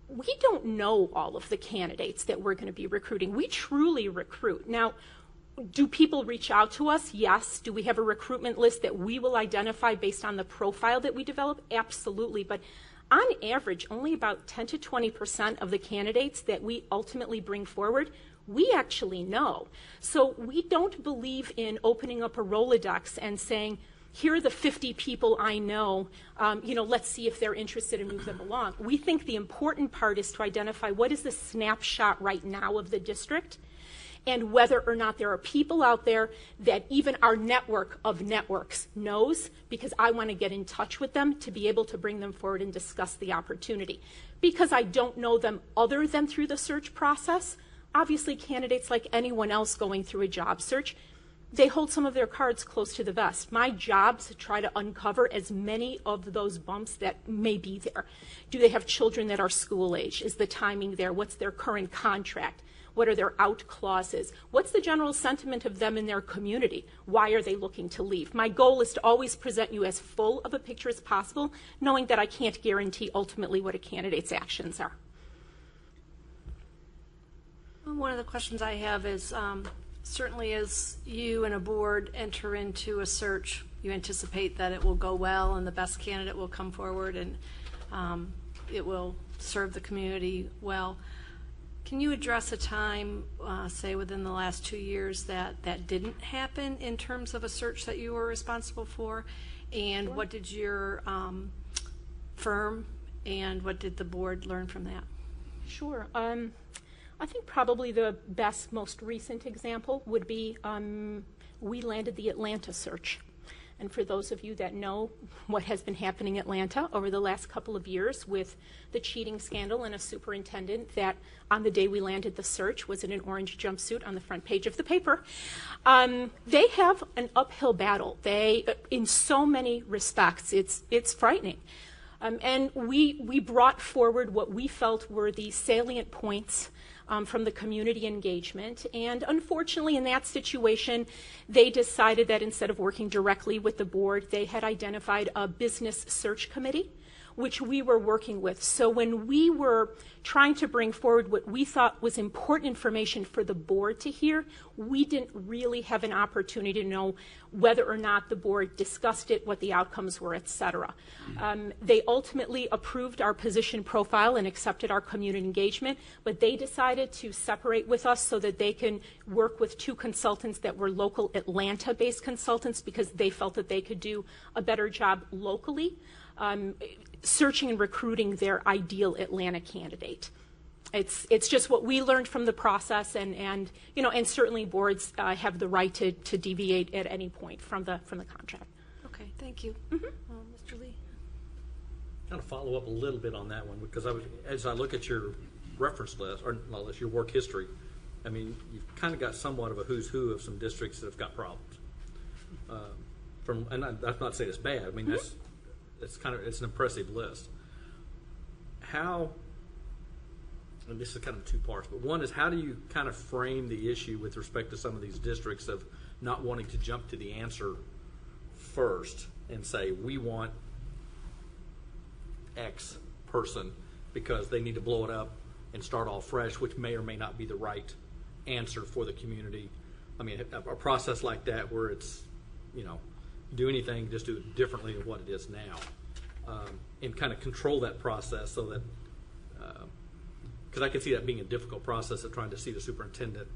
N: we don't know all of the candidates that we're going to be recruiting. We truly recruit. Now, do people reach out to us? Yes. Do we have a recruitment list that we will identify based on the profile that we develop? Absolutely. But on average, only about 10 to 20% of the candidates that we ultimately bring forward, we actually know. So we don't believe in opening up a Rolodex and saying, here are the 50 people I know, let's see if they're interested and move them along. We think the important part is to identify what is the snapshot right now of the district, and whether or not there are people out there that even our network of networks knows, because I want to get in touch with them to be able to bring them forward and discuss the opportunity. Because I don't know them other than through the search process, obviously candidates like anyone else going through a job search, they hold some of their cards close to the vest. My job is to try to uncover as many of those bumps that may be there. Do they have children that are school age? Is the timing there? What's their current contract? What are their out clauses? What's the general sentiment of them in their community? Why are they looking to leave? My goal is to always present you as full of a picture as possible, knowing that I can't guarantee ultimately what a candidate's actions are.
A: One of the questions I have is, certainly as you and a board enter into a search, you anticipate that it will go well and the best candidate will come forward and it will serve the community well. Can you address a time, say within the last 2 years, that didn't happen in terms of a search that you were responsible for? And what did your firm and what did the board learn from that?
N: Sure. I think probably the best, most recent example would be we landed the Atlanta search. And for those of you that know what has been happening in Atlanta over the last couple of years with the cheating scandal and a superintendent that on the day we landed the search was in an orange jumpsuit on the front page of the paper, they have an uphill battle. They, in so many respects, it's frightening. And we brought forward what we felt were the salient points from the community engagement. And unfortunately, in that situation, they decided that instead of working directly with the board, they had identified a business search committee, which we were working with. So when we were trying to bring forward what we thought was important information for the board to hear, we didn't really have an opportunity to know whether or not the board discussed it, what the outcomes were, et cetera. They ultimately approved our position profile and accepted our community engagement, but they decided to separate with us so that they can work with 2 consultants that were local Atlanta-based consultants because they felt that they could do a better job locally. Searching and recruiting their ideal Atlanta candidate. It's just what we learned from the process, and certainly boards have the right to deviate at any point from the contract.
A: Okay, thank you. Mr. Lee?
D: Kind of follow up a little bit on that one, because as I look at your reference list, or not list, your work history, I mean, you've kind of got somewhat of a who's who of some districts that have got problems. And that's not to say it's bad. I mean, it's an impressive list. How, and this is kind of 2 parts, but one is, how do you kind of frame the issue with respect to some of these districts of not wanting to jump to the answer first and say, we want X person because they need to blow it up and start all fresh, which may or may not be the right answer for the community. I mean, a process like that where it's, do anything, just do it differently than what it is now, and kind of control that process so that, because I can see that being a difficult process of trying to see the superintendent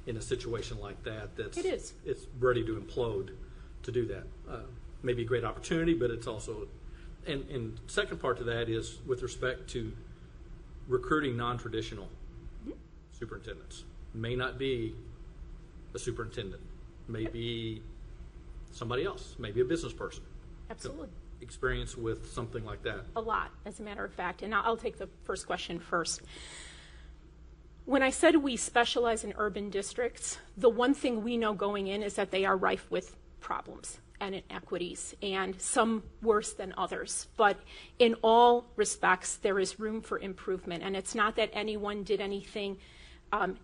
D: in a situation like that. It's ready to implode to do that. Maybe a great opportunity, but it's also, and second part to that is with respect to recruiting non-traditional superintendents. May not be a superintendent, may be somebody else, maybe a business person.
N: Absolutely.
D: Experience with something like that.
N: A lot, as a matter of fact. And I'll take the first question first. When I said we specialize in urban districts, the one thing we know going in is that they are rife with problems and inequities, and some worse than others. But in all respects, there is room for improvement. And it's not that anyone did anything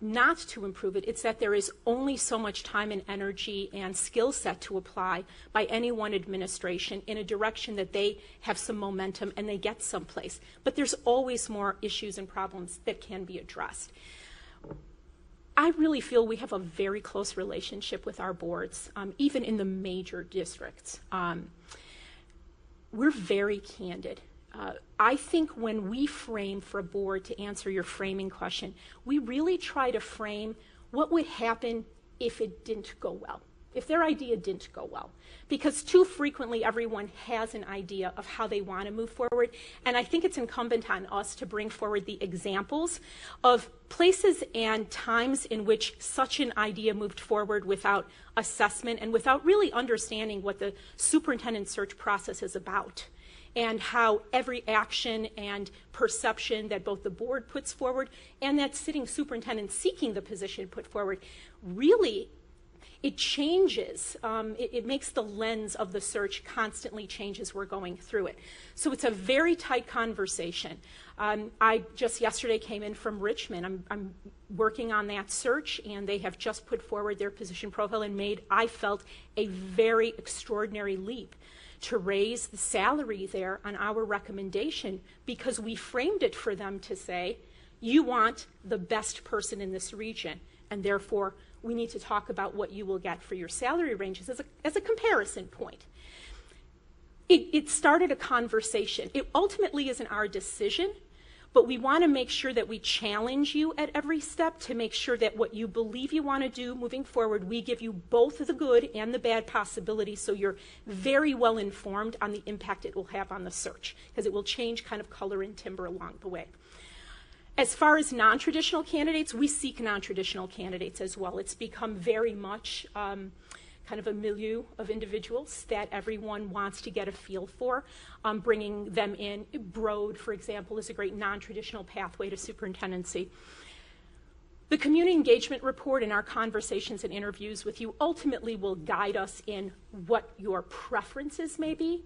N: not to improve it. It's that there is only so much time and energy and skill set to apply by any one administration in a direction that they have some momentum and they get someplace. But there's always more issues and problems that can be addressed. I really feel we have a very close relationship with our boards, even in the major districts. We're very candid. I think when we frame for a board, to answer your framing question, we really try to frame what would happen if it didn't go well, if their idea didn't go well. Because too frequently everyone has an idea of how they want to move forward, and I think it's incumbent on us to bring forward the examples of places and times in which such an idea moved forward without assessment and without really understanding what the superintendent search process is about, and how every action and perception that both the board puts forward and that sitting superintendent seeking the position put forward, really, it changes. It makes the lens of the search constantly change as we're going through it. So it's a very tight conversation. I just yesterday came in from Richmond. I'm working on that search, and they have just put forward their position profile and made, I felt, a very extraordinary leap to raise the salary there on our recommendation, because we framed it for them to say, you want the best person in this region, and therefore we need to talk about what you will get for your salary ranges as a comparison point. It started a conversation. It ultimately isn't our decision, but we want to make sure that we challenge you at every step to make sure that what you believe you want to do moving forward, we give you both the good and the bad possibilities, so you're very well informed on the impact it will have on the search, because it will change kind of color and timbre along the way. As far as non-traditional candidates, we seek non-traditional candidates as well. It's become very much kind kind of a milieu of individuals that everyone wants to get a feel for, bringing them in. Broad, for example, is a great non-traditional pathway to superintendency. The community engagement report and our conversations and interviews with you ultimately will guide us in what your preferences may be,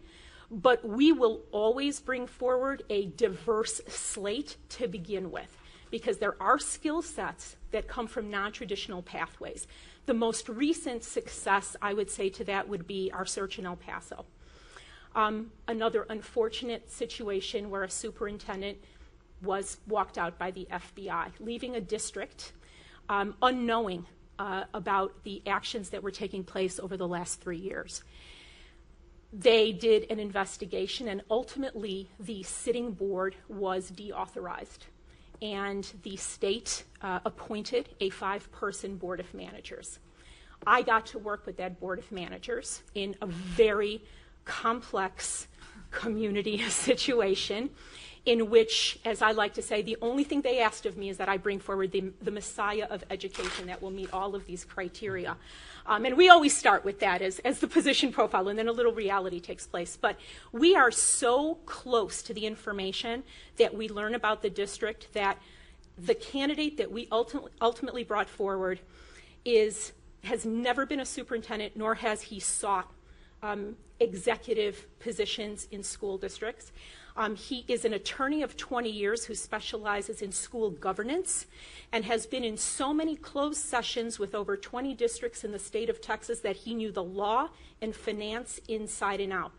N: but we will always bring forward a diverse slate to begin with, because there are skill sets that come from non-traditional pathways. The most recent success, I would say, to that would be our search in El Paso. Another unfortunate situation where a superintendent was walked out by the FBI, leaving a district unknowing about the actions that were taking place over the last 3 years. They did an investigation, and ultimately the sitting board was deauthorized, and the state appointed a 5-person board of managers. I got to work with that board of managers in a very complex community situation in which, as I like to say, the only thing they asked of me is that I bring forward the messiah of education that will meet all of these criteria. And we always start with that as the position profile, and then a little reality takes place. But we are so close to the information that we learn about the district that the candidate that we ultimately brought forward has never been a superintendent, nor has he sought executive positions in school districts. He is an attorney of 20 years who specializes in school governance and has been in so many closed sessions with over 20 districts in the state of Texas that he knew the law and finance inside and out.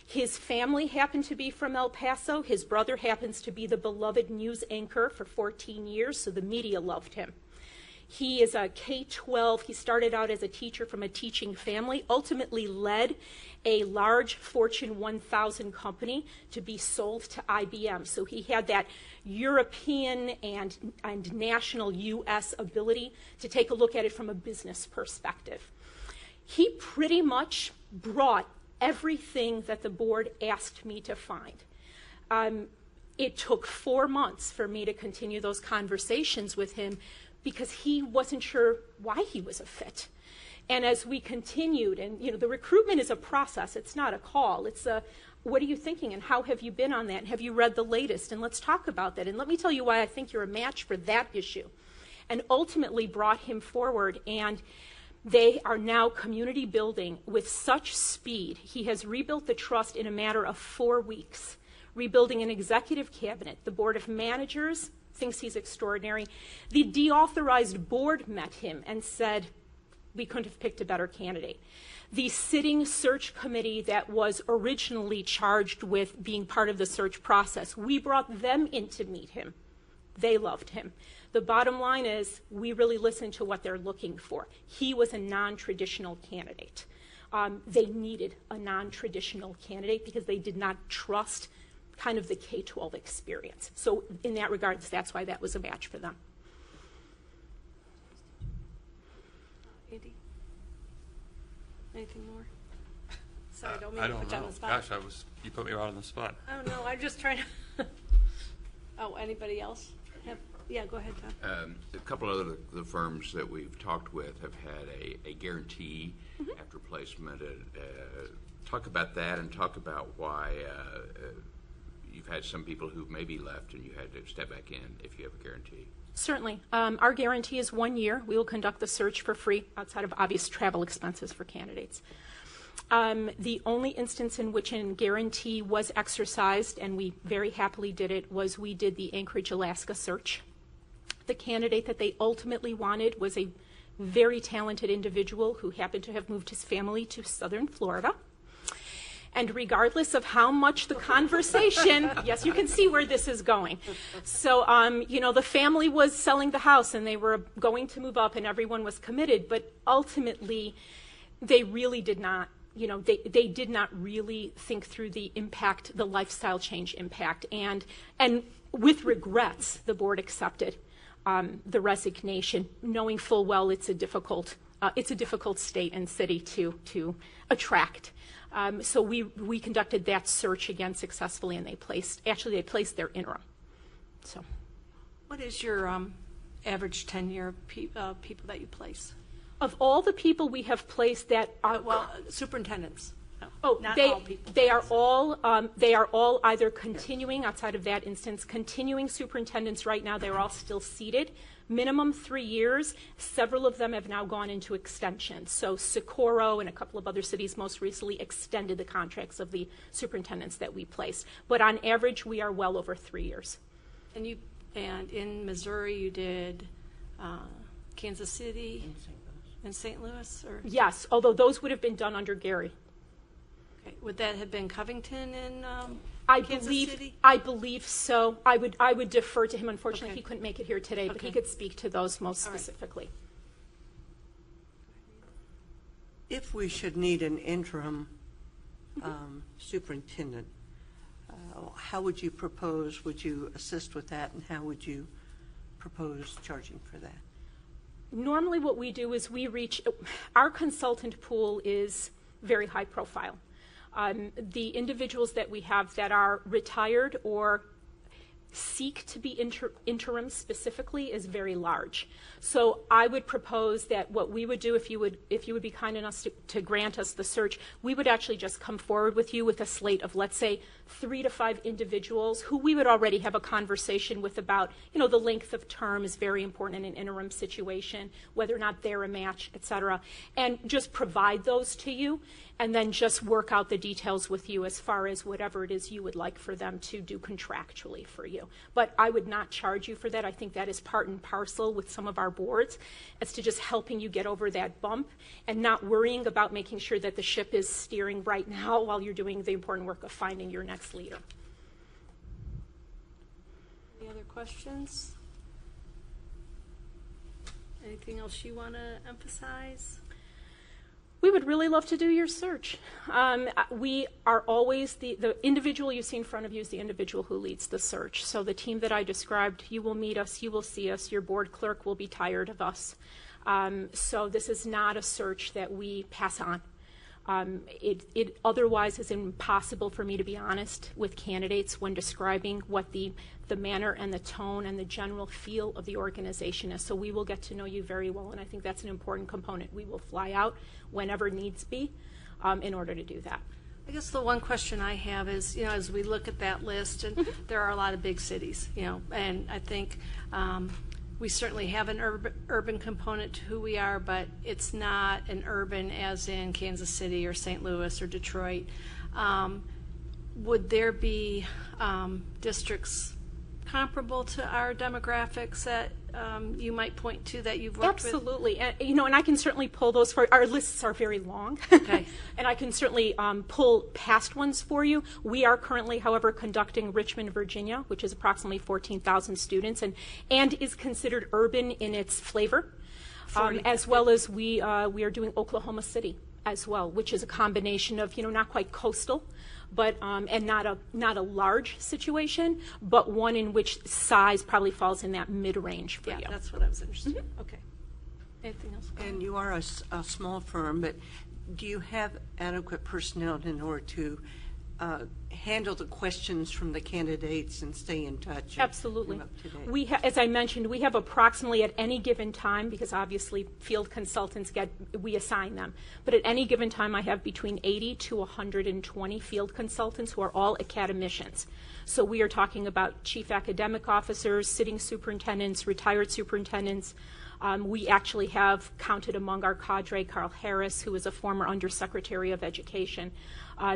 N: His family happened to be from El Paso. His brother happens to be the beloved news anchor for 14 years, so the media loved him. He is a K-12. He started out as a teacher from a teaching family, ultimately led a large Fortune 1000 company to be sold to IBM. So he had that European and national U.S. ability to take a look at it from a business perspective. He pretty much brought everything that the board asked me to find. It took 4 months for me to continue those conversations with him because he wasn't sure why he was a fit. And as we continued, and the recruitment is a process, it's not a call. It's a, what are you thinking and how have you been on that? And have you read the latest? And let's talk about that. And let me tell you why I think you're a match for that issue. And ultimately brought him forward, and they are now community building with such speed. He has rebuilt the trust in a matter of 4 weeks, rebuilding an executive cabinet. The board of managers thinks he's extraordinary. The deauthorized board met him and said, we couldn't have picked a better candidate. The sitting search committee that was originally charged with being part of the search process, we brought them in to meet him. They loved him. The bottom line is we really listened to what they're looking for. He was a non-traditional candidate. They needed a non-traditional candidate because they did not trust kind of the K-12 experience. So in that regard, that's why that was a match for them.
A: Andy? Anything more? Sorry, don't mean
E: I
A: to
E: don't
A: put you on
E: know.
A: the spot.
E: Gosh, you put me right on the spot.
A: I don't know, I'm just trying to... Oh, anybody else? Yeah, go ahead, Tom.
H: A couple of the firms that we've talked with have had a guarantee after placement. Talk about that and talk about why you've had some people who maybe left and you had to step back in if you have a guarantee.
N: Certainly. Our guarantee is 1 year. We will conduct the search for free outside of obvious travel expenses for candidates. The only instance in which a guarantee was exercised, and we very happily did it, was we did the Anchorage, Alaska search. The candidate that they ultimately wanted was a very talented individual who happened to have moved his family to southern Florida. And regardless of how much the conversation, yes, you can see where this is going. So, the family was selling the house and they were going to move up and everyone was committed, but ultimately they really did not, they did not really think through the impact, the lifestyle change impact. And with regrets, the board accepted the resignation, knowing full well it's a difficult state and city to attract. So we conducted that search again successfully, and they placed their interim. So,
A: What is your average tenure of people that you place?
N: Of all the people we have placed that are
A: Well, superintendents. No,
N: Oh,
A: not
N: they,
A: all people.
N: they are all either continuing, outside of that instance, continuing superintendents right now. They're all still seated. Minimum 3 years. Several of them have now gone into extension. So Socorro and a couple of other cities most recently extended the contracts of the superintendents that we placed. But on average, we are well over 3 years.
A: And in Missouri, you did Kansas City and St. Louis, or
N: Yes, although those would have been done under Gary.
A: okay. Would that have been Covington and
N: I
A: Kansas
N: believe,
A: City?
N: I believe so. I would defer to him. Unfortunately,
A: Okay.
N: he couldn't make it here today, but he
A: Okay.
N: could speak to those most
A: All right.
N: specifically.
F: If we should need an interim superintendent, how would you propose, would you assist with that, and how would you propose charging for that?
N: Normally what we do is our consultant pool is very high profile. The individuals that we have that are retired or seek to be interim specifically is very large. So I would propose that what we would do, if you would be kind enough to grant us the search, we would actually just come forward with you with a slate of, let's say, 3 to 5 individuals who we would already have a conversation with about, the length of term is very important in an interim situation, whether or not they're a match, et cetera, and just provide those to you, and then just work out the details with you as far as whatever it is you would like for them to do contractually for you. But I would not charge you for that. I think that is part and parcel with some of our boards as to just helping you get over that bump and not worrying about making sure that the ship is steering right now while you're doing the important work of finding your next leader.
A: Any other questions? Anything else you want to emphasize?
N: We would really love to do your search. We are always, the individual you see in front of you is the individual who leads the search. So the team that I described, you will meet us, you will see us, your board clerk will be tired of us. So this is not a search that we pass on. It otherwise is impossible for me to be honest with candidates when describing what the manner and the tone and the general feel of the organization is. So we will get to know you very well, and I think that's an important component. We will fly out whenever needs be in order to do that.
A: I guess the one question I have is, as we look at that list, and there are a lot of big cities, and I think we certainly have an urban component to who we are, but it's not an urban as in Kansas City or St. Louis or Detroit. Would there be districts comparable to our demographics that you might point to that you've worked with?
N: Absolutely. And I can certainly pull those for our lists are very long.
A: Okay.
N: And I can certainly pull past ones for you. We are currently, however, conducting Richmond, Virginia, which is approximately 14,000 students and is considered urban in its flavor, as well as we are doing Oklahoma City as well, which is a combination of, not quite coastal, but and not a large situation, but one in which size probably falls in that mid-range for you.
A: Yeah, that's what I was interested in. Okay. Anything else?
F: And you are a small firm, but do you have adequate personnel in order to handle the questions from the candidates and stay in touch?
N: Absolutely.
F: And up to date?
N: As I mentioned, we have approximately at any given time, because obviously field consultants we assign them, but at any given time I have between 80 to 120 field consultants who are all academicians. So we are talking about chief academic officers, sitting superintendents, retired superintendents. We actually have counted among our cadre Carl Harris, who is a former Undersecretary of Education.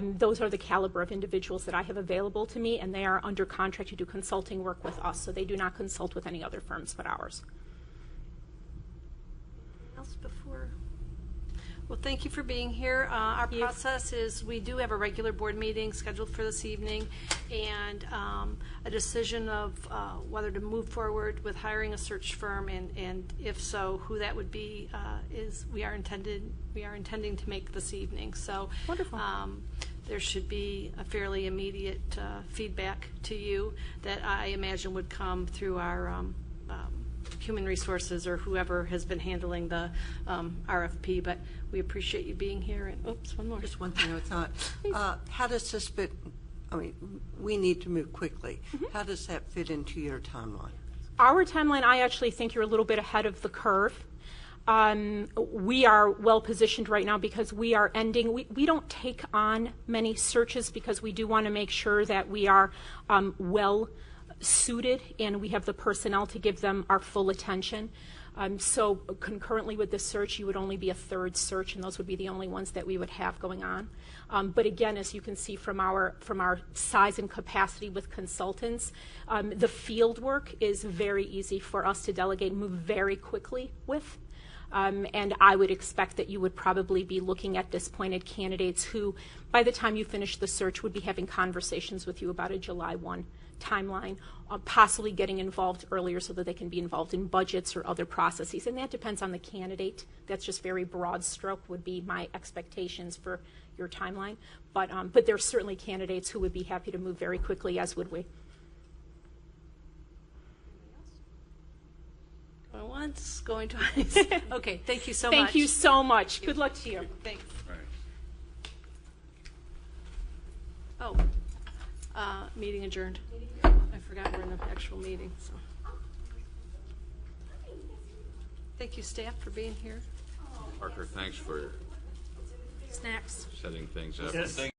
N: Those are the caliber of individuals that I have available to me, and they are under contract to do consulting work with us, so they do not consult with any other firms but ours.
A: Anything else before? Well, thank you for being here. Our process is we do have a regular board meeting scheduled for this evening, and a decision of whether to move forward with hiring a search firm, and if so, who that would be is we are intending to make this evening. So
N: wonderful.
A: There should be a fairly immediate feedback to you that I imagine would come through our human resources or whoever has been handling the RFP, but we appreciate you being here. And oops, one more.
F: Just one thing I thought. How does this fit? I mean, we need to move quickly. How does that fit into your timeline?
N: Our timeline, I actually think you're a little bit ahead of the curve. We are well positioned right now because we are ending. We don't take on many searches because we do want to make sure that we are well suited and we have the personnel to give them our full attention. So concurrently with this search, you would only be a third search, and those would be the only ones that we would have going on. But again, as you can see from our size and capacity with consultants, the field work is very easy for us to delegate and move very quickly with. And I would expect that you would probably be looking at disappointed candidates who, by the time you finish the search, would be having conversations with you about a July 1 timeline, possibly getting involved earlier so that they can be involved in budgets or other processes. And that depends on the candidate. That's just very broad stroke would be my expectations for your timeline. But there are certainly candidates who would be happy to move very quickly, as would we.
A: Going once, going twice. Okay, thank you so much.
N: Thank you so much. Good luck to you.
A: Thanks.
H: Right.
A: Oh, meeting adjourned. I forgot we're in the actual meeting, so. Thank you, staff, for being here.
H: Parker, thanks for
A: Snacks.
H: setting things up.